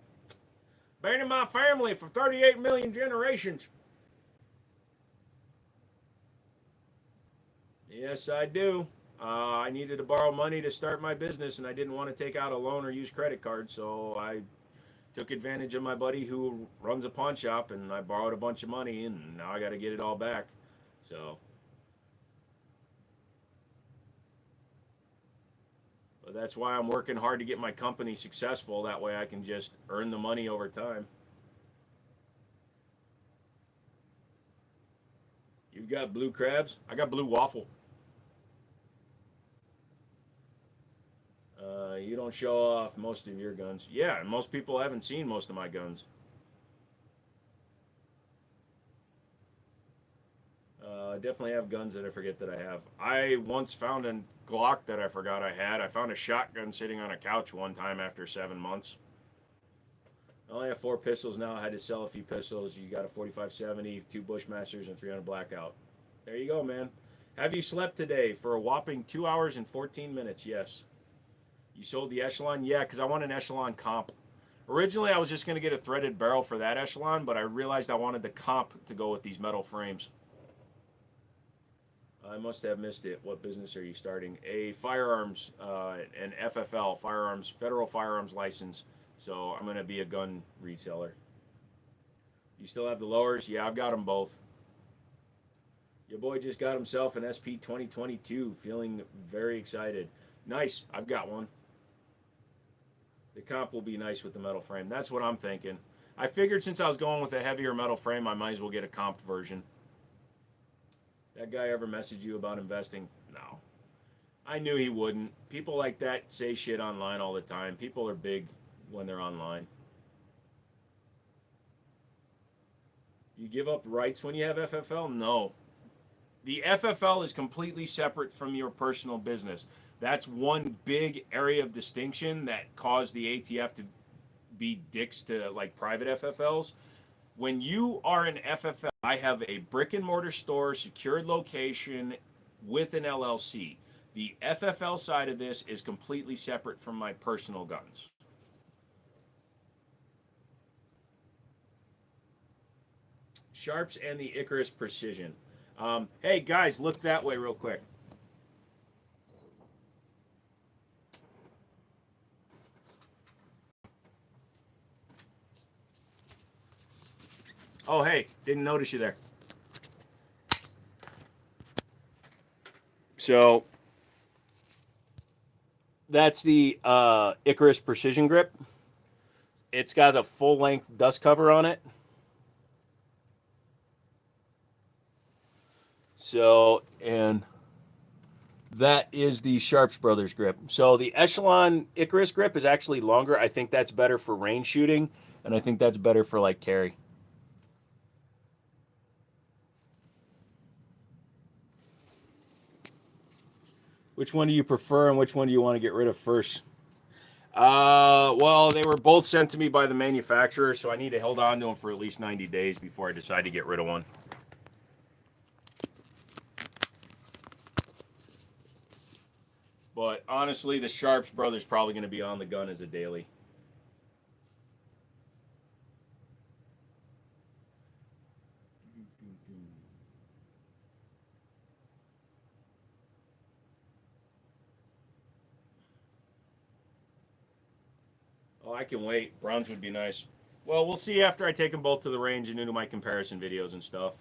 Been in my family for 38 million generations. Yes, I do. I needed to borrow money to start my business, and I didn't want to take out a loan or use credit cards, so I took advantage of my buddy who runs a pawn shop, and I borrowed a bunch of money, and now I got to get it all back. So, but that's why I'm working hard to get my company successful. That way, I can just earn the money over time. You've got blue crabs. I got blue waffle. You don't show off most of your guns. Yeah, and most people haven't seen most of my guns. I definitely have guns that I forget that I have. I once found a Glock that I forgot I had. I found a shotgun sitting on a couch one time after 7 months. I only have 4 pistols now. I had to sell a few pistols. You got a 45-70, 2 Bushmasters, and 300 Blackout. There you go, man. Have you slept today for a whopping 2 hours and 14 minutes? Yes. You sold the Echelon? Yeah, because I want an Echelon comp. Originally, I was just going to get a threaded barrel for that Echelon, but I realized I wanted the comp to go with these metal frames. I must have missed it. What business are you starting? A firearms, an FFL, firearms, federal firearms license. So I'm going to be a gun reseller. You still have the lowers? Yeah, I've got them both. Your boy just got himself an SP 2022. Feeling very excited. Nice. I've got one. The comp will be nice with the metal frame. That's what I'm thinking. I figured since I was going with a heavier metal frame, I might as well get a comped version. That guy ever message you about investing? No. I knew he wouldn't. People like that say shit online all the time. People are big when they're online. You give up rights when you have FFL? No. The FFL is completely separate from your personal business. That's one big area of distinction that caused the ATF to be dicks to like private FFLs. When you are an FFL, I have a brick and mortar store, secured location with an LLC. The FFL side of this is completely separate from my personal guns. Sharps and the Icarus Precision. Hey guys, look that way real quick. Oh, hey, didn't notice you there. So that's the Icarus Precision Grip. It's got a full length dust cover on it. So, and that is the Sharps Brothers grip. So the Echelon Icarus grip is actually longer. I think that's better for range shooting, and I think that's better for like carry. Which one do you prefer, and which one do you want to get rid of first? Well, they were both sent to me by the manufacturer, so I need to hold on to them for at least 90 days before I decide to get rid of one. But honestly, the Sharps Brothers probably going to be on the gun as a daily. Oh, I can wait. Bronze would be nice. Well, we'll see after I take them both to the range and do my comparison videos and stuff.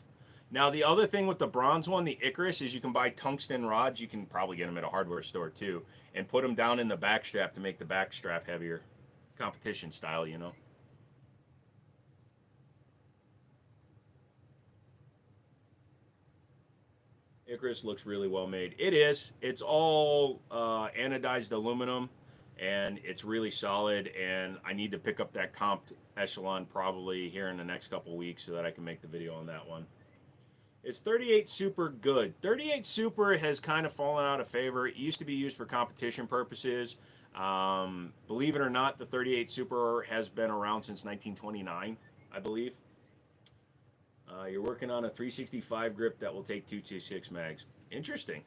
Now, the other thing with the bronze one, the Icarus, is you can buy tungsten rods. You can probably get them at a hardware store too, and put them down in the back strap to make the back strap heavier, competition style, you know. Icarus looks really well made. It is. It's all anodized aluminum, and it's really solid. And I need to pick up that comped Echelon probably here in the next couple weeks so that I can make the video on that one. Is 38 Super good? 38 Super has kind of fallen out of favor. It used to be used for competition purposes. Believe it or not, the 38 Super has been around since 1929, I believe. You're working on a 365 grip that will take 226 mags. Interesting.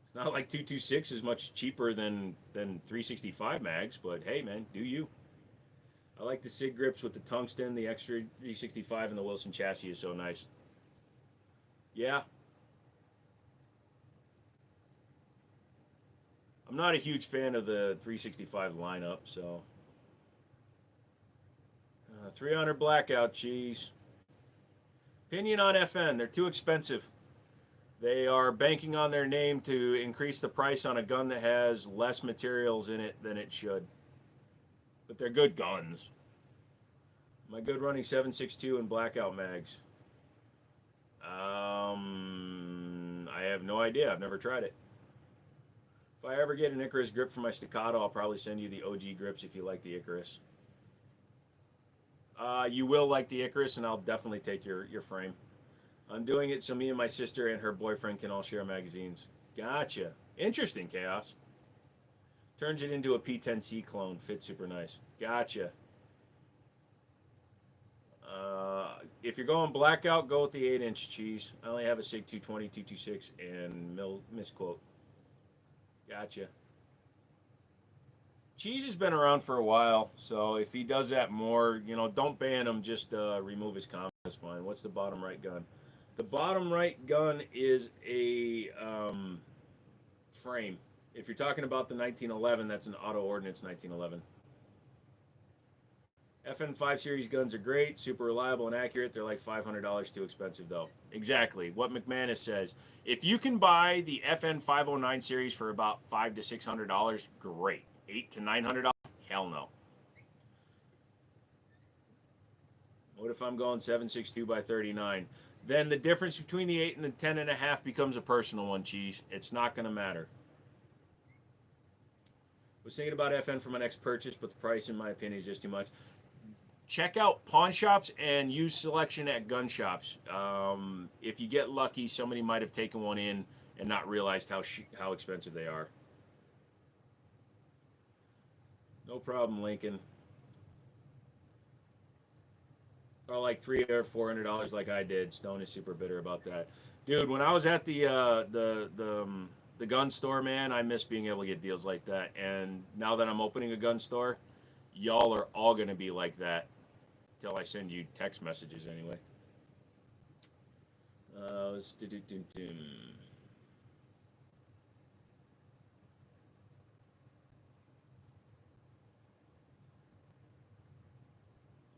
It's not like 226 is much cheaper than 365 mags, but hey, man, do you? I like the SIG grips with the tungsten, the extra 365, and the Wilson chassis is so nice. Yeah. I'm not a huge fan of the 365 lineup, so. 300 blackout cheese. Opinion on FN. They're too expensive. They are banking on their name to increase the price on a gun that has less materials in it than it should. But they're good guns. Am I good running 7.62 and blackout mags? I have no idea. I've never tried it. If I ever get an Icarus grip for my staccato, I'll probably send you the OG grips if you like the Icarus. You will like the Icarus, and I'll definitely take your frame. I'm doing it so me and my sister and her boyfriend can all share magazines. Gotcha. Interesting, Chaos. Turns it into a P10C clone. Fits super nice. Gotcha. If you're going blackout, go with the 8-inch cheese. I only have a SIG 220, 226, and misquote. Gotcha. Cheese has been around for a while, so if he does that more, don't ban him. Just remove his comment. That's fine. What's the bottom right gun? The bottom right gun is a frame. If you're talking about the 1911, that's an auto ordnance 1911. FN5 series guns are great, super reliable and accurate. They're like $500 too expensive though. Exactly. What McManus says. If you can buy the FN 509 series for about $500 to $600, great. $800 to $900, hell no. What if I'm going 7.62 by 39? Then the difference between the 8 and the 10.5 becomes a personal one, Cheese. It's not going to matter. Was thinking about FN for my next purchase, but the price, in my opinion, is just too much. Check out pawn shops and use selection at gun shops. If you get lucky, somebody might have taken one in and not realized how expensive they are. No problem, Lincoln. Or like $300 or $400 like I did. Stone is super bitter about that, dude. When I was at the gun store, man, I miss being able to get deals like that. And now that I'm opening a gun store, y'all are all gonna be like that. Till I send you text messages anyway.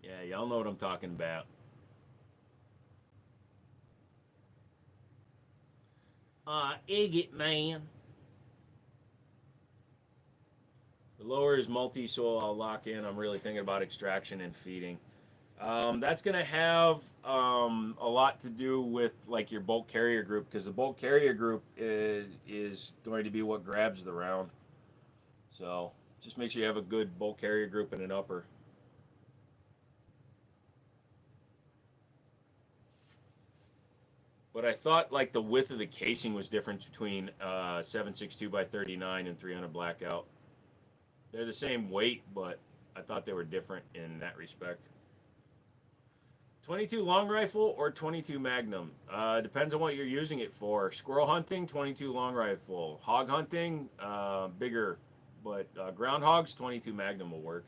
Yeah, y'all know what I'm talking about. Egg it, man. The lower is multi, so I'll lock in. I'm really thinking about extraction and feeding. That's going to have a lot to do with like your bolt carrier group, because the bolt carrier group is going to be what grabs the round. So just make sure you have a good bolt carrier group and an upper. But I thought like the width of the casing was different between 7.62 by 39 and 300 blackout. They're the same weight, but I thought they were different in that respect. 22 long rifle or 22 Magnum? Depends on what you're using it for. Squirrel hunting, 22 long rifle. Hog hunting, bigger. But groundhogs, 22 Magnum will work.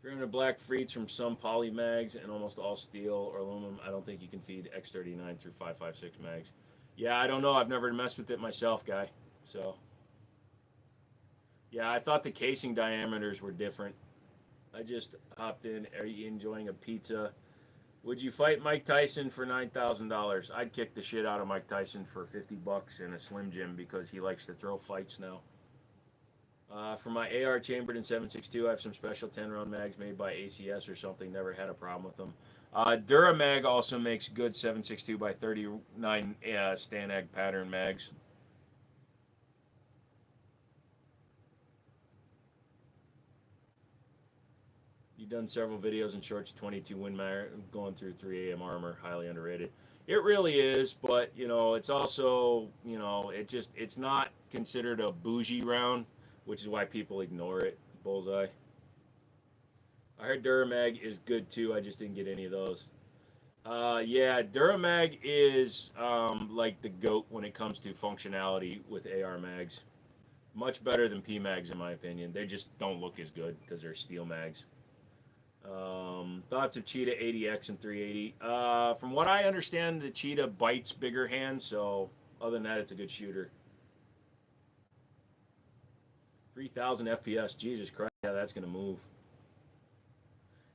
$300 black freeds from some poly mags and almost all steel or aluminum. I don't think you can feed X39 through 5.56 mags. Yeah, I don't know. I've never messed with it myself, guy. So, yeah, I thought the casing diameters were different. I just hopped in. Are you enjoying a pizza? Would you fight Mike Tyson for $9,000? I'd kick the shit out of Mike Tyson for $50 in a Slim Jim because he likes to throw fights now. For my AR chambered in 7.62, I have some special 10-round mags made by ACS or something. Never had a problem with them. Duramag also makes good 7.62 by 39 Stanag pattern mags. You've done several videos and shorts, 22 Winmire, going through 3 AM armor, highly underrated. It really is, but it's also, it's not considered a bougie round, which is why people ignore it. Bullseye. I heard Duramag is good too. I just didn't get any of those. Yeah, Duramag is like the GOAT when it comes to functionality with AR mags. Much better than P mags in my opinion. They just don't look as good because they're steel mags. Thoughts of Cheetah 80X and 380. From what I understand, the Cheetah bites bigger hands, so other than that, it's a good shooter. 3,000 FPS. Jesus Christ, yeah, that's going to move.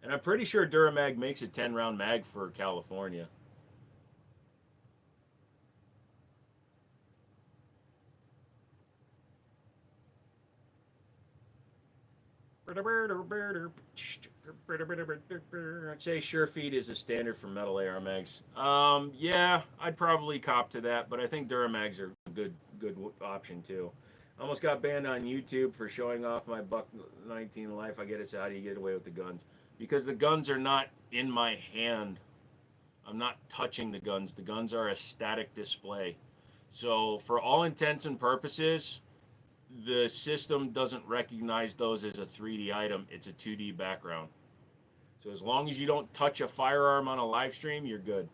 And I'm pretty sure Duramag makes a 10-round mag for California. I'd say SureFeed is a standard for metal AR mags. Yeah, I'd probably cop to that, but I think Duramags are a good option too. Almost got banned on YouTube for showing off my Buck 19 life. I get it. So how do you get away with the guns? Because the guns are not in my hand. I'm not touching the guns. The guns are a static display. So for all intents and purposes, the system doesn't recognize those as a 3D item. It's a 2D background. So as long as you don't touch a firearm on a live stream, you're good.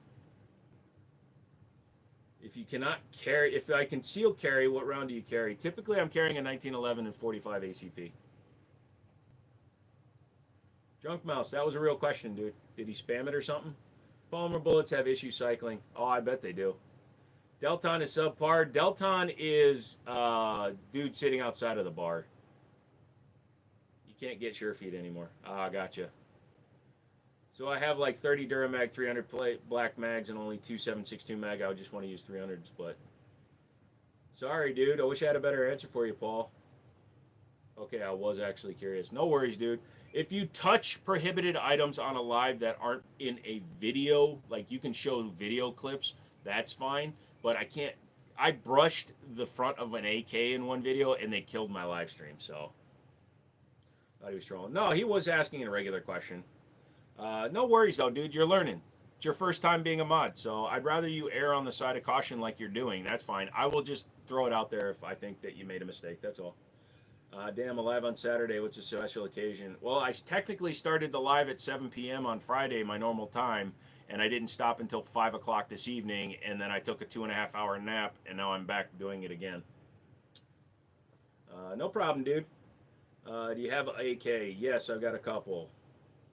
If you cannot carry, if I conceal carry, what round do you carry? Typically, I'm carrying a 1911 and 45 ACP. Drunk Mouse, that was a real question, dude. Did he spam it or something? Polymer bullets have issue cycling. Oh, I bet they do. Delton is subpar. Delton is dude sitting outside of the bar. You can't get sure feed anymore. Ah, gotcha. So I have like 30 Duramag 300 black mags and only 2 7.62 mag. I would just want to use 300s, but sorry, dude. I wish I had a better answer for you, Paul. Okay, I was actually curious. No worries, dude. If you touch prohibited items on a live that aren't in a video, like you can show video clips, that's fine. But I can't. I brushed the front of an AK in one video and they killed my live stream. So thought he was trolling. No, he was asking a regular question. No worries though, dude. You're learning. It's your first time being a mod, so I'd rather you err on the side of caution like you're doing. That's fine. I will just throw it out there if I think that you made a mistake. That's all. Damn, alive on Saturday. What's a special occasion? Well, I technically started the live at 7 p.m. on Friday, my normal time, and I didn't stop until 5 o'clock this evening, and then I took a 2.5-hour nap, and now I'm back doing it again. No problem, dude. Do you have AK? Yes, I've got a couple.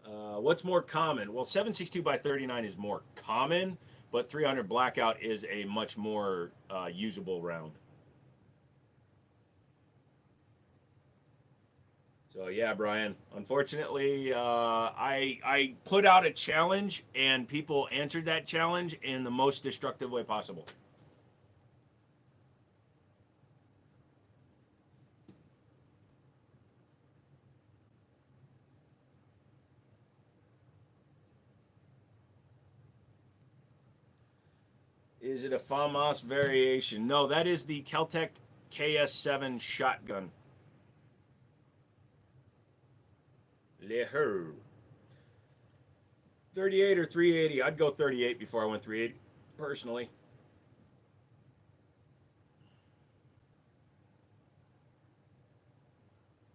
What's more common? Well, 7.62 by 39 is more common, but 300 Blackout is a much more usable round. So yeah, Brian. Unfortunately, I put out a challenge, and people answered that challenge in the most destructive way possible. Is it a FAMAS variation? No, that is the Keltec KS7 shotgun. Leher. 38 or 380? I'd go 38 before I went 380, personally.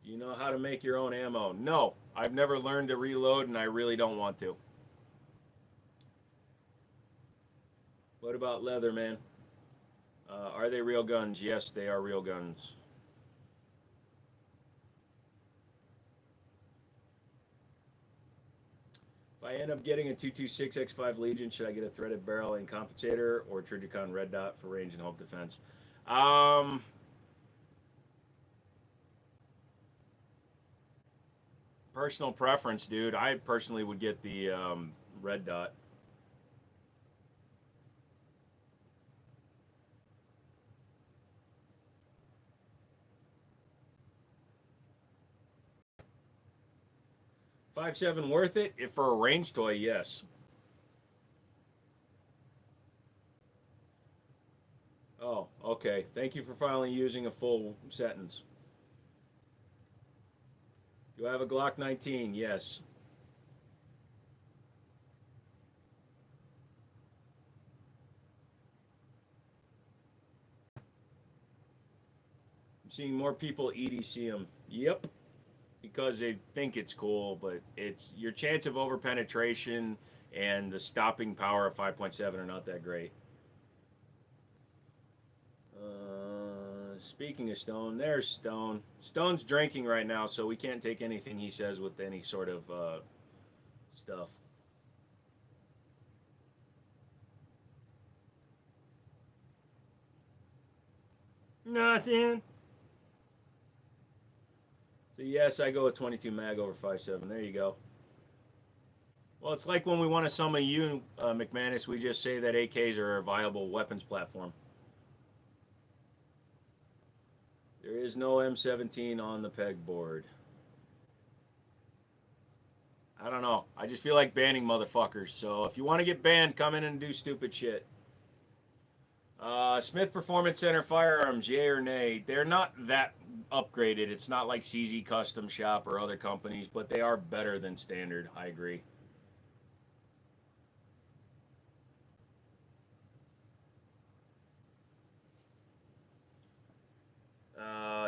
You know how to make your own ammo? No, I've never learned to reload, and I really don't want to. What about Leatherman? Are they real guns? Yes, they are real guns. If I end up getting a 226X5 Legion, should I get a threaded barrel and compensator or Trijicon red dot for range and home defense? Personal preference, dude. I personally would get the red dot. $5.7 worth it? If for a range toy, yes. Oh, okay. Thank you for finally using a full sentence. Do I have a Glock 19? Yes. I'm seeing more people EDC them. Yep. Because they think it's cool, but it's your chance of over penetration and the stopping power of 5.7 are not that great. Speaking of Stone, there's Stone. Stone's drinking right now, so we can't take anything he says with any sort of stuff. Nothing. So yes, I go with 22 mag over 5.7. There you go. Well, it's like when we want to summon you, McManus, we just say that AKs are a viable weapons platform. There is no M17 on the pegboard. I don't know. I just feel like banning motherfuckers. So if you want to get banned, come in and do stupid shit. Smith Performance Center firearms, yay or nay? They're not that upgraded. It's not like CZ Custom Shop or other companies, but they are better than standard. I agree.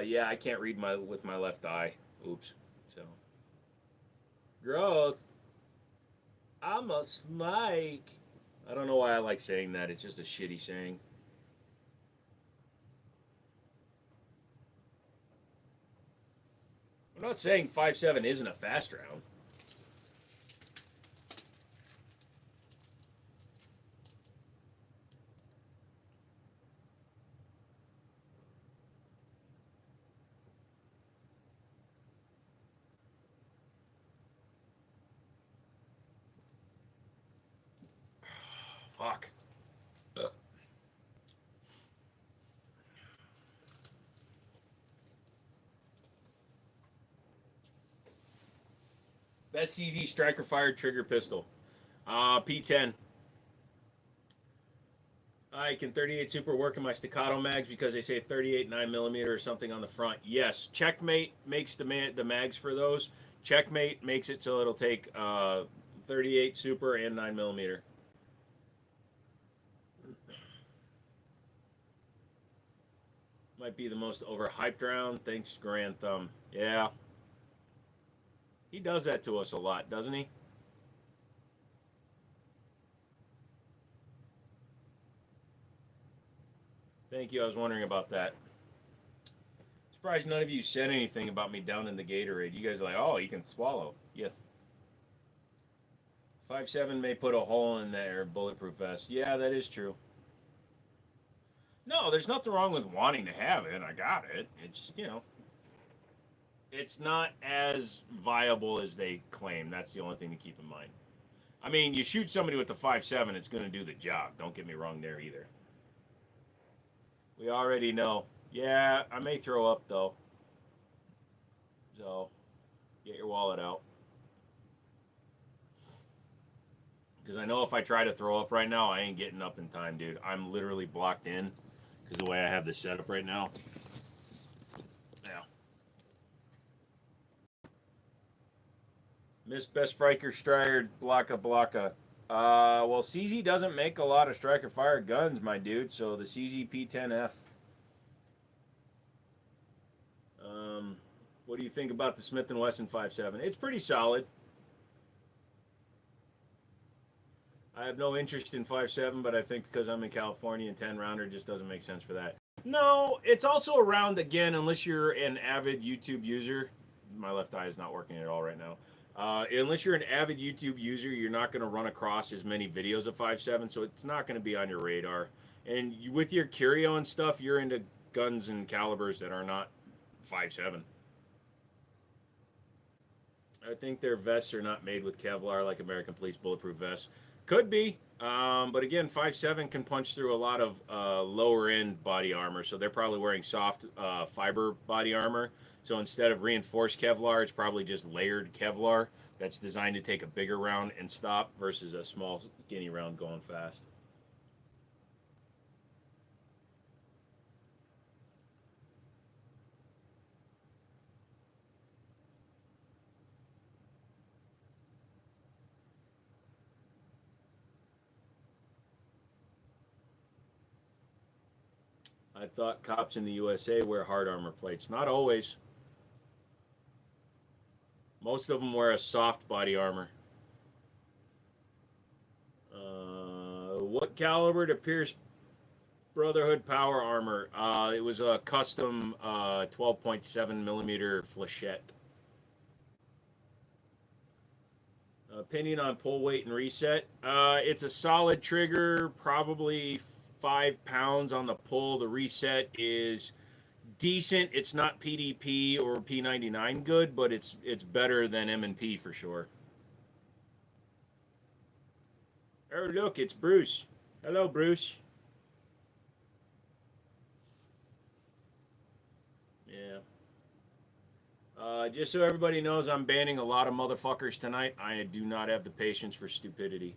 Yeah, I can't read with my left eye. Oops. So. Growth. I'm a snake. I don't know why I like saying that. It's just a shitty saying. I'm not saying 5.7 isn't a fast round. Fuck. Best CZ striker fired trigger pistol. P10. I can 38 Super work in my staccato mags because they say 38 9mm or something on the front. Yes, Checkmate makes the mags for those. Checkmate makes it so it'll take 38 Super and 9mm. Might be the most overhyped round. Thanks, Grand Thumb. Yeah. He does that to us a lot, doesn't he? Thank you. I was wondering about that. Surprised none of you said anything about me down in the Gatorade. You guys are like, oh, he can swallow. Yes. 5.7 may put a hole in their bulletproof vest. Yeah, that is true. No, there's nothing wrong with wanting to have it. I got it. It's, it's not as viable as they claim. That's the only thing to keep in mind. I mean, you shoot somebody with the 5.7, it's going to do the job. Don't get me wrong there either. We already know. Yeah, I may throw up, though. So, get your wallet out. Because I know if I try to throw up right now, I ain't getting up in time, dude. I'm literally blocked in because the way I have this set up right now. Yeah. Miss Best Striker Strider Blocka. Well, CZ doesn't make a lot of striker fire guns, my dude. So the CZ P10F. What do you think about the Smith & Wesson 5.7? It's pretty solid. I have no interest in 5.7, but I think because I'm in California and 10 rounder just doesn't make sense for that. No, it's also a round again, unless you're an avid YouTube user. My left eye is not working at all right now. Unless you're an avid YouTube user, you're not going to run across as many videos of 5.7, so it's not going to be on your radar. And with your curio and stuff, you're into guns and calibers that are not 5.7. I think their vests are not made with Kevlar like American Police bulletproof vests. Could be, but again, 5.7 can punch through a lot of lower end body armor, so they're probably wearing soft fiber body armor. So instead of reinforced Kevlar, it's probably just layered Kevlar that's designed to take a bigger round and stop versus a small skinny round going fast. I thought cops in the USA wear hard armor plates. Not always. Most of them wear a soft body armor. What caliber to Pierce Brotherhood power armor? It was a custom 12.7 millimeter flechette. Opinion on pull weight and reset. It's a solid trigger, probably 5 pounds on the pull. The reset is decent. It's not PDP or P99 good, but it's better than M&P for sure. Oh, look, it's Bruce. Hello, Bruce. Yeah. Just so everybody knows, I'm banning a lot of motherfuckers tonight. I do not have the patience for stupidity.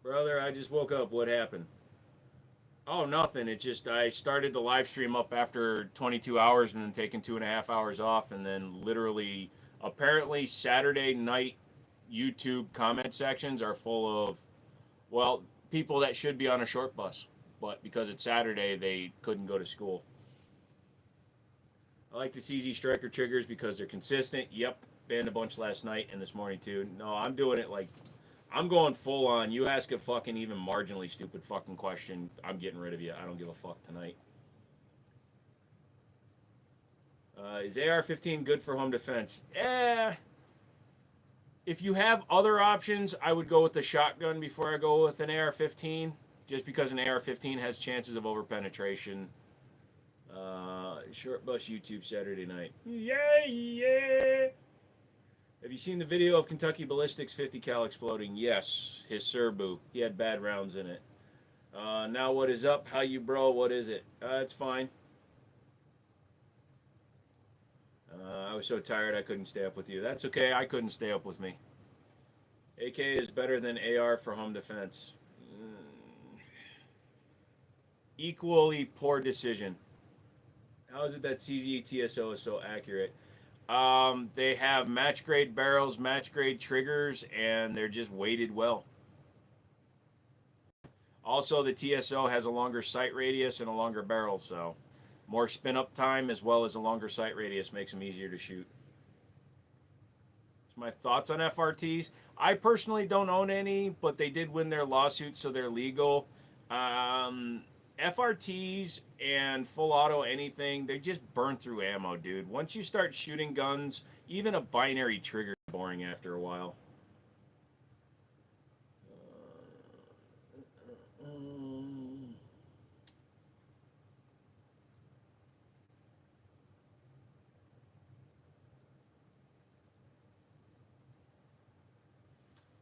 Brother, I just woke up. What happened? Oh, nothing. It just, I started the live stream up after 22 hours and then taking 2.5 hours off. And then literally, apparently Saturday night YouTube comment sections are full of, well, people that should be on a short bus, but because it's Saturday, they couldn't go to school. I like the CZ Striker triggers because they're consistent. Yep, banned a bunch last night and this morning too. No, I'm doing it like, I'm going full on. You ask a fucking even marginally stupid fucking question, I'm getting rid of you. I don't give a fuck tonight. Is AR-15 good for home defense? If you have other options, I would go with the shotgun before I go with an AR-15, just because an AR-15 has chances of over-penetration. Short bus YouTube Saturday night. Yeah. Have you seen the video of Kentucky Ballistics 50 cal exploding? Yes, his Serbu. He had bad rounds in it. Now what is up? How you, bro? What is it? It's fine. I was so tired I couldn't stay up with you. That's okay. I couldn't stay up with me. AK is better than AR for home defense. Equally poor decision. How is it that CZ TSO is so accurate? They have match grade barrels, match grade triggers, and they're just weighted well. Also, the TSO has a longer sight radius and a longer barrel, so more spin up time as well as a longer sight radius makes them easier to shoot. So my thoughts on FRTs. I personally don't own any, but they did win their lawsuit, so they're legal. FRTs and full auto anything, they just burn through ammo, dude. Once you start shooting guns, even a binary trigger is boring after a while.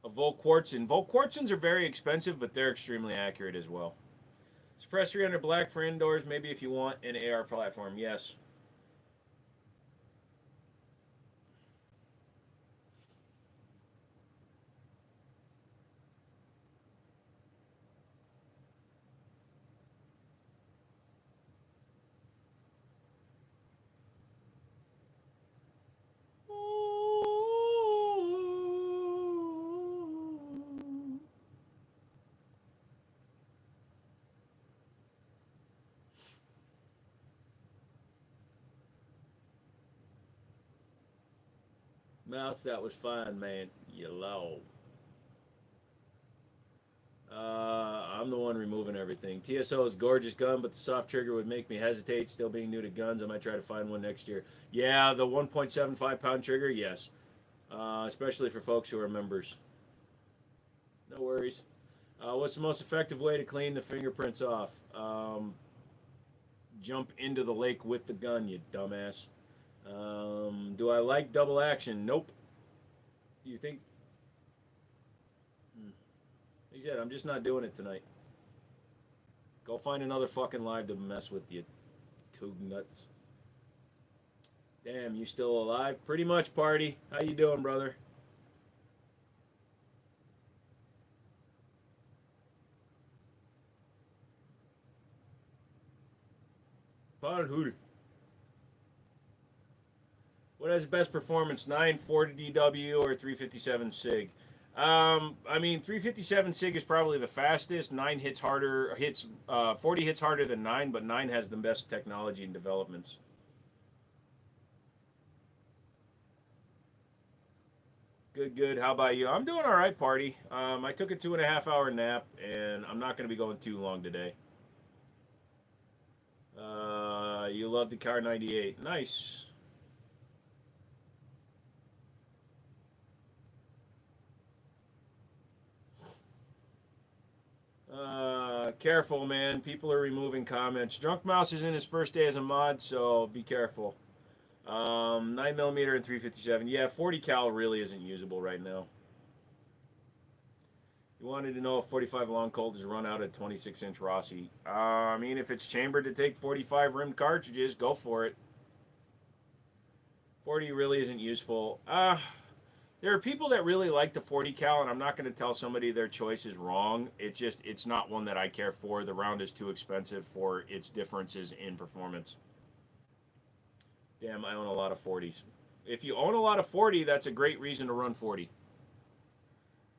A Volquartsen. Volquartsens are very expensive, but they're extremely accurate as well. Suppressor under black for indoors, maybe if you want an AR platform, yes. Mouse, that was fine, man. Yellow. I'm the one removing everything. TSO is a gorgeous gun, but the soft trigger would make me hesitate. Still being new to guns, I might try to find one next year. Yeah, the 1.75 pound trigger, yes. Especially for folks who are members. No worries. What's the most effective way to clean the fingerprints off? Jump into the lake with the gun, you dumbass. Do I like double action? Nope. You think? Like I said, I'm just not doing it tonight. Go find another fucking live to mess with, you two nuts. Damn, you still alive? Pretty much, party. How you doing, brother? Parhood. What has the best performance? 940 DW or 357 SIG? I mean, 357 SIG is probably the fastest. 9 hits harder, 40 hits harder than 9, but 9 has the best technology and developments. Good, good. How about you? I'm doing all right, party. I took a 2.5 hour nap, and I'm not going to be going too long today. You love the car 98. Nice. Careful, man. People are removing comments. Drunk Mouse is in his first day as a mod, so be careful. 9mm and 357. Yeah, 40 cal really isn't usable right now. You wanted to know if 45 long colt is run out at 26-inch Rossi. I mean, if it's chambered to take 45 rimmed cartridges, go for it. 40 really isn't useful. There are people that really like the 40 cal, and I'm not going to tell somebody their choice is wrong. It's not one that I care for. The round is too expensive for its differences in performance. Damn, I own a lot of 40s. If you own a lot of 40, that's a great reason to run 40.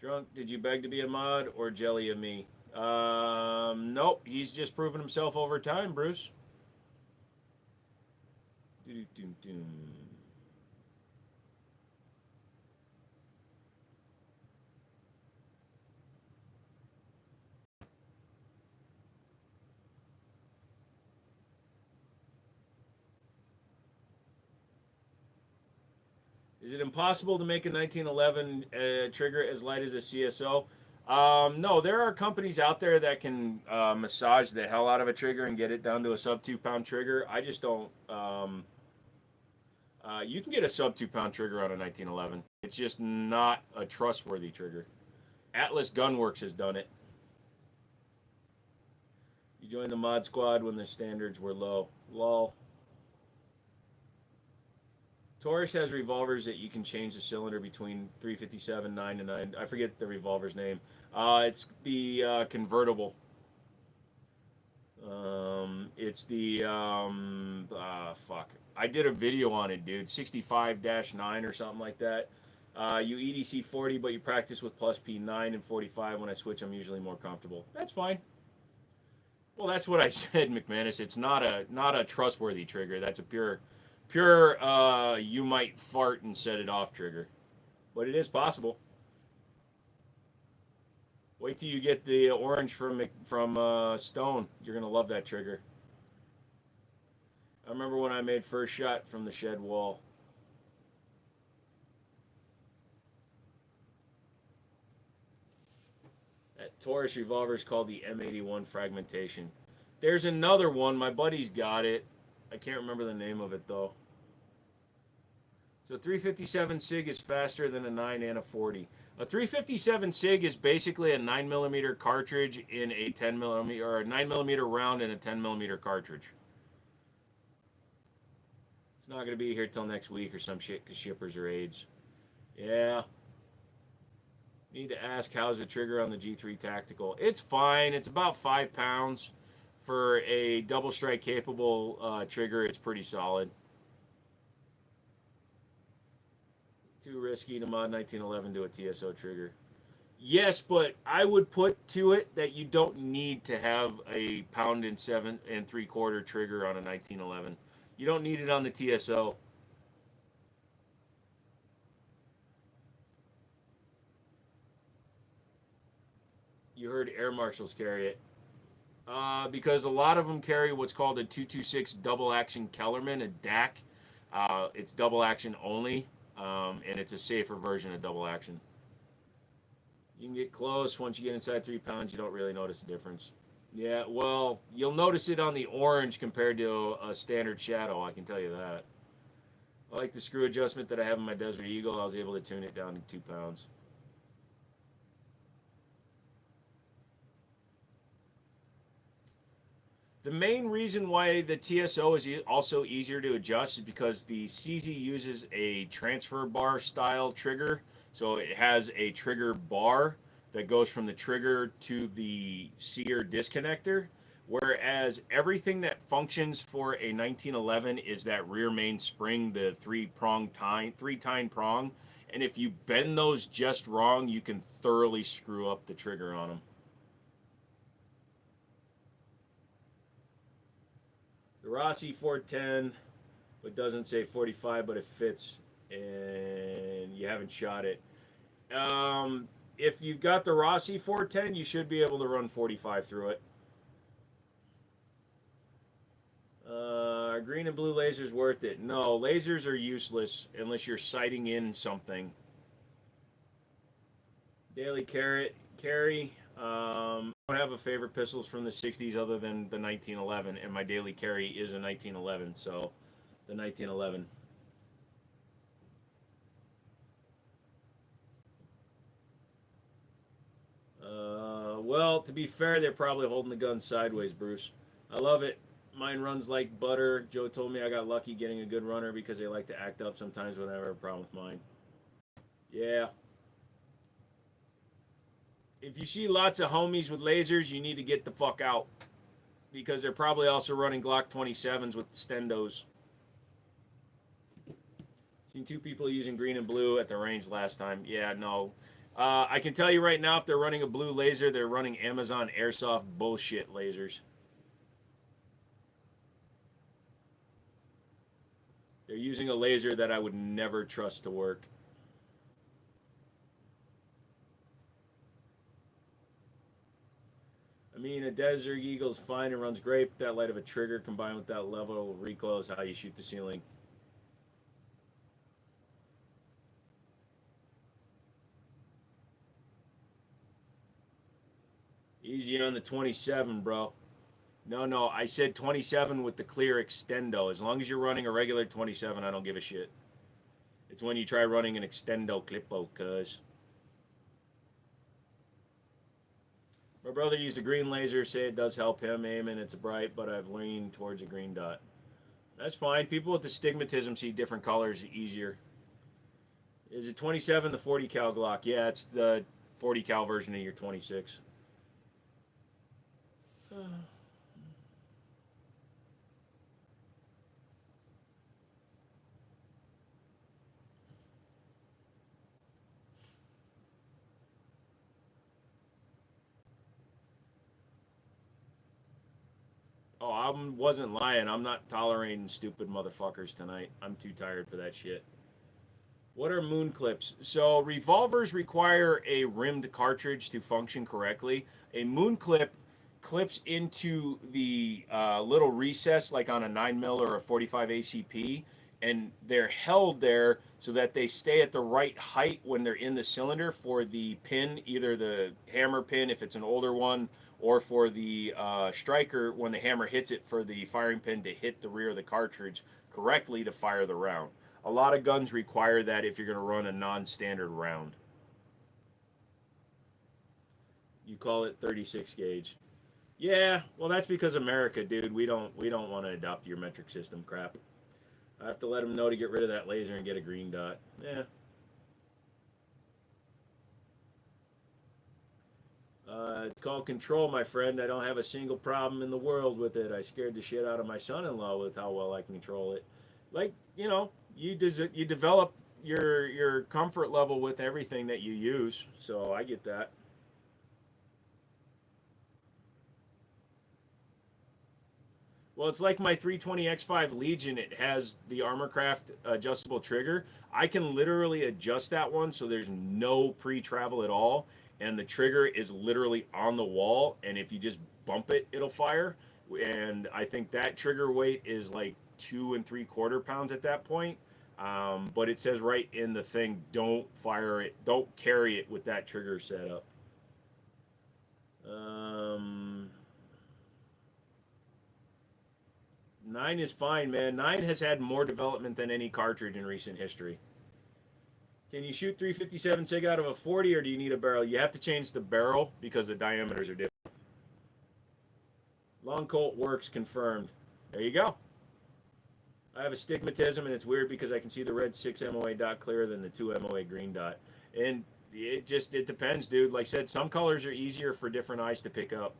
Drunk, did you beg to be a mod or jelly of me? Nope. He's just proven himself over time, Bruce. Doo-doo-doo-doo. Is it impossible to make a 1911 trigger as light as a CSO? No, there are companies out there that can massage the hell out of a trigger and get it down to a sub 2 pound trigger. I just don't. You can get a sub 2 pound trigger on a 1911. It's just not a trustworthy trigger. Atlas Gunworks has done it. You joined the mod squad when the standards were low. Lol. Taurus has revolvers that you can change the cylinder between 357, 9 to 9. I forget the revolver's name. It's the convertible. It's the fuck. I did a video on it, dude. 65-9 or something like that. You EDC 40, but you practice with plus P9 and 45. When I switch, I'm usually more comfortable. That's fine. Well, that's what I said, McManus. It's not a trustworthy trigger. That's a pure you might fart and set it off trigger, but it is possible. Wait till you get the orange from Stone. You're gonna love that trigger. I remember when I made first shot from the shed wall. That Taurus revolver is called the M81 fragmentation. There's another one. My buddy's got it. I can't remember the name of it though. So 357 SIG is faster than a 9 and a 40. A 357 SIG is basically a 9mm cartridge in a 10mm or a 9mm round in a 10mm cartridge. It's not going to be here till next week or some shit because shippers are AIDS. Yeah. Need to ask how's the trigger on the G3 Tactical. It's fine. It's about 5 pounds. For a double strike capable trigger, it's pretty solid. Too risky to mod 1911 to a TSO trigger. Yes, but I would put to it that you don't need to have a 1 7 3/4 trigger on a 1911. You don't need it on the TSO. You heard air marshals carry it. Because a lot of them carry what's called a 226 double action Kellerman, a DAC. It's double action only, and it's a safer version of double action. You can get close. Once you get inside 3 pounds, you don't really notice a difference. Yeah, well, you'll notice it on the orange compared to a standard shadow, I can tell you that. I like the screw adjustment that I have in my Desert Eagle. I was able to tune it down to 2 pounds. The main reason why the TSO is also easier to adjust is because the CZ uses a transfer bar style trigger. So it has a trigger bar that goes from the trigger to the sear disconnector. Whereas everything that functions for a 1911 is that rear main spring, the three-tine prong. And if you bend those just wrong, you can thoroughly screw up the trigger on them. The Rossi 410, but doesn't say 45, but it fits, and you haven't shot it. If you've got the Rossi 410, you should be able to run 45 through it. Green and blue lasers worth it? No, lasers are useless unless you're sighting in something. Daily carry. I don't have a favorite pistols from the 60s other than the 1911, and my daily carry is a 1911, so the 1911. Well, to be fair, they're probably holding the gun sideways, Bruce. I love it. Mine runs like butter. Joe told me I got lucky getting a good runner because they like to act up sometimes when I have a problem with mine. Yeah. If you see lots of homies with lasers, you need to get the fuck out. Because they're probably also running Glock 27s with stendos. Seen 2 people using green and blue at the range last time. Yeah, no. I can tell you right now, if they're running a blue laser, they're running Amazon Airsoft bullshit lasers. They're using a laser that I would never trust to work. I mean, a Desert Eagle's fine and runs great, but that light of a trigger combined with that level of recoil is how you shoot the ceiling. Easy on the 27, bro. No, I said 27 with the clear extendo. As long as you're running a regular 27, I don't give a shit. It's when you try running an extendo clipo, cuz. My brother used a green laser, say it does help him aim and it's bright, but I've leaned towards a green dot. That's fine. People with astigmatism see different colors easier. Is it 27 the 40 cal Glock? Yeah, it's the 40 cal version of your 26. Oh, I wasn't lying. I'm not tolerating stupid motherfuckers tonight. I'm too tired for that shit. What are moon clips? So revolvers require a rimmed cartridge to function correctly. A moon clip clips into the little recess, like on a 9mm or a 45 ACP, and they're held there so that they stay at the right height when they're in the cylinder for the pin, either the hammer pin if it's an older one, or for the striker when the hammer hits it for the firing pin to hit the rear of the cartridge correctly to fire the round. A lot of guns require that if you're going to run a non-standard round. You call it 36 gauge. Yeah, well that's because America, dude. We don't want to adopt your metric system crap. I have to let them know to get rid of that laser and get a green dot. Yeah. It's called control, my friend. I don't have a single problem in the world with it. I scared the shit out of my son-in-law with how well I control it. Like, you develop your comfort level with everything that you use. So I get that. Well, it's like my 320X5 Legion. It has the Armorcraft adjustable trigger. I can literally adjust that one so there's no pre-travel at all, and the trigger is literally on the wall. And if you just bump it, it'll fire. And I think that trigger weight is like 2.75 pounds at that point. But it says right in the thing, don't fire it, don't carry it with that trigger setup. Um, 9 is fine, man. 9 has had more development than any cartridge in recent history. Can you shoot 357 SIG out of a 40, or do you need a barrel? You have to change the barrel because the diameters are different. Long Colt works, confirmed. There you go. I have astigmatism, and it's weird because I can see the red 6 MOA dot clearer than the 2 MOA green dot. And it depends, dude. Like I said, some colors are easier for different eyes to pick up.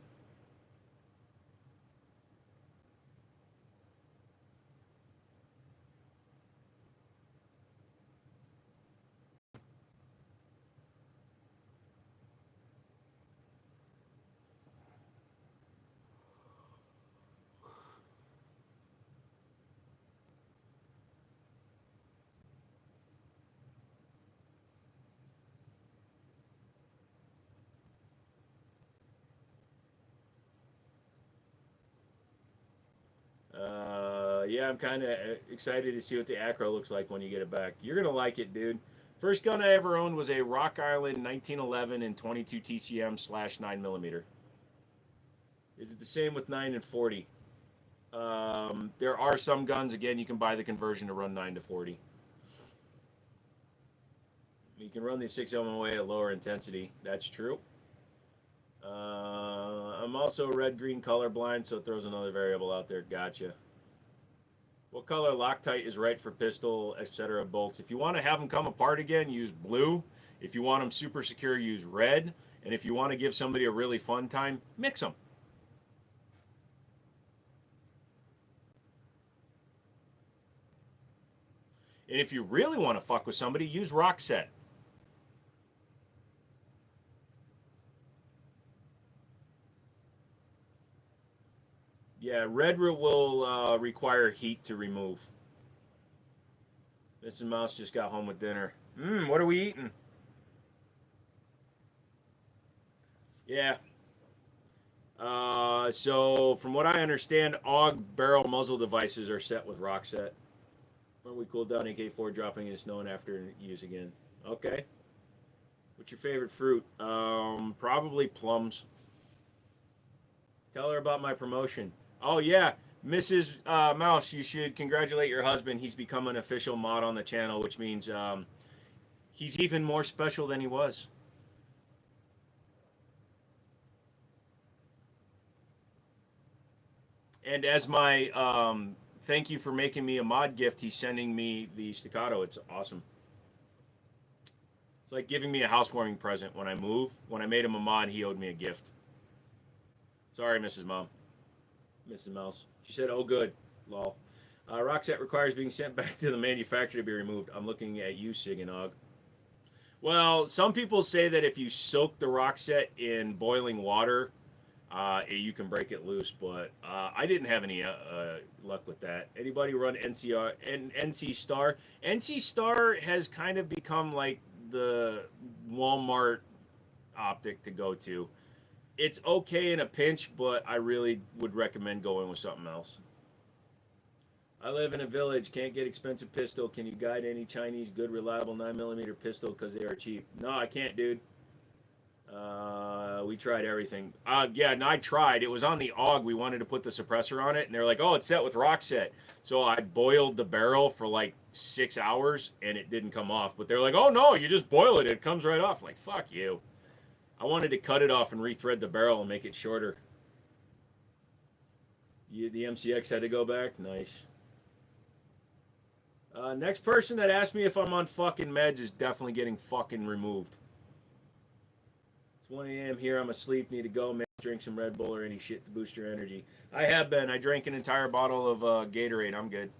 Yeah, I'm kind of excited to see what the acro looks like when you get it back. You're gonna like it, dude. First gun I ever owned was a Rock Island 1911 and 22 TCM slash 9mm. Is it the same with 9 and 40? There are some guns, again, you can buy the conversion to run 9 to 40. You can run the 6 MOA at lower intensity. That's true. I'm also red-green colorblind, so it throws another variable out there. Gotcha. What color Loctite is right for pistol, etc. bolts? If you want to have them come apart again, use blue. If you want them super secure, use red. And if you want to give somebody a really fun time, mix them. And if you really want to fuck with somebody, use Rock Set. Yeah, red will require heat to remove. Mrs. Mouse just got home with dinner. What are we eating? Yeah. So from what I understand, AUG barrel muzzle devices are set with rock set. When we cool down AK-4 dropping in snow and after use again. Okay. What's your favorite fruit? Probably plums. Tell her about my promotion. Oh yeah, Mrs. Mouse, you should congratulate your husband. He's become an official mod on the channel, which means he's even more special than he was. And as my thank you for making me a mod gift, he's sending me the staccato. It's awesome. It's like giving me a housewarming present when I move. When I made him a mod, he owed me a gift. Sorry, Mrs. Mom. Mrs. Mouse. She said, oh, good. Lol. Rock set requires being sent back to the manufacturer to be removed. I'm looking at you, Sig and Og. Well, some people say that if you soak the rock set in boiling water, you can break it loose, but I didn't have any luck with that. Anybody run NC Star? NC Star has kind of become like the Walmart optic to go to. It's okay in a pinch, but I really would recommend going with something else. I live in a village, can't get expensive pistol. Can you guide any Chinese good, reliable 9mm pistol because they are cheap? No, I can't, dude. We tried everything. Yeah, no, I tried. It was on the AUG. We wanted to put the suppressor on it, and they're like, oh, it's set with rock set. So I boiled the barrel for like 6 hours, and it didn't come off. But they're like, oh, no, you just boil it. It comes right off. I'm like, fuck you. I wanted to cut it off and rethread the barrel and make it shorter. The MCX had to go back? Nice. Next person that asked me if I'm on fucking meds is definitely getting fucking removed. It's 1 a.m. here. I'm asleep. Need to go. Man, drink some Red Bull or any shit to boost your energy. I have been. I drank an entire bottle of Gatorade. I'm good.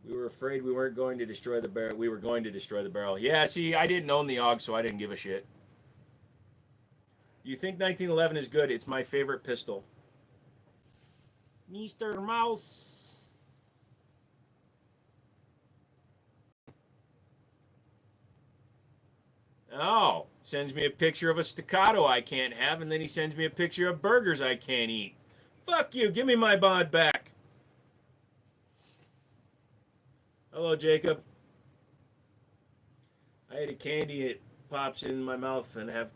We were afraid we weren't going to destroy the barrel. We were going to destroy the barrel. Yeah, see, I didn't own the AUG, so I didn't give a shit. You think 1911 is good? It's my favorite pistol. Mr. Mouse. Oh, sends me a picture of a staccato I can't have, and then he sends me a picture of burgers I can't eat. Fuck you. Give me my bod back. Hello, Jacob. I ate a candy. It pops in my mouth and have...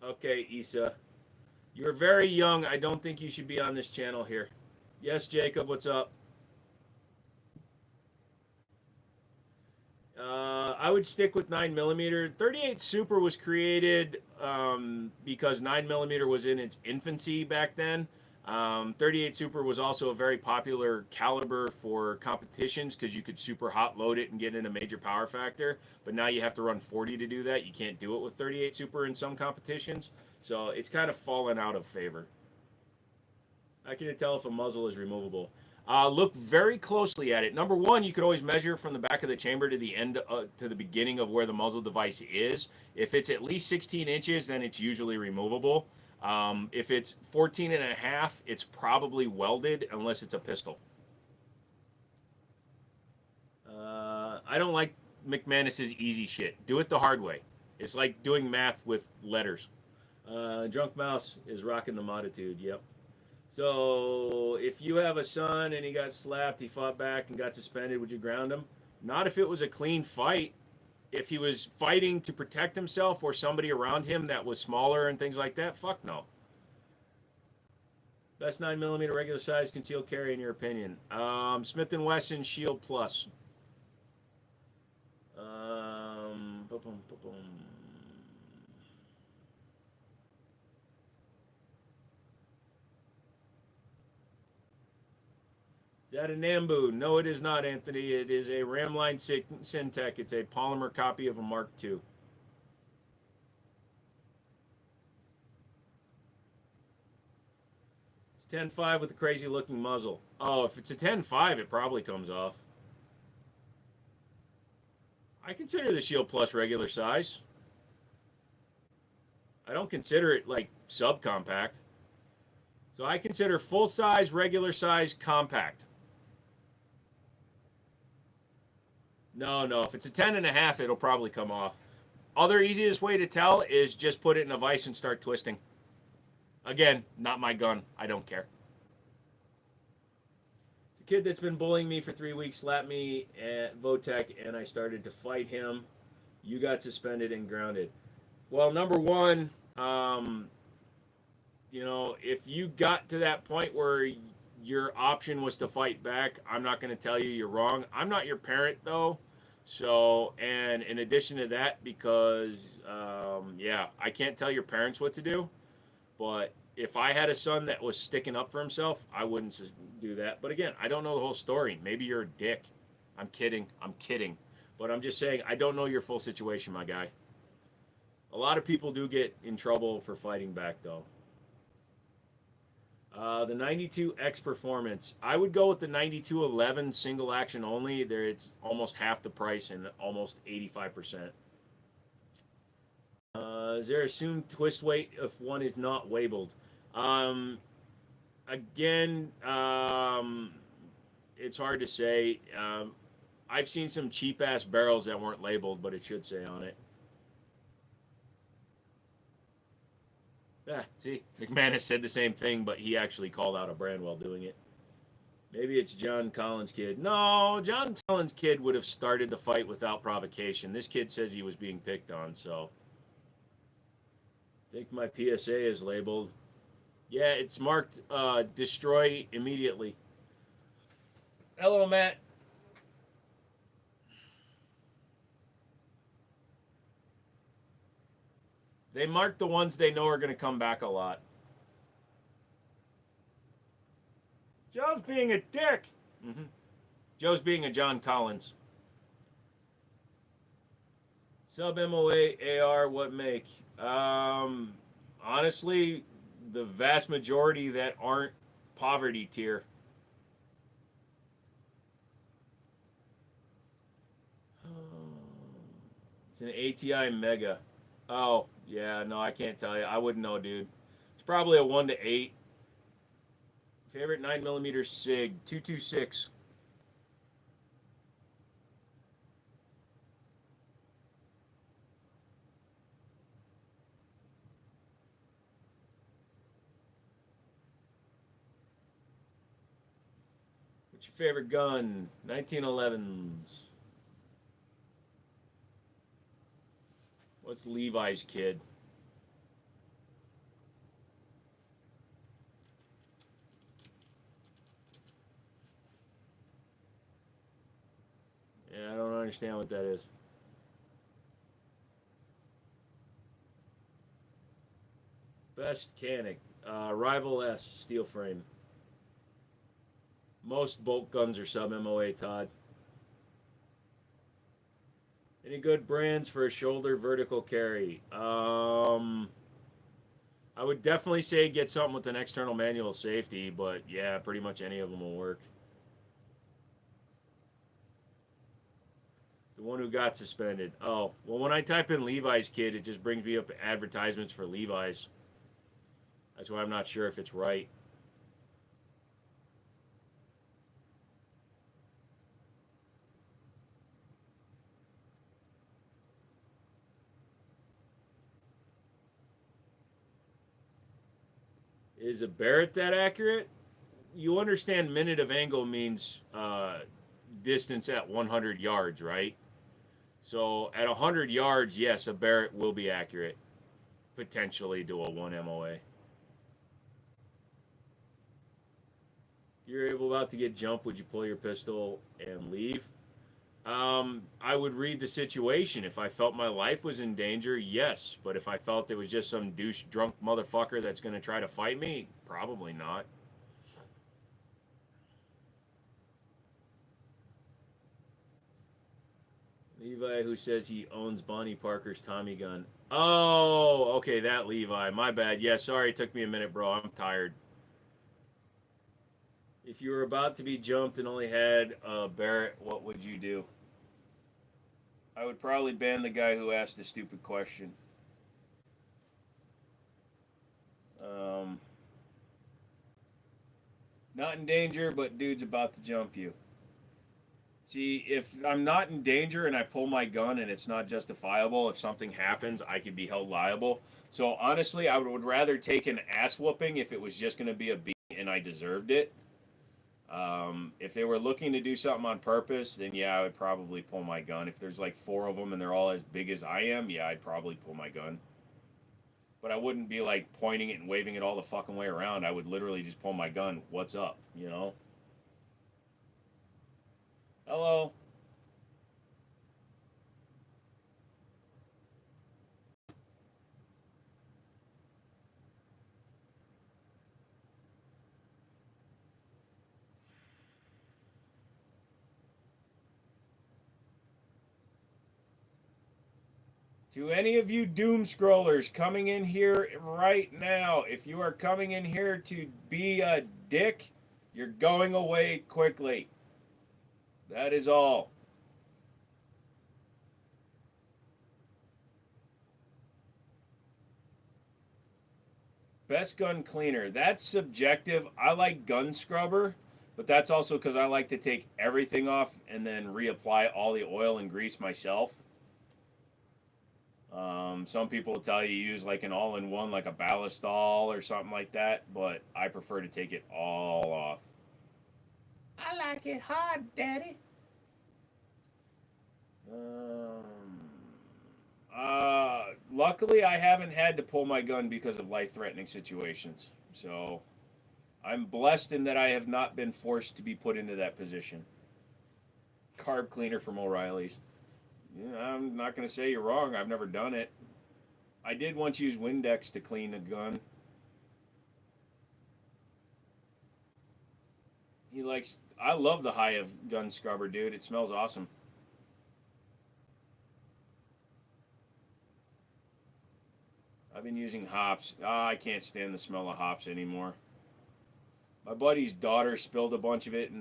Okay, Issa. You're very young. I don't think you should be on this channel here. Yes, Jacob, what's up? I would stick with 9mm. 38 Super was created because 9mm was in its infancy back then. 38 Super was also a very popular caliber for competitions because you could super hot load it and get in a major power factor. But now you have to run 40 to do that. You can't do it with 38 Super in some competitions. So it's kind of fallen out of favor. How can you tell if a muzzle is removable? Look very closely at it. Number one, you could always measure from the back of the chamber to the end, to the beginning of where the muzzle device is. If it's at least 16 inches, then it's usually removable. If it's 14 and a half, it's probably welded unless it's a pistol. I don't like McManus's easy shit. Do it the hard way. It's like doing math with letters. Drunk Mouse is rocking the moditude. Yep. So if you have a son and he got slapped, he fought back and got suspended, would you ground him? Not if it was a clean fight. If he was fighting to protect himself or somebody around him that was smaller and things like that, fuck no. Best 9mm regular size concealed carry in your opinion? Smith & Wesson Shield Plus. Is that a Nambu? No, it is not, Anthony. It is a Ramline Syntec. It's a polymer copy of a Mark II. It's 10.5 with a crazy looking muzzle. Oh, if it's a 10.5, it probably comes off. I consider the Shield Plus regular size. I don't consider it like subcompact. So I consider full size, regular size, compact. No, no. If it's a 10 and a half, it'll probably come off. Other easiest way to tell is just put it in a vise and start twisting. Again, not my gun. I don't care. The kid that's been bullying me for 3 weeks slapped me at Votech, and I started to fight him. You got suspended and grounded. Well, number one, if you got to that point where your option was to fight back, I'm not going to tell you you're wrong. I'm not your parent, though. So, and in addition to that, because, yeah, I can't tell your parents what to do, but if I had a son that was sticking up for himself, I wouldn't do that. But again, I don't know the whole story. Maybe you're a dick. I'm kidding. I'm kidding. But I'm just saying, I don't know your full situation, my guy. A lot of people do get in trouble for fighting back, though. The 92X Performance. I would go with the 9211 single action only. There, it's almost half the price and almost 85%. Is there assumed twist weight if one is not labeled? Again, it's hard to say. I've seen some cheap ass barrels that weren't labeled, but it should say on it. Yeah, see, McManus said the same thing, but he actually called out a brand while doing it. Maybe it's John Collins' kid. No, John Collins' kid would have started the fight without provocation. This kid says he was being picked on, so. I think my PSA is labeled. Yeah, it's marked destroy immediately. Hello, Matt. They mark the ones they know are going to come back a lot. Joe's being a dick. Mm-hmm. Joe's being a John Collins. Sub MOA AR, what make? Honestly, the vast majority that aren't poverty tier. It's an ATI Mega. Oh, yeah, no, I can't tell you. I wouldn't know, dude. It's probably a 1 to 8. Favorite 9mm SIG, 226. What's your favorite gun? 1911s. What's Levi's kid? Yeah, I don't understand what that is. Best Canic. Rival S, steel frame. Most bolt guns are sub MOA, Todd. Any good brands for a shoulder vertical carry? I would definitely say get something with an external manual safety, but yeah, pretty much any of them will work. The one who got suspended. Oh, well, when I type in Levi's kid, it just brings me up advertisements for Levi's. That's why I'm not sure if it's right. Is a Barrett that accurate? You understand minute of angle means distance at 100 yards, right? So at 100 yards, yes, a Barrett will be accurate, potentially to a 1 MOA. If you're about to get jumped, would you pull your pistol and leave? I would read the situation. If I felt my life was in danger, yes. But if I felt it was just some douche drunk motherfucker that's going to try to fight me, probably not. Levi, who says he owns Bonnie Parker's Tommy gun. Oh, okay, that Levi. My bad. Yeah, sorry, it took me a minute, bro. I'm tired. If you were about to be jumped and only had a Barrett, what would you do? I would probably ban the guy who asked a stupid question. Um, Not in danger, but dude's about to jump you. See, if I'm not in danger and I pull my gun and it's not justifiable, if something happens, I could be held liable. So honestly, I would rather take an ass whooping if it was just going to be a beat and I deserved it. If they were looking to do something on purpose, then yeah, I would probably pull my gun. If there's like four of them and they're all as big as I am, yeah, I'd probably pull my gun. But I wouldn't be like pointing it and waving it all the fucking way around. I would literally just pull my gun. What's up? You know? Hello. To any of you doom scrollers coming in here right now, if you are coming in here to be a dick, you're going away quickly. That is all. Best gun cleaner. That's subjective. I like gun scrubber, but that's also because I like to take everything off and then reapply all the oil and grease myself. Some people will tell you use like an all-in-one, like a ballistol or something like that, but I prefer to take it all off. I like it hard, Daddy. Luckily, I haven't had to pull my gun because of life-threatening situations. So, I'm blessed in that I have not been forced to be put into that position. Carb cleaner from O'Reilly's. Yeah, I'm not going to say you're wrong. I've never done it. I did once use Windex to clean a gun. He likes. I love the high of gun scrubber, dude. It smells awesome. I've been using hops. I can't stand the smell of hops anymore. My buddy's daughter spilled a bunch of it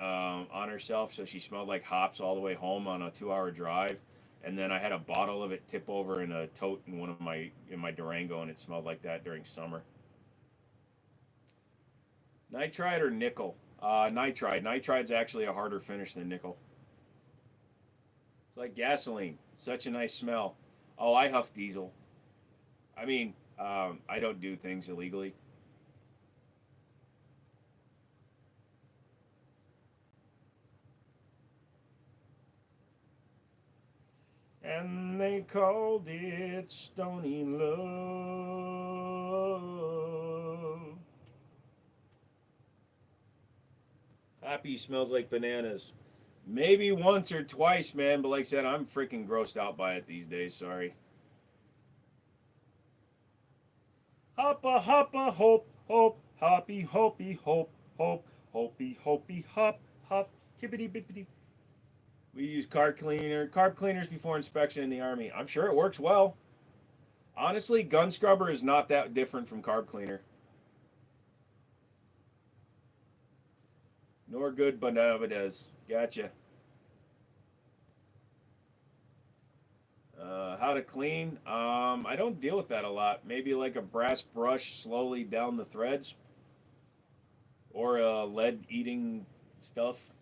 on herself, so she smelled like hops all the way home on a 2-hour drive. And then I had a bottle of it tip over in a tote in my Durango, and it smelled like that during summer. Nitride or nickel? Nitride. Nitride's actually a harder finish than nickel. It's like gasoline. Such a nice smell. Oh, I huff diesel. I mean, I don't do things illegally. And they called it Stony Love. Happy smells like bananas. Maybe once or twice, man, but like I said, I'm freaking grossed out by it these days. Sorry. Hoppa hoppa hope hope hoppy hoppy hope hope hoppy hoppy hop hop hippity bippity. We use carb cleaners before inspection in the army. I'm sure it works well. Honestly, gun scrubber is not that different from carb cleaner. Nor good, but no, it does. Gotcha. How to clean? I don't deal with that a lot. Maybe like a brass brush slowly down the threads, or lead eating stuff.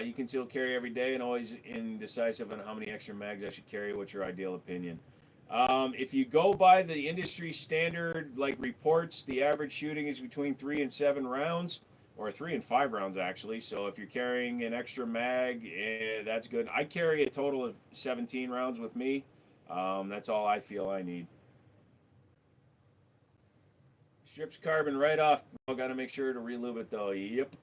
You can still carry every day and always indecisive on how many extra mags I should carry. What's your ideal opinion? If you go by the industry standard like reports, the average shooting is between 3 and 7 rounds, or 3 and 5 rounds actually. So if you're carrying an extra mag, that's good. I carry a total of 17 rounds with me. That's all I feel I need. Strips carbon right off. Got to make sure to relube it though. Yep.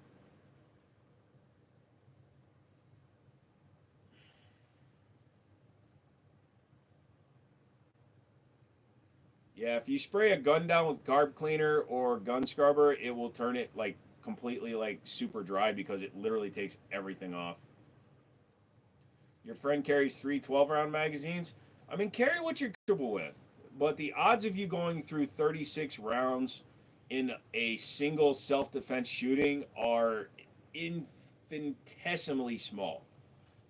Yeah, if you spray a gun down with carb cleaner or gun scrubber, it will turn it like completely like super dry because it literally takes everything off. Your friend carries 3 12-round magazines. I mean, carry what you're comfortable with, but the odds of you going through 36 rounds in a single self-defense shooting are infinitesimally small.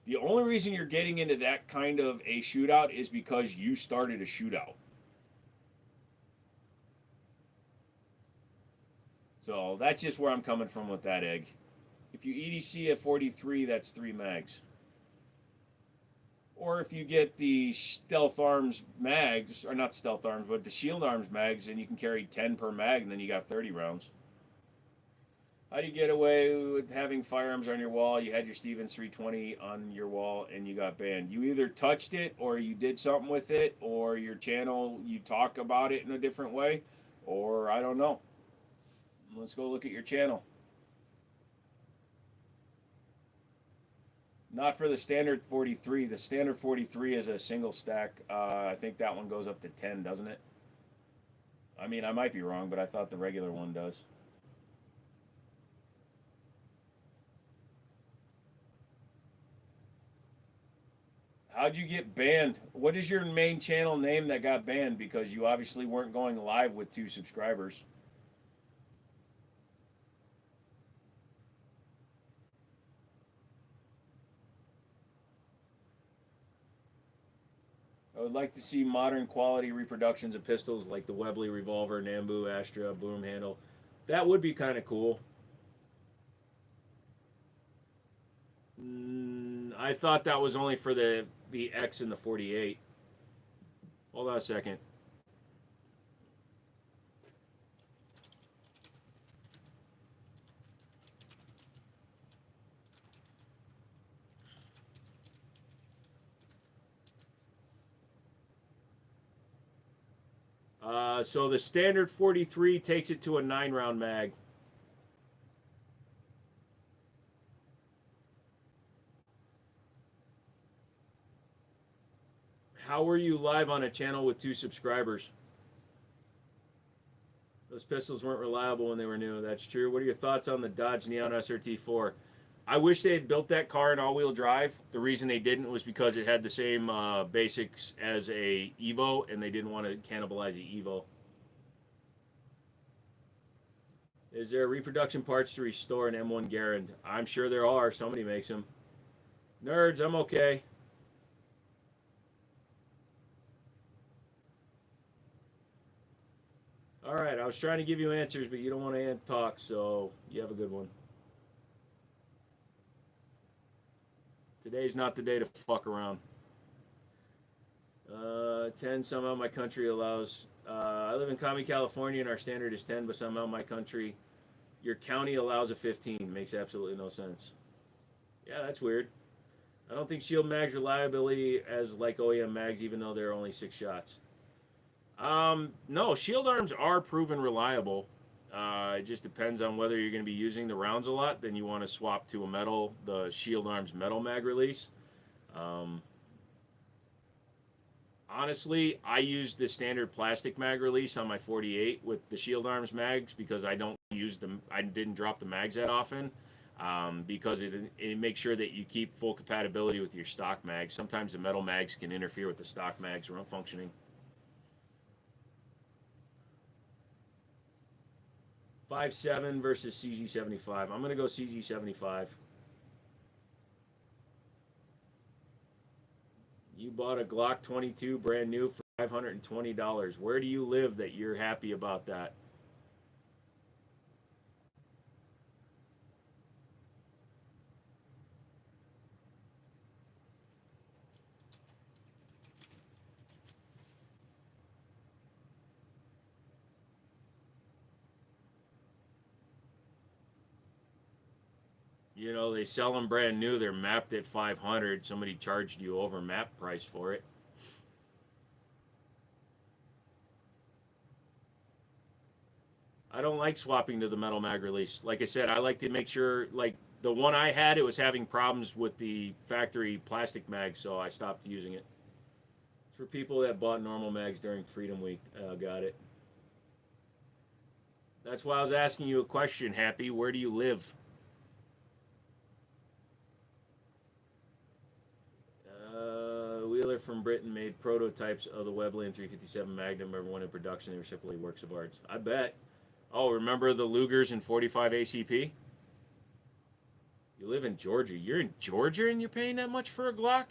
The only reason you're getting into that kind of a shootout is because you started a shootout. So that's just where I'm coming from with that egg. If you EDC at 43, that's 3 mags. Or if you get the Stealth Arms mags, or not Stealth Arms, but the Shield Arms mags, and you can carry 10 per mag, and then you got 30 rounds. How do you get away with having firearms on your wall? You had your Stevens 320 on your wall, and you got banned. You either touched it, or you did something with it, or your channel, you talk about it in a different way, or I don't know. Let's go look at your channel. Not for the standard 43. The standard 43 is a single stack. I think that one goes up to 10, doesn't it? I mean, I might be wrong, but I thought the regular one does. How'd you get banned? What is your main channel name that got banned? Because you obviously weren't going live with 2 subscribers. I would like to see modern quality reproductions of pistols like the Webley revolver, Nambu, Astra, boom handle. That would be kind of cool. I thought that was only for the X and the 48. Hold on a second. So the standard 43 takes it to a 9-round mag. How were you live on a channel with 2 subscribers? Those pistols weren't reliable when they were new. That's true. What are your thoughts on the Dodge Neon SRT4? I wish they had built that car in all-wheel drive. The reason they didn't was because it had the same basics as a Evo, and they didn't want to cannibalize the Evo. Is there reproduction parts to restore an M1 Garand? I'm sure there are. Somebody makes them. Nerds, I'm okay. All right, I was trying to give you answers, but you don't want to talk, so you have a good one. Today's not the day to fuck around. 10, somehow my country allows. I live in Commie, California, and our standard is 10, but somehow my country, your county allows a 15. Makes absolutely no sense. Yeah, that's weird. I don't think Shield mags reliability as like OEM mags, even though they're only 6 shots. No, Shield arms are proven reliable. It just depends on whether you're going to be using the rounds a lot. Then you want to swap to a metal, the Shield arms metal mag release. Honestly, I use the standard plastic mag release on my 48 with the Shield arms mags because I don't use them. I didn't drop the mags that often. Because it makes sure that you keep full compatibility with your stock mags. Sometimes the metal mags can interfere with the stock mags or functioning. 5.7 versus CZ75. I'm going to go CZ75. You bought a Glock 22 brand new for $520. Where do you live that you're happy about that? You know, they sell them brand new. They're mapped at 500. Somebody charged you over map price for it. I don't like swapping to the metal mag release. Like I said, I like to make sure, like the one I had, it was having problems with the factory plastic mag, so I stopped using it. It's for people that bought normal mags during Freedom Week. Got it. That's why I was asking you a question, Happy. Where do you live? Wheeler from Britain made prototypes of the Webland 357 Magnum. Everyone in production. They were simply works of art. I bet. Oh, remember the Lugers and 45 ACP? You live in Georgia. You're in Georgia and you're paying that much for a Glock?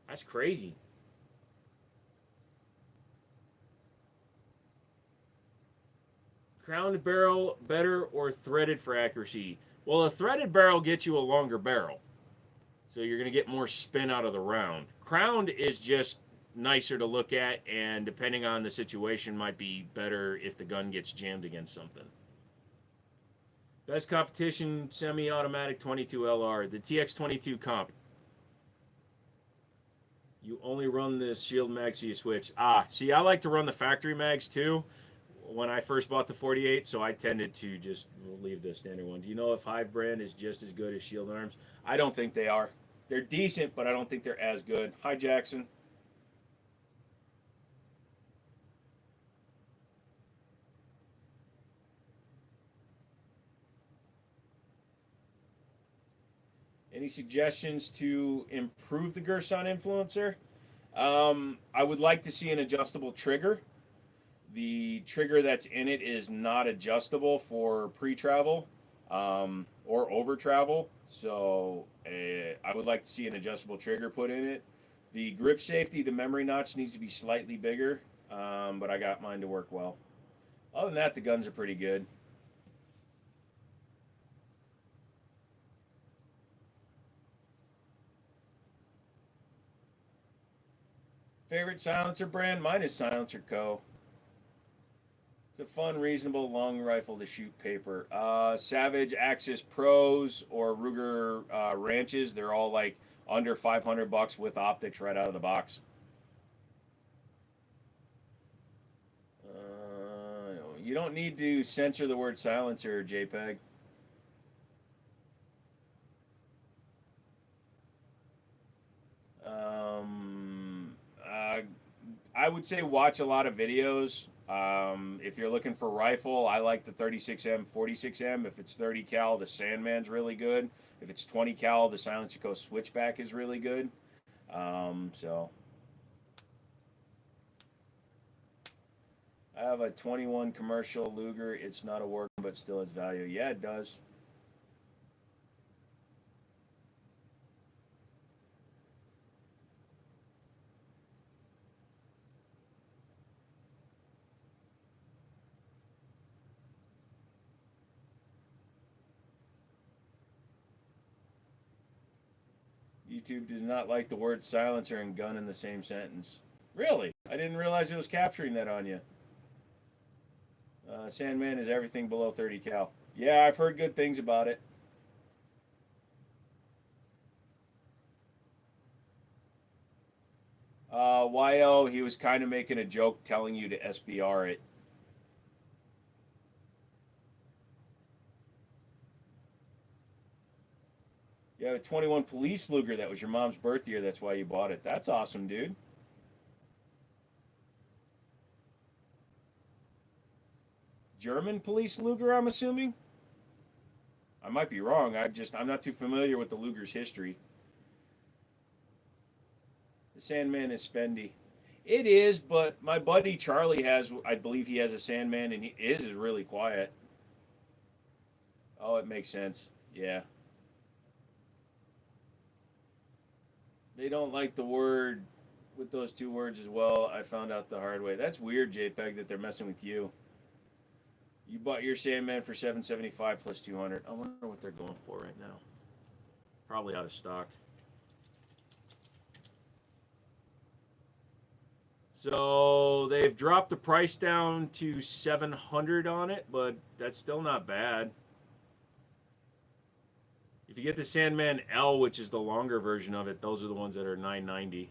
That's crazy. Crowned barrel better or threaded for accuracy? Well, a threaded barrel gets you a longer barrel, so you're going to get more spin out of the round. Crowned is just nicer to look at, and depending on the situation, might be better if the gun gets jammed against something. Best competition semi-automatic 22 LR, the TX22 comp. You only run the shield mag, so you switch. See, I like to run the factory mags too. When I first bought the 48, so I tended to just leave the standard one. Do you know if Hive brand is just as good as Shield Arms? I don't think they are. They're decent, but I don't think they're as good. Hi, Jackson. Any suggestions to improve the Gerson influencer? I would like to see an adjustable trigger. The trigger that's in it is not adjustable for pre-travel or over-travel. So I would like to see an adjustable trigger put in it. The grip safety, the memory notch needs to be slightly bigger, but I got mine to work well. Other than that, the guns are pretty good. Favorite silencer brand? Mine is Silencer Co. It's a fun, reasonable, long rifle to shoot paper. Savage Axis Pros or Ruger Ranches, they're all like under $500 with optics right out of the box. You don't need to censor the word silencer, JPEG. I would say watch a lot of videos. If you're looking for rifle, I like the 36M, 46M. If it's 30 cal, the Sandman's really good. If it's 20 cal, the Silencer Co Switchback is really good. So I have a 21 commercial Luger. It's not a work, but still has value. Yeah, it does. YouTube does not like the word silencer and gun in the same sentence. Really? I didn't realize it was capturing that on you. Sandman is everything below 30 cal. Yeah, I've heard good things about it. YO, he was kind of making a joke telling you to SBR it. You have a 21 Police Luger. That was your mom's birth year. That's why you bought it. That's awesome, dude. German Police Luger, I'm assuming? I might be wrong. I'm not too familiar with the Luger's history. The Sandman is spendy. It is, but my buddy Charlie has, I believe he has a Sandman, and his is really quiet. Oh, it makes sense. Yeah. They don't like the word with those two words as well. I found out the hard way. That's weird, JPEG, that they're messing with you. You bought your Sandman for $775 plus 200. I wonder what they're going for right now. Probably out of stock. So they've dropped the price down to $700 on it, but that's still not bad. If you get the Sandman L, which is the longer version of it, those are the ones that are $990.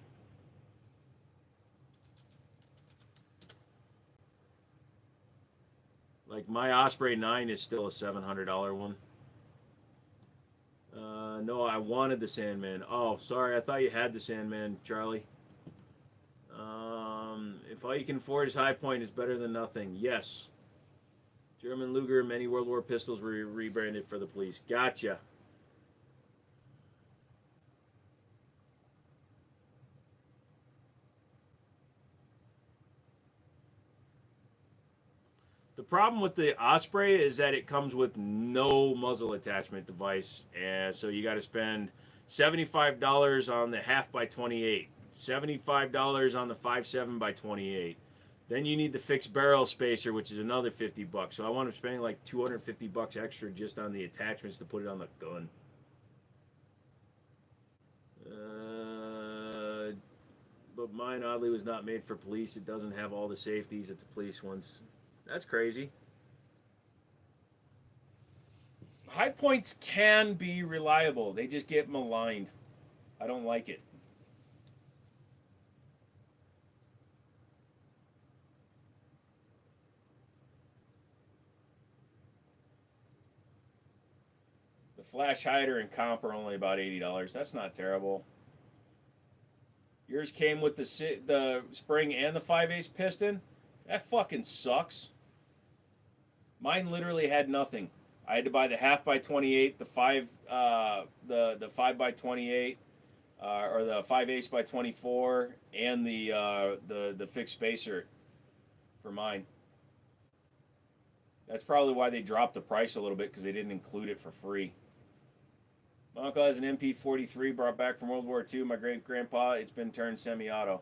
Like my Osprey 9 is still a $700 one. No, I wanted the Sandman. Oh, sorry, I thought you had the Sandman, Charlie. If all you can afford is High Point, it's better than nothing. Yes. German Luger, many World War pistols were rebranded for the police. Gotcha. The problem with the Osprey is that it comes with no muzzle attachment device, and so you got to spend $75 on the half by 28, $75 on the 5.7 by 28, Then you need the fixed barrel spacer, which is another $50. So I wound up spending like $250 extra just on the attachments to put it on the gun. But mine oddly was not made for police. It doesn't have all the safeties that the police ones. That's crazy. High points can be reliable. They just get maligned. I don't like it. The flash hider and comp are only about $80. That's not terrible. Yours came with the spring and the 5/8 piston. That fucking sucks. Mine literally had nothing. I had to buy the half by 28, the 5 by 28, or the 5/8 by 24, and the fixed spacer for mine. That's probably why they dropped the price a little bit, because they didn't include it for free. My uncle has an MP43 brought back from World War II. My great-grandpa, it's been turned semi-auto.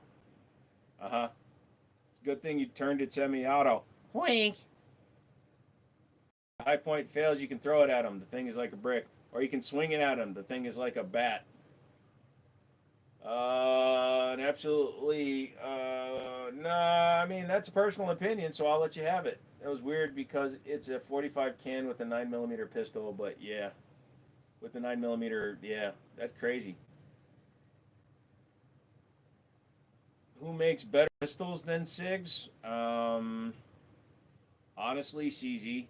Uh-huh. It's a good thing you turned it semi-auto. Wink! High point fails, you can throw it at him. The thing is like a brick. Or you can swing it at him. The thing is like a bat. Absolutely, nah, I mean, that's a personal opinion, so I'll let you have it. That was weird because it's a 45 can with a 9mm pistol, but yeah. With the 9mm, yeah, that's crazy. Who makes better pistols than SIGs? Honestly, CZ.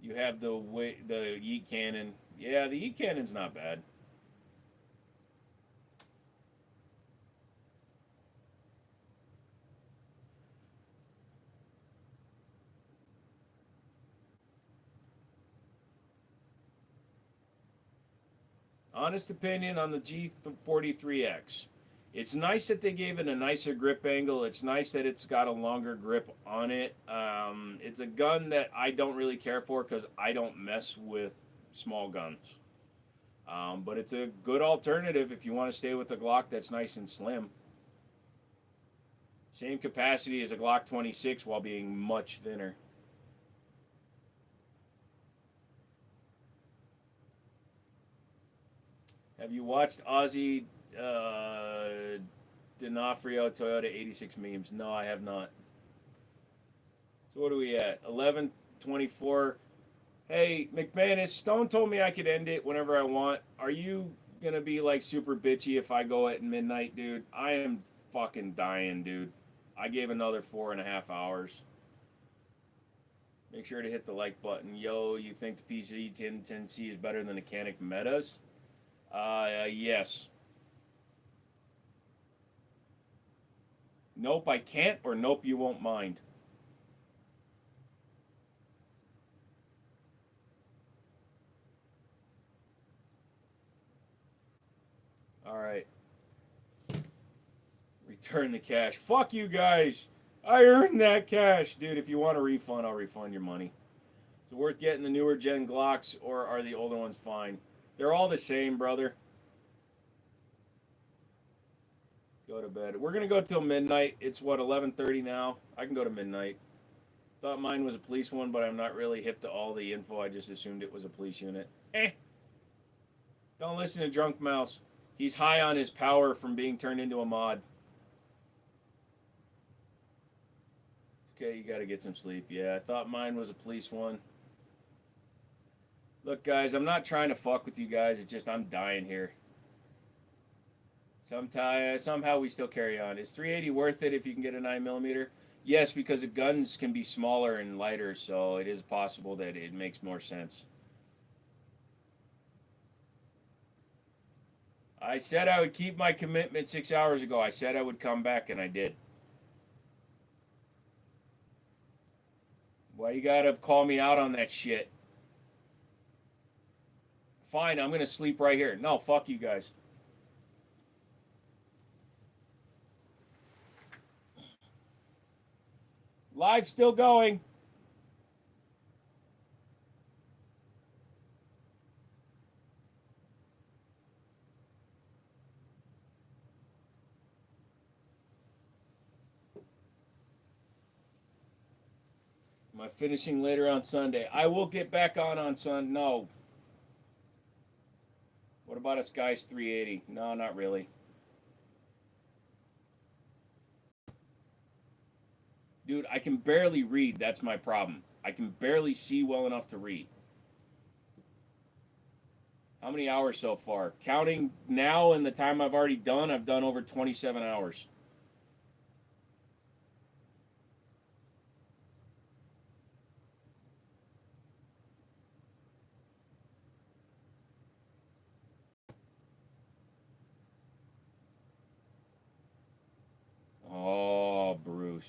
You have the yeet cannon. Yeah, the yeet cannon's not bad. Honest opinion on the G43X. It's nice that they gave it a nicer grip angle. It's nice that it's got a longer grip on it. It's a gun that I don't really care for because I don't mess with small guns. But it's a good alternative if you want to stay with a Glock that's nice and slim. Same capacity as a Glock 26 while being much thinner. Have you watched Ozzy D'Onofrio Toyota 86 memes? No, I have not. So what are we at? 11:24. Hey, McManus, Stone told me I could end it whenever I want. Are you going to be like super bitchy if I go at midnight, dude? I am fucking dying, dude. I gave another 4.5 hours. Make sure to hit the like button. Yo, you think the PC 1010C is better than the Canic Metas? Yes. Nope, I can't, or nope, you won't mind. Alright. Return the cash. Fuck you guys. I earned that cash. Dude, if you want a refund, I'll refund your money. Is it worth getting the newer gen Glocks, or are the older ones fine? They're all the same, brother. Go to bed. We're going to go till midnight. It's, what, 11:30 now? I can go to midnight. Thought mine was a police one, but I'm not really hip to all the info. I just assumed it was a police unit. Don't listen to Drunk Mouse. He's high on his power from being turned into a mod. Okay, you got to get some sleep. Yeah, I thought mine was a police one. Look, guys, I'm not trying to fuck with you guys. It's just I'm dying here. Somehow we still carry on. Is 380 worth it if you can get a 9mm? Yes, because the guns can be smaller and lighter, so it is possible that it makes more sense. I said I would keep my commitment 6 hours ago. I said I would come back, and I did. Why you gotta call me out on that shit? Fine, I'm gonna sleep right here. No, fuck you guys. Live still going. Am I finishing later on Sunday? I will get back on Sunday. No. What about a Sky's 380? No, not really. Dude, I can barely read. That's my problem. I can barely see well enough to read. How many hours so far? Counting now and the time I've already done, I've done over 27 hours. Oh, Bruce.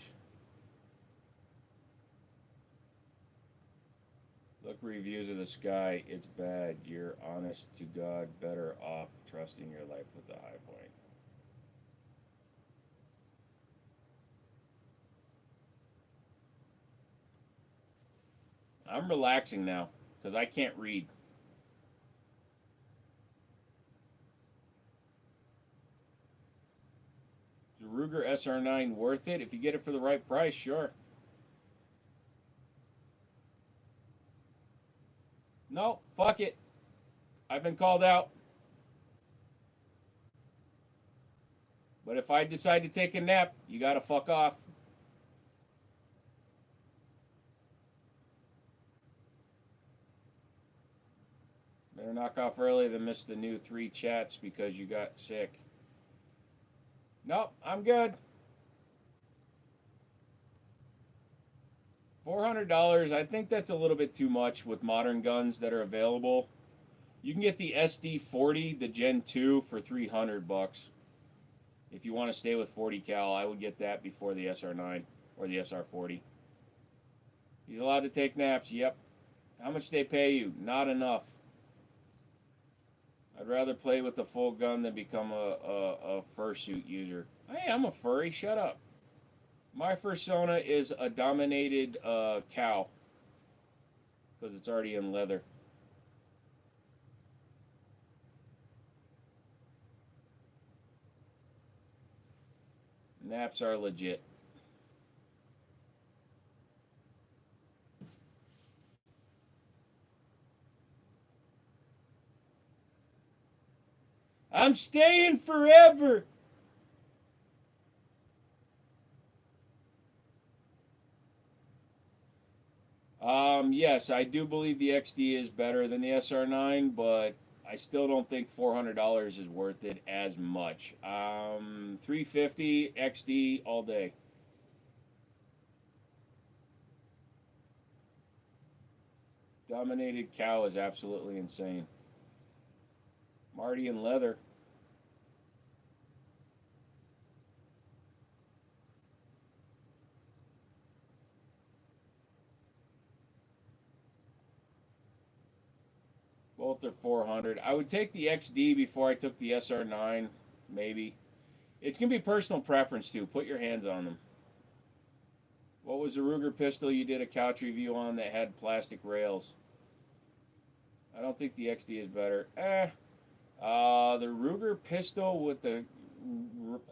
Look reviews of the Sky. It's bad. You're honest to God better off trusting your life with the high point. I'm relaxing now because I can't read. Is the Ruger SR9 worth it? If you get it for the right price, sure. No, fuck it. I've been called out. But if I decide to take a nap, you gotta fuck off. Better knock off early than miss the new 3 chats because you got sick. Nope, I'm good. $400, I think that's a little bit too much with modern guns that are available. You can get the SD40, the Gen 2 for $300. If you want to stay with 40 cal, I would get that before the SR9 or the SR40. He's allowed to take naps. Yep. How much they pay you? Not enough. I'd rather play with the full gun than become a fursuit user. Hey, I'm a furry. Shut up. My fursona is a dominated cow because it's already in leather. Naps are legit. I'm staying forever. Yes, I do believe the XD is better than the SR9, but I still don't think $400 is worth it as much. $350 XD all day. Dominated cow is absolutely insane. Marty in leather. Both are 400. I would take the XD before I took the SR9, maybe. It's going to be personal preference, too. Put your hands on them. What was the Ruger pistol you did a couch review on that had plastic rails? I don't think the XD is better. The Ruger pistol with the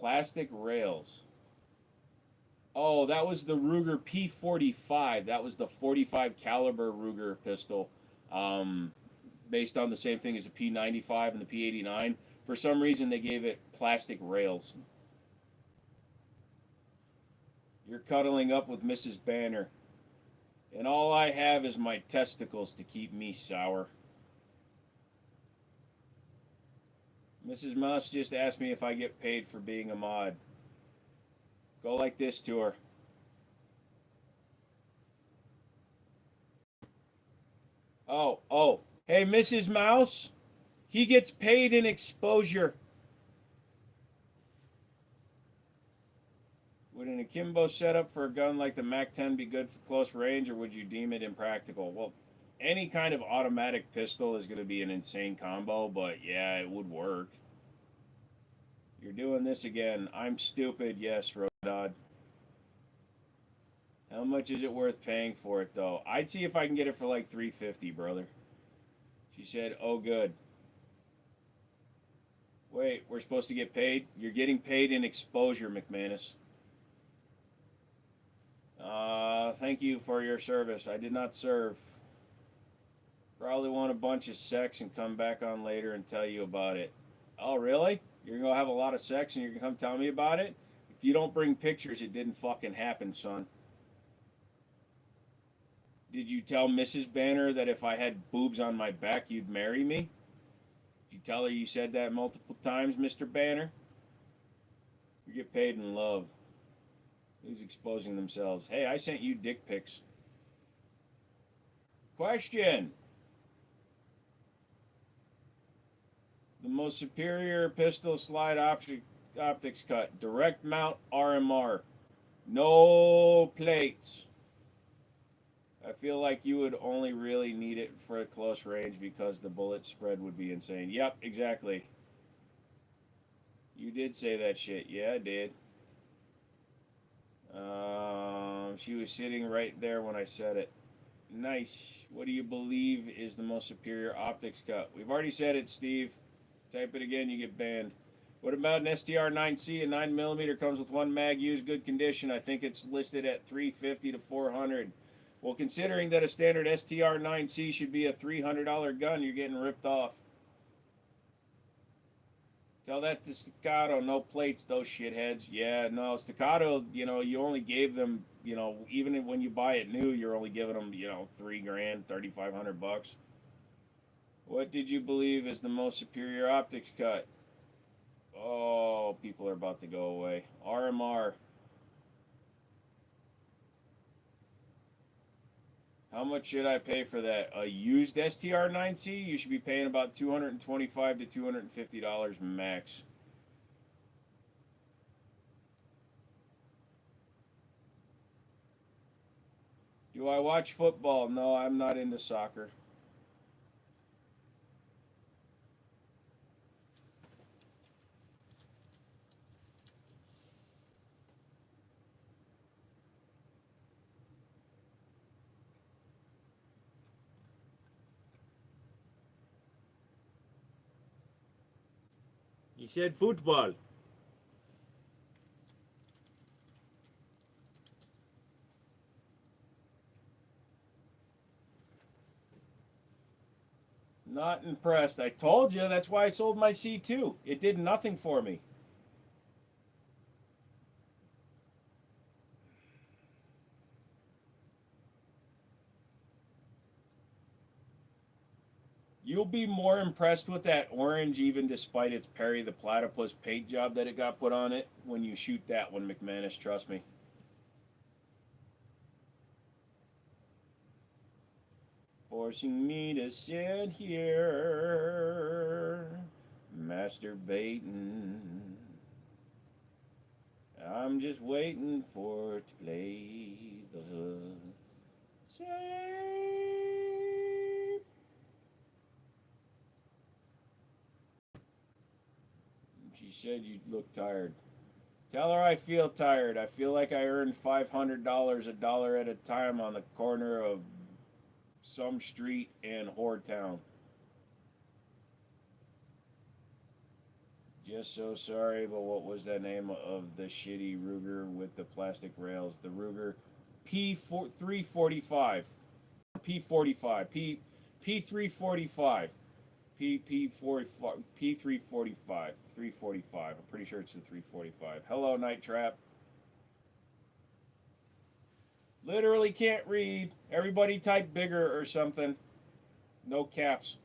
plastic rails. Oh, that was the Ruger P45. That was the 45 caliber Ruger pistol. Based on the same thing as the P95 and the P89. For some reason, they gave it plastic rails. You're cuddling up with Mrs. Banner. And all I have is my testicles to keep me sour. Mrs. Mouse just asked me if I get paid for being a mod. Go like this to her. Oh. Hey, Mrs. Mouse, he gets paid in exposure. Would an akimbo setup for a gun like the MAC-10 be good for close range, or would you deem it impractical? Well, any kind of automatic pistol is going to be an insane combo, but yeah, it would work. You're doing this again. I'm stupid, yes, Rodod. How much is it worth paying for it, though? I'd see if I can get it for like $350, brother. She said, oh, good. Wait, we're supposed to get paid? You're getting paid in exposure, McManus. Thank you for your service. I did not serve. Probably want a bunch of sex and come back on later and tell you about it. Oh, really? You're gonna have a lot of sex and you're gonna come tell me about it? If you don't bring pictures, it didn't fucking happen, son. Did you tell Mrs. Banner that if I had boobs on my back, you'd marry me? Did you tell her you said that multiple times, Mr. Banner? You get paid in love. Who's exposing themselves? Hey, I sent you dick pics. Question. The most superior pistol slide optics cut. Direct mount RMR. No plates. I feel like you would only really need it for a close range because the bullet spread would be insane. Yep, exactly. You did say that shit. Yeah, I did. She was sitting right there when I said it. Nice. What do you believe is the most superior optics cut? We've already said it, Steve. Type it again, you get banned. What about an STR-9C? A 9mm comes with one mag, used, good condition. I think it's listed at $350 to $400. Well, considering that a standard STR-9C should be a $300 gun, you're getting ripped off. Tell that to Staccato, no plates, those shitheads. Yeah, no, Staccato, you only gave them, even when you buy it new, you're only giving them, $3,000, $3,500. What did you believe is the most superior optics cut? Oh, people are about to go away. RMR. How much should I pay for that? A used STR-9C? You should be paying about $225 to $250 max. Do I watch football? No, I'm not into soccer. You said football. Not impressed. I told you, that's why I sold my C2. It did nothing for me. You'll be more impressed with that orange, even despite its Perry the Platypus paint job that it got put on it, when you shoot that one, McManus, trust me. Forcing me to sit here, masturbating. I'm just waiting for it to play the same. She said you look tired. Tell her I feel tired. I feel like I earned $500 a dollar at a time on the corner of some street in Whoretown. Just so sorry, but what was the name of the shitty Ruger with the plastic rails? The Ruger P345. P45. P345. P345. 345. I'm pretty sure it's the 345. Hello, Night Trap. Literally can't read. Everybody type bigger or something. No caps.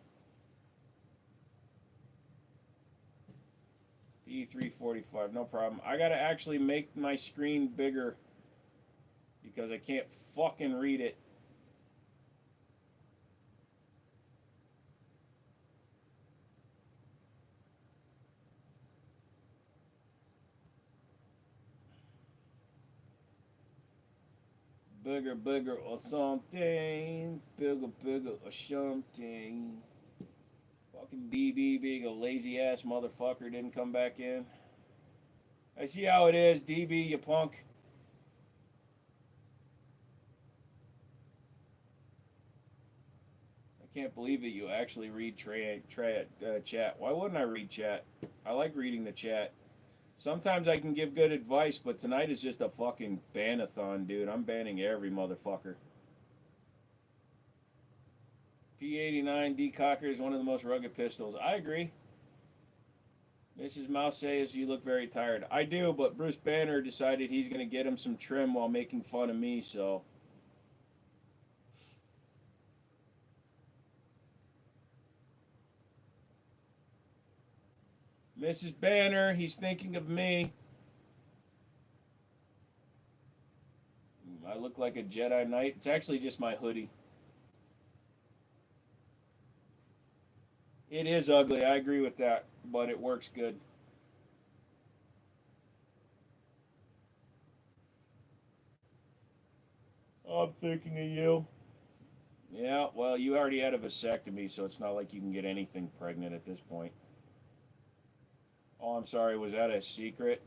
P345, no problem. I gotta actually make my screen bigger because I can't fucking read it. Bigger, bigger or something. Bigger, bigger or something. Fucking DB being a lazy ass motherfucker didn't come back in. I see how it is, DB, you punk. I can't believe that you actually read chat. Why wouldn't I read chat? I like reading the chat. Sometimes I can give good advice, but tonight is just a fucking banathon, dude. I'm banning every motherfucker. P89 Decocker is one of the most rugged pistols. I agree. Mrs. Mouse says you look very tired. I do, but Bruce Banner decided he's going to get him some trim while making fun of me, so. Mrs. Banner, he's thinking of me. I look like a Jedi Knight. It's actually just my hoodie. It is ugly, I agree with that, but it works good. I'm thinking of you. Yeah, well, you already had a vasectomy, so it's not like you can get anything pregnant at this point. Oh, I'm sorry, was that a secret?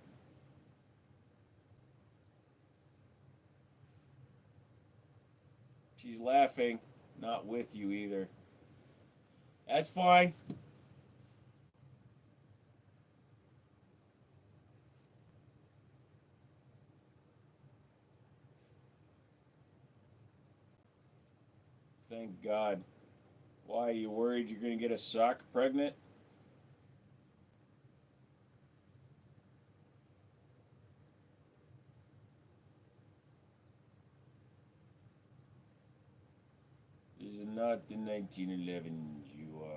She's laughing, not with you either. That's fine. Thank God. Why, are you worried you're going to get a sock pregnant? This is not the 1911 you are.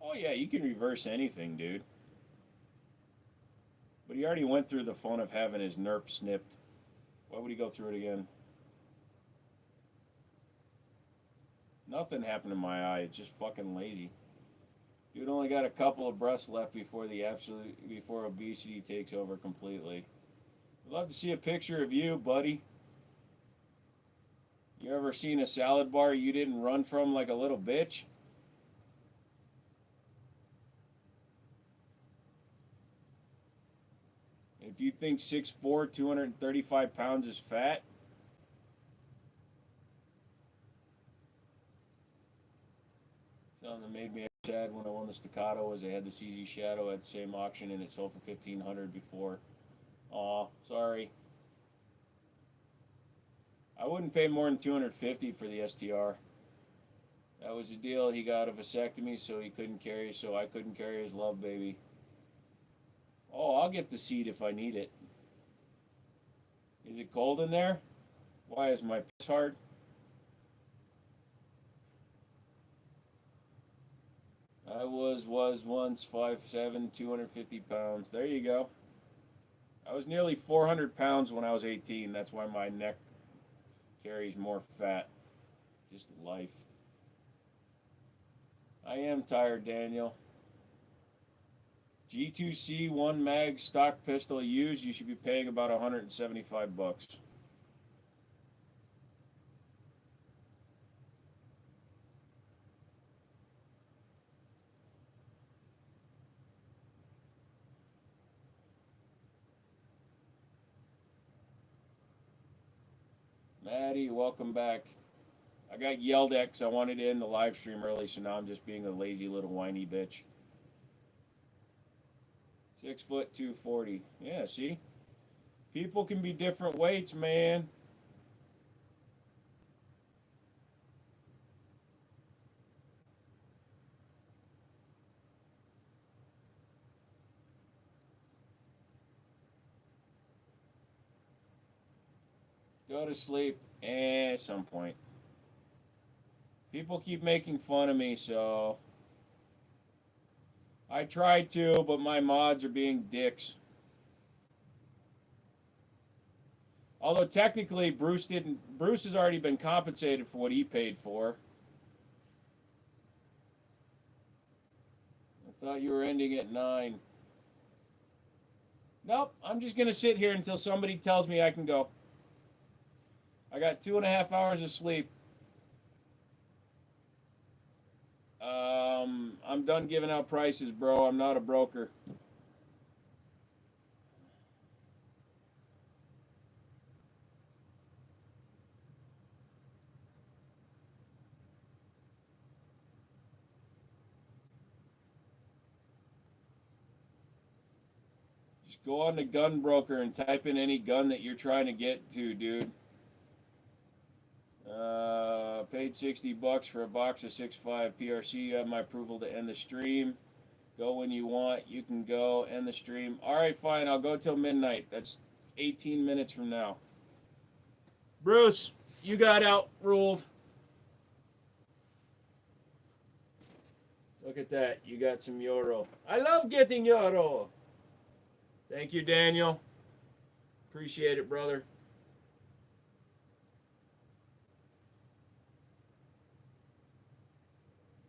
Oh, yeah, you can reverse anything, dude. But he already went through the fun of having his nerp snipped. Why would he go through it again? Nothing happened to my eye. It's just fucking lazy. Dude only got a couple of breaths left before obesity takes over completely. I'd love to see a picture of you, buddy. You ever seen a salad bar you didn't run from like a little bitch? If you think 6'4", 235 pounds is fat, something that made me sad when I won the Staccato was they had the CZ Shadow at the same auction and it sold for $1,500 before. Aw, sorry. I wouldn't pay more than $250 for the STR. That was the deal. He got a vasectomy, so he couldn't carry, so I couldn't carry his love baby. Oh, I'll get the seat if I need it. Is it cold in there? Why is my piss hard? I was once 5'7", 250 pounds. There you go. I was nearly 400 pounds when I was 18. That's why my neck carries more fat. Just life. I am tired, Daniel. G2C 1 mag stock pistol used. You should be paying about 175 bucks. Maddie, welcome back. I got yelled at because I wanted to end the live stream early, so now I'm just being a lazy little whiny bitch. 6 foot 240. Yeah, see? People can be different weights, man. Go to sleep at some point. People keep making fun of me, so I tried to, but my mods are being dicks. Although technically Bruce has already been compensated for what he paid for. I thought you were ending at 9. Nope, I'm just going to sit here until somebody tells me I can go. I got 2.5 hours of sleep. I'm done giving out prices, bro. I'm not a broker. Go on the gun broker and type in any gun that you're trying to get to, dude. Paid $60 for a box of 6.5 PRC. You have my approval to end the stream. Go when you want. You can go end the stream. All right, fine. I'll go till midnight. That's 18 minutes from now. Bruce, you got outruled. Look at that. You got some euro. I love getting euro. Thank you, Daniel. Appreciate it, brother.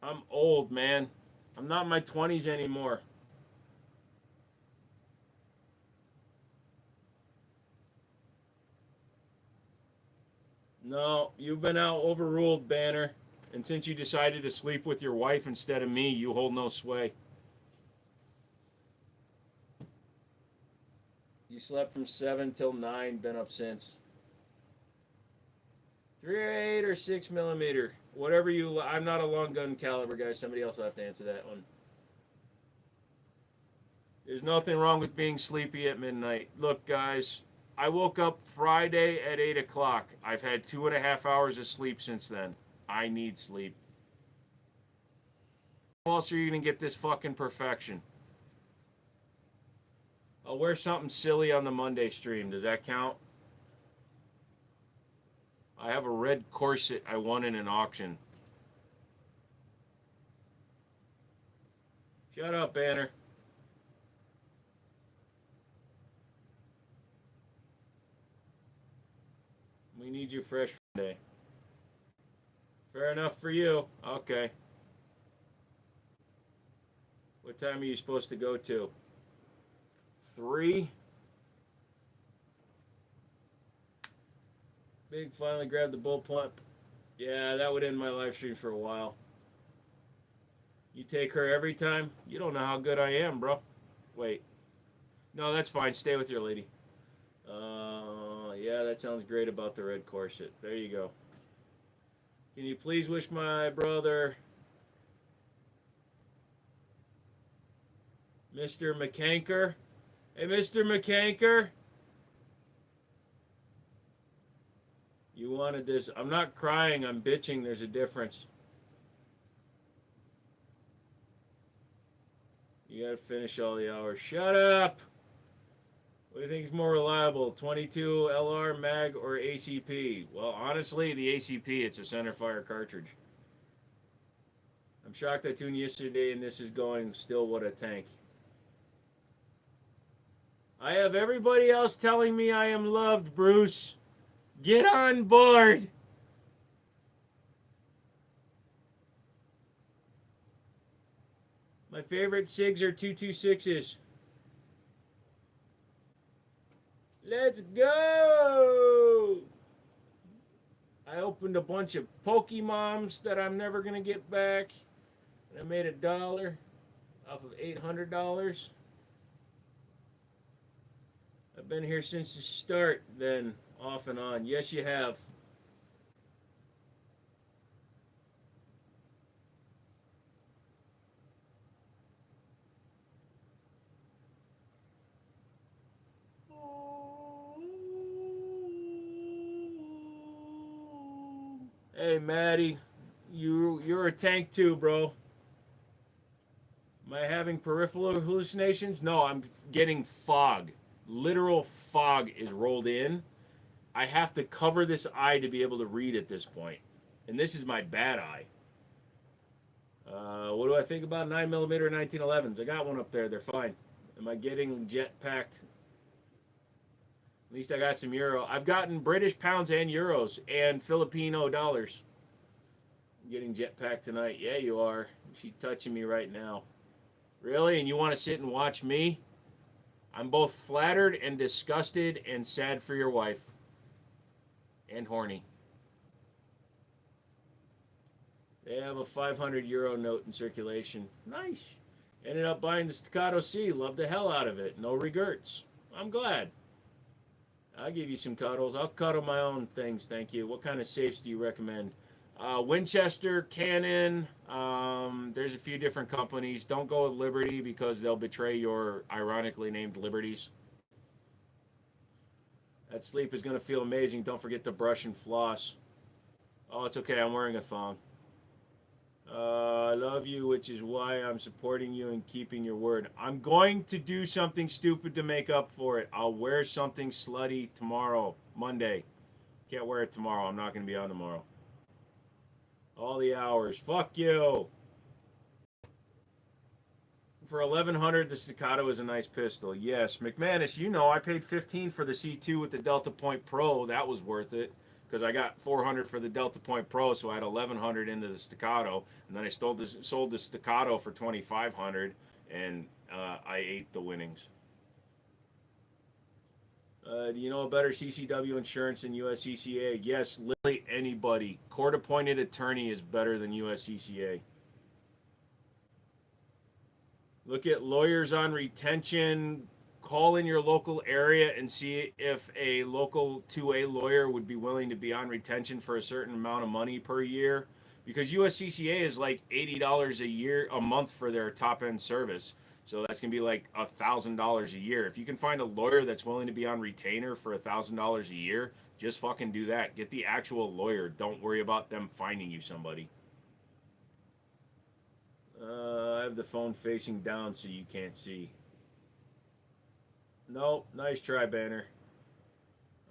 I'm old, man. I'm not in my 20s anymore. No, you've been out overruled, Banner. And since you decided to sleep with your wife instead of me, you hold no sway. You slept from 7 till 9, been up since. 308 or 6 millimeter. Whatever you... I'm not a long gun caliber guy. Somebody else will have to answer that one. There's nothing wrong with being sleepy at midnight. Look, guys, I woke up Friday at 8 o'clock. I've had 2.5 hours of sleep since then. I need sleep. How else are you going to get this fucking perfection? I'll wear something silly on the Monday stream. Does that count? I have a red corset I won in an auction. Shut up, Banner. We need you fresh Monday. Fair enough for you. Okay. What time are you supposed to go to? 3? Big finally grabbed the bullpup. Yeah, that would end my live stream for a while. You take her every time? You don't know how good I am, bro. Wait. No, that's fine. Stay with your lady. Yeah, that sounds great about the red corset. There you go. Can you please wish my brother, Mr. McCanker? Hey, Mr. McCanker. You wanted this. I'm not crying. I'm bitching. There's a difference. You gotta finish all the hours. Shut up! What do you think is more reliable, 22 LR mag or ACP? Well, honestly, the ACP, it's a centerfire cartridge. I'm shocked I tuned yesterday and this is going still what a tank. I have everybody else telling me I am loved, Bruce. Get on board! My favorite SIGs are 226s. Let's go! I opened a bunch of Pokemoms that I'm never going to get back. And I made $1 off of $800. I've been here since the start, then off and on. Yes, you have. Hey, Maddie, you're a tank too, bro. Am I having peripheral hallucinations? No, I'm getting fog. Literal fog is rolled in. I have to cover this eye to be able to read at this point. And this is my bad eye. What do I think about 9mm 1911s? I got one up there. They're fine. Am I getting jet-packed? At least I got some euro. I've gotten British pounds and euros and Filipino dollars. I'm getting jet-packed tonight. Yeah, you are. She's touching me right now. Really? And you want to sit and watch me? I'm both flattered and disgusted and sad for your wife. And horny. They have a 500 euro note in circulation. Nice. Ended up buying the Staccato C. Loved the hell out of it. No regrets. I'm glad. I'll give you some cuddles. I'll cuddle my own things, thank you. What kind of safes do you recommend? Winchester, Canon. There's a few different companies. Don't go with Liberty because they'll betray your ironically named liberties. That sleep is going to feel amazing. Don't forget to brush and floss. Oh, it's okay. I'm wearing a thong. I love you, which is why I'm supporting you and keeping your word. I'm going to do something stupid to make up for it. I'll wear something slutty tomorrow, Monday. Can't wear it tomorrow. I'm not going to be on tomorrow. All the hours. Fuck you. For 1100, the Staccato is a nice pistol. Yes, McManus, you know I paid 15 for the C2 with the Delta Point Pro. That was worth it because I got 400 for the Delta Point Pro, so I had 1100 into the Staccato, and then I sold the Staccato for 2500, and I ate the winnings. Do you know a better CCW insurance than USCCA? Yes, literally anybody. Court-appointed attorney is better than USCCA. Look at lawyers on retention. Call in your local area and see if a local 2A lawyer would be willing to be on retention for a certain amount of money per year. Because USCCA is like $80 a month for their top end service. So that's gonna be like $1,000 a year. If you can find a lawyer that's willing to be on retainer for $1,000 a year, just fucking do that. Get the actual lawyer. Don't worry about them finding you somebody. I have the phone facing down so you can't see. Nope, nice try, Banner.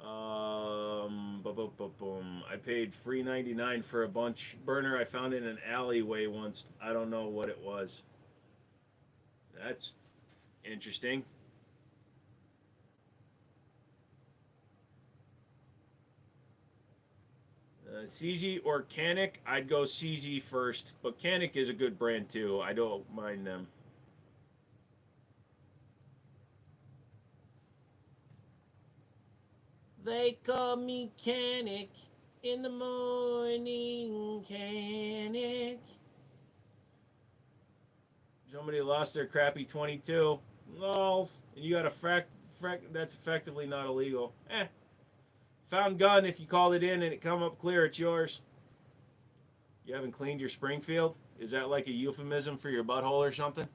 I paid $3.99 for a bunch burner I found in an alleyway once. I don't know what it was. That's interesting. CZ or Canic? I'd go CZ first, but Canic is a good brand too. I don't mind them. They call me Canic in the morning, Canic. Somebody lost their crappy 22. Lols. And you got a that's effectively not illegal. Found gun. If you called it in and it come up clear, it's yours. You haven't cleaned your Springfield? Is that like a euphemism for your butthole or something?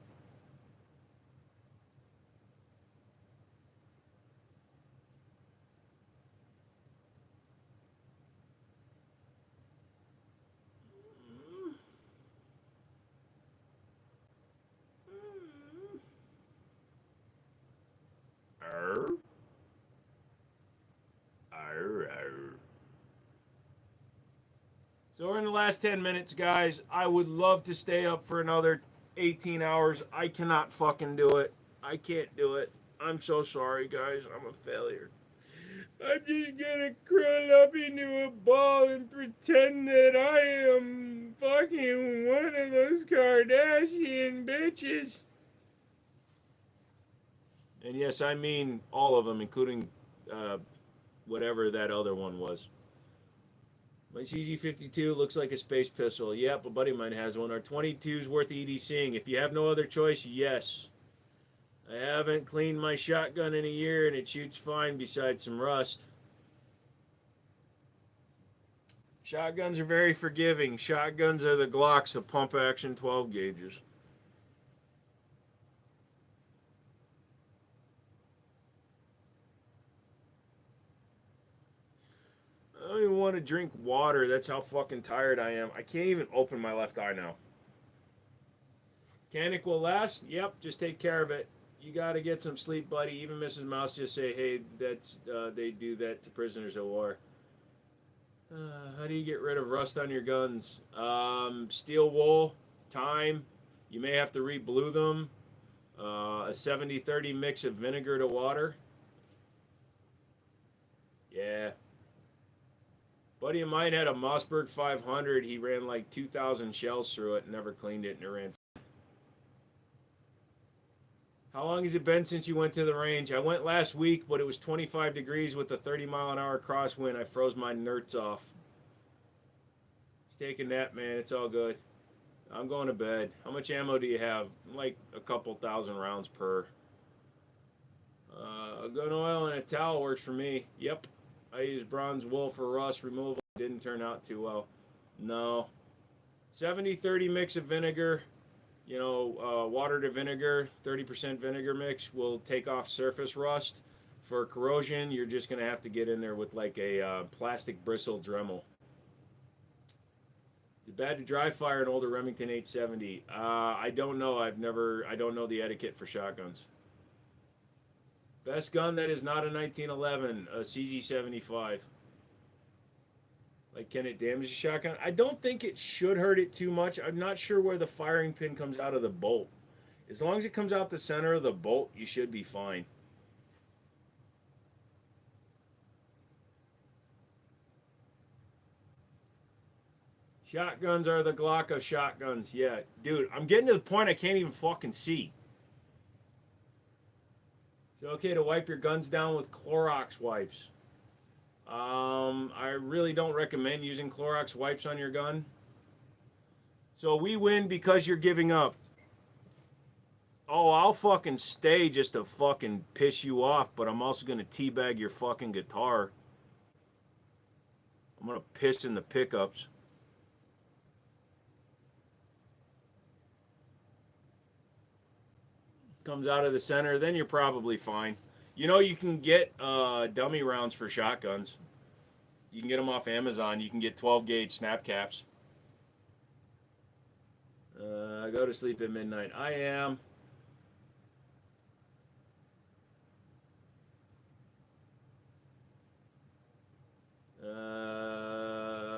Arr. Arr, arr. So we're in the last 10 minutes, guys. I would love to stay up for another 18 hours. I cannot fucking do it. I can't do it. I'm so sorry, guys. I'm a failure. I'm just gonna curl up into a ball and pretend that I am fucking one of those Kardashian bitches. And yes, I mean all of them, including whatever that other one was. My CG52 looks like a space pistol. Yep, a buddy of mine has one. Our 22's worth EDCing. If you have no other choice, yes. I haven't cleaned my shotgun in a year and it shoots fine besides some rust. Shotguns are very forgiving. Shotguns are the Glocks of pump action 12 gauges. I don't even want to drink water. That's how fucking tired I am. I can't even open my left eye now. Canic will last? Yep, just take care of it. You got to get some sleep, buddy. Even Mrs. Mouse just say, hey, that's they do that to prisoners of war. How do you get rid of rust on your guns? Steel wool, time. You may have to re-blue them. A 70-30 mix of vinegar to water. Yeah. Buddy of mine had a Mossberg 500. He ran like 2,000 shells through it and never cleaned it, and it ran. How long has it been since you went to the range? I went last week, but it was 25 degrees with a 30-mile-an-hour crosswind. I froze my nerds off. He's taking that, man. It's all good. I'm going to bed. How much ammo do you have? Like a couple thousand rounds per. A gun oil and a towel works for me. Yep. I used bronze wool for rust removal. Didn't turn out too well. No. 70-30 mix of vinegar. You know, water to vinegar, 30% vinegar mix will take off surface rust. For corrosion, you're just going to have to get in there with like a plastic bristle Dremel. Is it bad to dry fire an older Remington 870? I don't know. I don't know the etiquette for shotguns. Best gun that is not a 1911, a CZ75. Like, can it damage a shotgun? I don't think it should hurt it too much. I'm not sure where the firing pin comes out of the bolt. As long as it comes out the center of the bolt, you should be fine. Shotguns are the Glock of shotguns. Yeah, dude, I'm getting to the point I can't even fucking see. Is it okay to wipe your guns down with Clorox wipes? I really don't recommend using Clorox wipes on your gun. So we win because you're giving up. Oh, I'll fucking stay just to fucking piss you off, but I'm also gonna teabag your fucking guitar. I'm gonna piss in the pickups. Comes out of the center, then you're probably fine. You know, you can get dummy rounds for shotguns. You can get them off Amazon. You can get 12 gauge snap caps. Go to sleep at midnight. I am.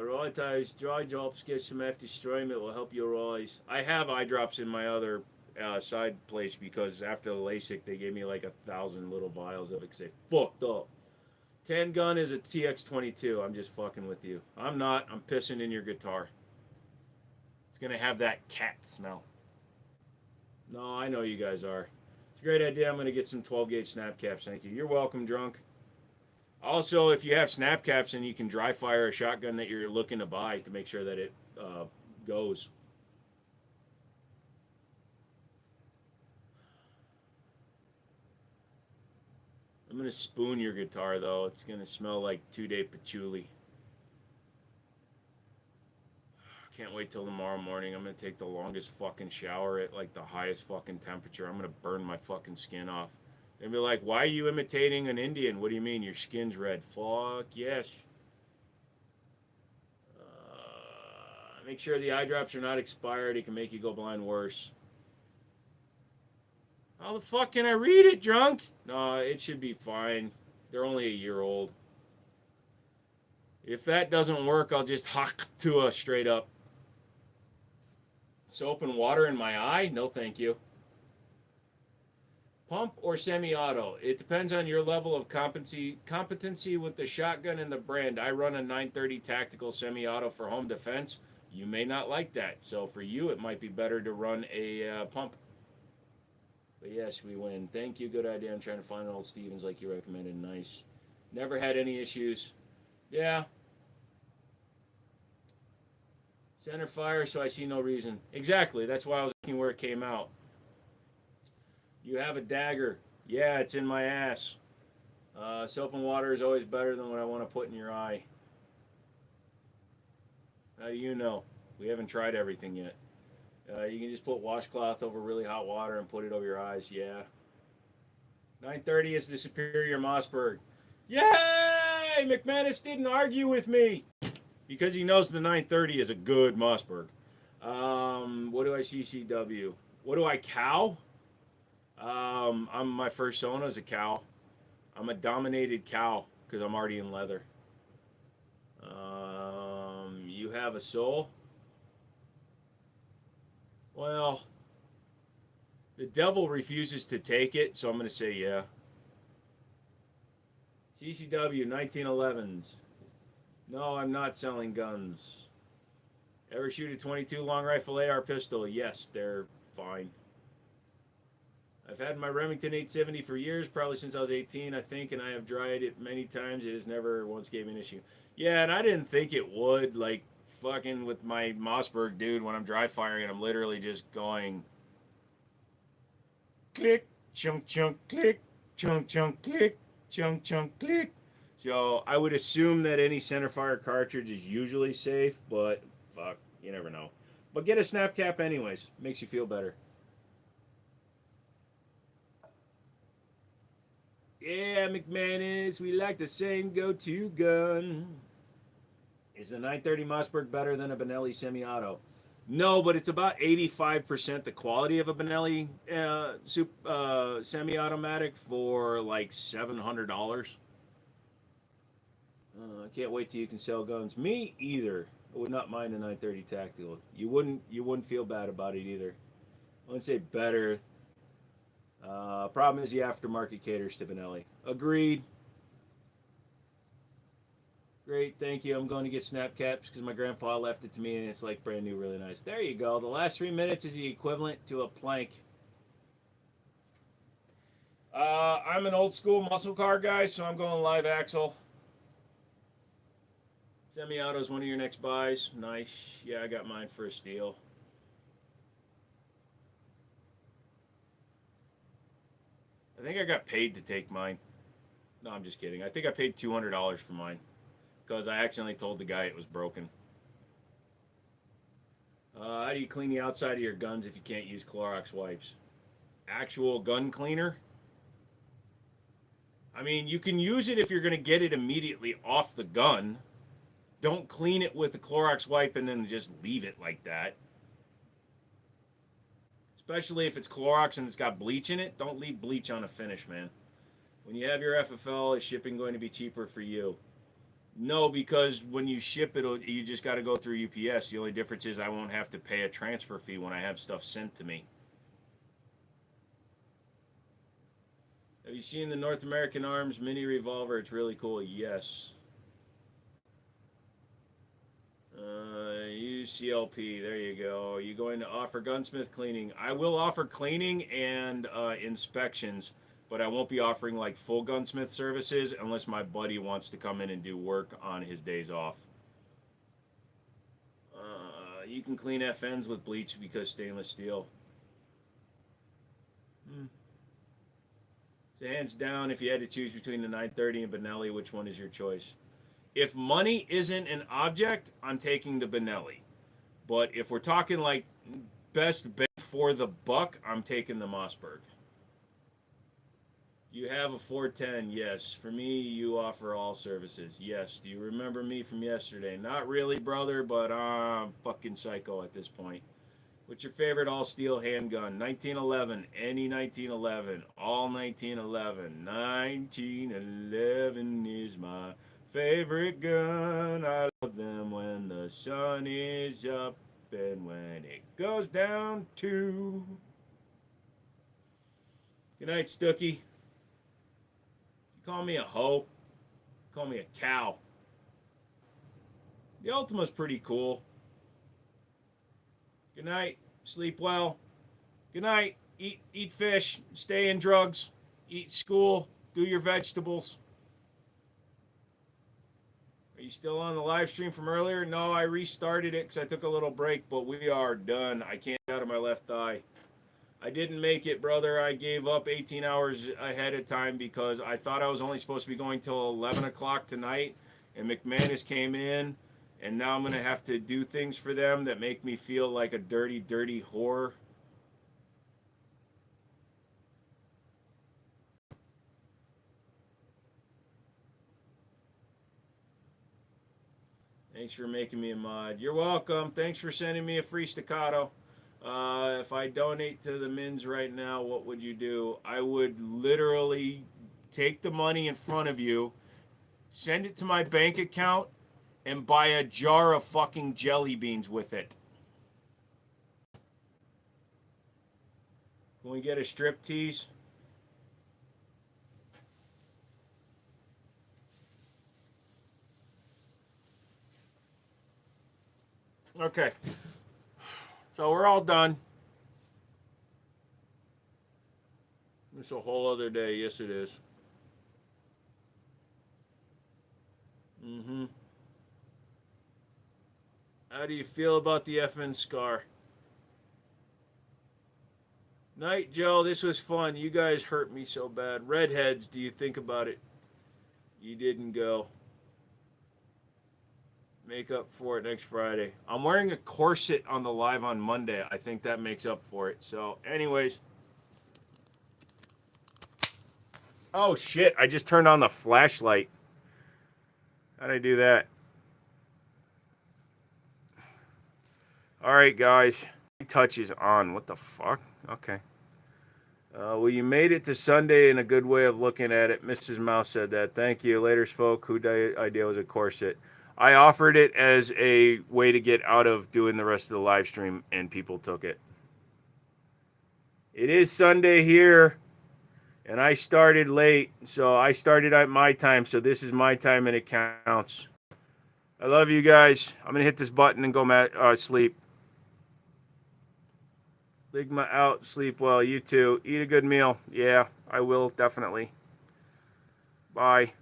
Raw tires, dry drops, get some after stream. It will help your eyes. I have eye drops in my other side place because after the LASIK, they gave me like 1,000 little vials of it because they fucked up. 10 gun is a TX22. I'm just fucking with you. I'm not. I'm pissing in your guitar. It's going to have that cat smell. No, I know you guys are. It's a great idea. I'm going to get some 12 gauge snap caps. Thank you. You're welcome, drunk. Also, if you have snap caps, and you can dry fire a shotgun that you're looking to buy to make sure that it goes. I'm going to spoon your guitar, though. It's going to smell like 2-day patchouli. Can't wait till tomorrow morning. I'm going to take the longest fucking shower at like the highest fucking temperature. I'm going to burn my fucking skin off. They'll be like, why are you imitating an Indian? What do you mean? Your skin's red. Fuck yes. Make sure the eye drops are not expired. It can make you go blind worse. How the fuck can I read it, drunk? No, it should be fine. They're only a year old. If that doesn't work, I'll just hock to a straight up. Soap and water in my eye? No, thank you. Pump or semi-auto? It depends on your level of competency with the shotgun and the brand. I run a 930 tactical semi-auto for home defense. You may not like that. So for you, it might be better to run a pump. But yes, we win. Thank you. Good idea. I'm trying to find old Stevens like you recommended. Nice. Never had any issues. Yeah. Center fire, so I see no reason. Exactly. That's why I was looking where it came out. You have a dagger. Yeah, it's in my ass. Soap and water is always better than what I want to put in your eye. How do you know? We haven't tried everything yet. You can just put washcloth over really hot water and put it over your eyes. Yeah. 930 is the superior Mossberg. Yay! McManus didn't argue with me because he knows the 930 is a good Mossberg. What do I CCW? What do I cow? I'm my first Sona is a cow. I'm a dominated cow because I'm already in leather. You have a soul? Well, the devil refuses to take it, so I'm going to say yeah. CCW 1911s. No, I'm not selling guns. Ever shoot a 22 long rifle AR pistol? Yes, they're fine. I've had my Remington 870 for years, probably since I was 18, I think, and I have dried it many times. It has never once gave me an issue. Yeah, and I didn't think it would. Like, fucking with my Mossberg, dude, when I'm dry firing, I'm literally just going click, chunk, chunk, click, chunk, chunk, click, chunk, chunk, click. So I would assume that any centerfire cartridge is usually safe, but fuck, you never know. But get a snap cap anyways. Makes you feel better. Yeah, McManus, we like the same go-to gun. Is the 930 Mossberg better than a Benelli semi-auto? No, but it's about 85% the quality of a Benelli semi-automatic for like $700. I can't wait till you can sell guns. Me either. I would not mind a 930 tactical. You wouldn't feel bad about it either. I wouldn't say better. Problem is the aftermarket caters to Benelli. Agreed. Great, thank you. I'm going to get snap caps because my grandpa left it to me and it's like brand new, really nice. There you go. The last 3 minutes is the equivalent to a plank. I'm an old school muscle car guy, so I'm going live axle. Semi-auto is one of your next buys. Nice. Yeah, I got mine for a steal. I think I got paid to take mine. No, I'm just kidding. I think I paid $200 for mine because I accidentally told the guy it was broken. How do you clean the outside of your guns if you can't use Clorox wipes? Actual gun cleaner? I mean, you can use it if you're going to get it immediately off the gun. Don't clean it with a Clorox wipe and then just leave it like that. Especially if it's Clorox and it's got bleach in it. Don't leave bleach on a finish, man. When you have your FFL, is shipping going to be cheaper for you? No, because when you ship it, you just got to go through UPS. The only difference is I won't have to pay a transfer fee when I have stuff sent to me. Have you seen the North American Arms mini revolver? It's really cool. Yes. UCLP. There you go. Are you going to offer gunsmith cleaning? I will offer cleaning and inspections, but I won't be offering like full gunsmith services unless my buddy wants to come in and do work on his days off. You can clean FNs with bleach because stainless steel. So hands down, if you had to choose between the 930 and Benelli, which one is your choice? If money isn't an object, I'm taking the Benelli. But if we're talking like best bang for the buck, I'm taking the Mossberg. You have a 410, yes. For me, you offer all services, yes. Do you remember me from yesterday? Not really, brother, but I'm fucking psycho at this point. What's your favorite all-steel handgun? 1911, any 1911, all 1911. 1911 is my favorite gun. I love them when the sun is up and when it goes down too. Good night, Stookie. You call me a hoe, call me a cow. The Ultima's pretty cool. Good night. Sleep well. Good night. Eat fish. Stay in drugs. Eat school. Do your vegetables. Are you still on the live stream from earlier? No, I restarted it because I took a little break, but we are done. I can't get out of my left eye. I didn't make it, brother. I gave up 18 hours ahead of time because I thought I was only supposed to be going till 11 o'clock tonight, and McManus came in, and now I'm going to have to do things for them that make me feel like a dirty, dirty whore. Thanks for making me a mod. You're welcome. Thanks for sending me a free staccato. If I donate to the Mins right now, what would you do? I would literally take the money in front of you, send it to my bank account, and buy a jar of fucking jelly beans with it. Can we get a strip tease? Okay. So we're all done. It's a whole other day. Yes, it is. How do you feel about the FN scar? Night, Joe. This was fun. You guys hurt me so bad. Redheads, do you think about it? You didn't go. Make up for it next Friday. I'm wearing a corset on the live on Monday. I think that makes up for it. So, anyways. Oh shit, I just turned on the flashlight. How'd I do that? Alright, guys. Touch is on. What the fuck? Okay. Well, you made it to Sunday in a good way of looking at it. Mrs. Mouse said that. Thank you. Later, folk. Who idea was a corset? I offered it as a way to get out of doing the rest of the live stream, and people took it. It is Sunday here, and I started late, so I started at my time, so this is my time, and it counts. I love you guys. I'm going to hit this button and go sleep. Ligma out, sleep well. You too. Eat a good meal. Yeah, I will, definitely. Bye.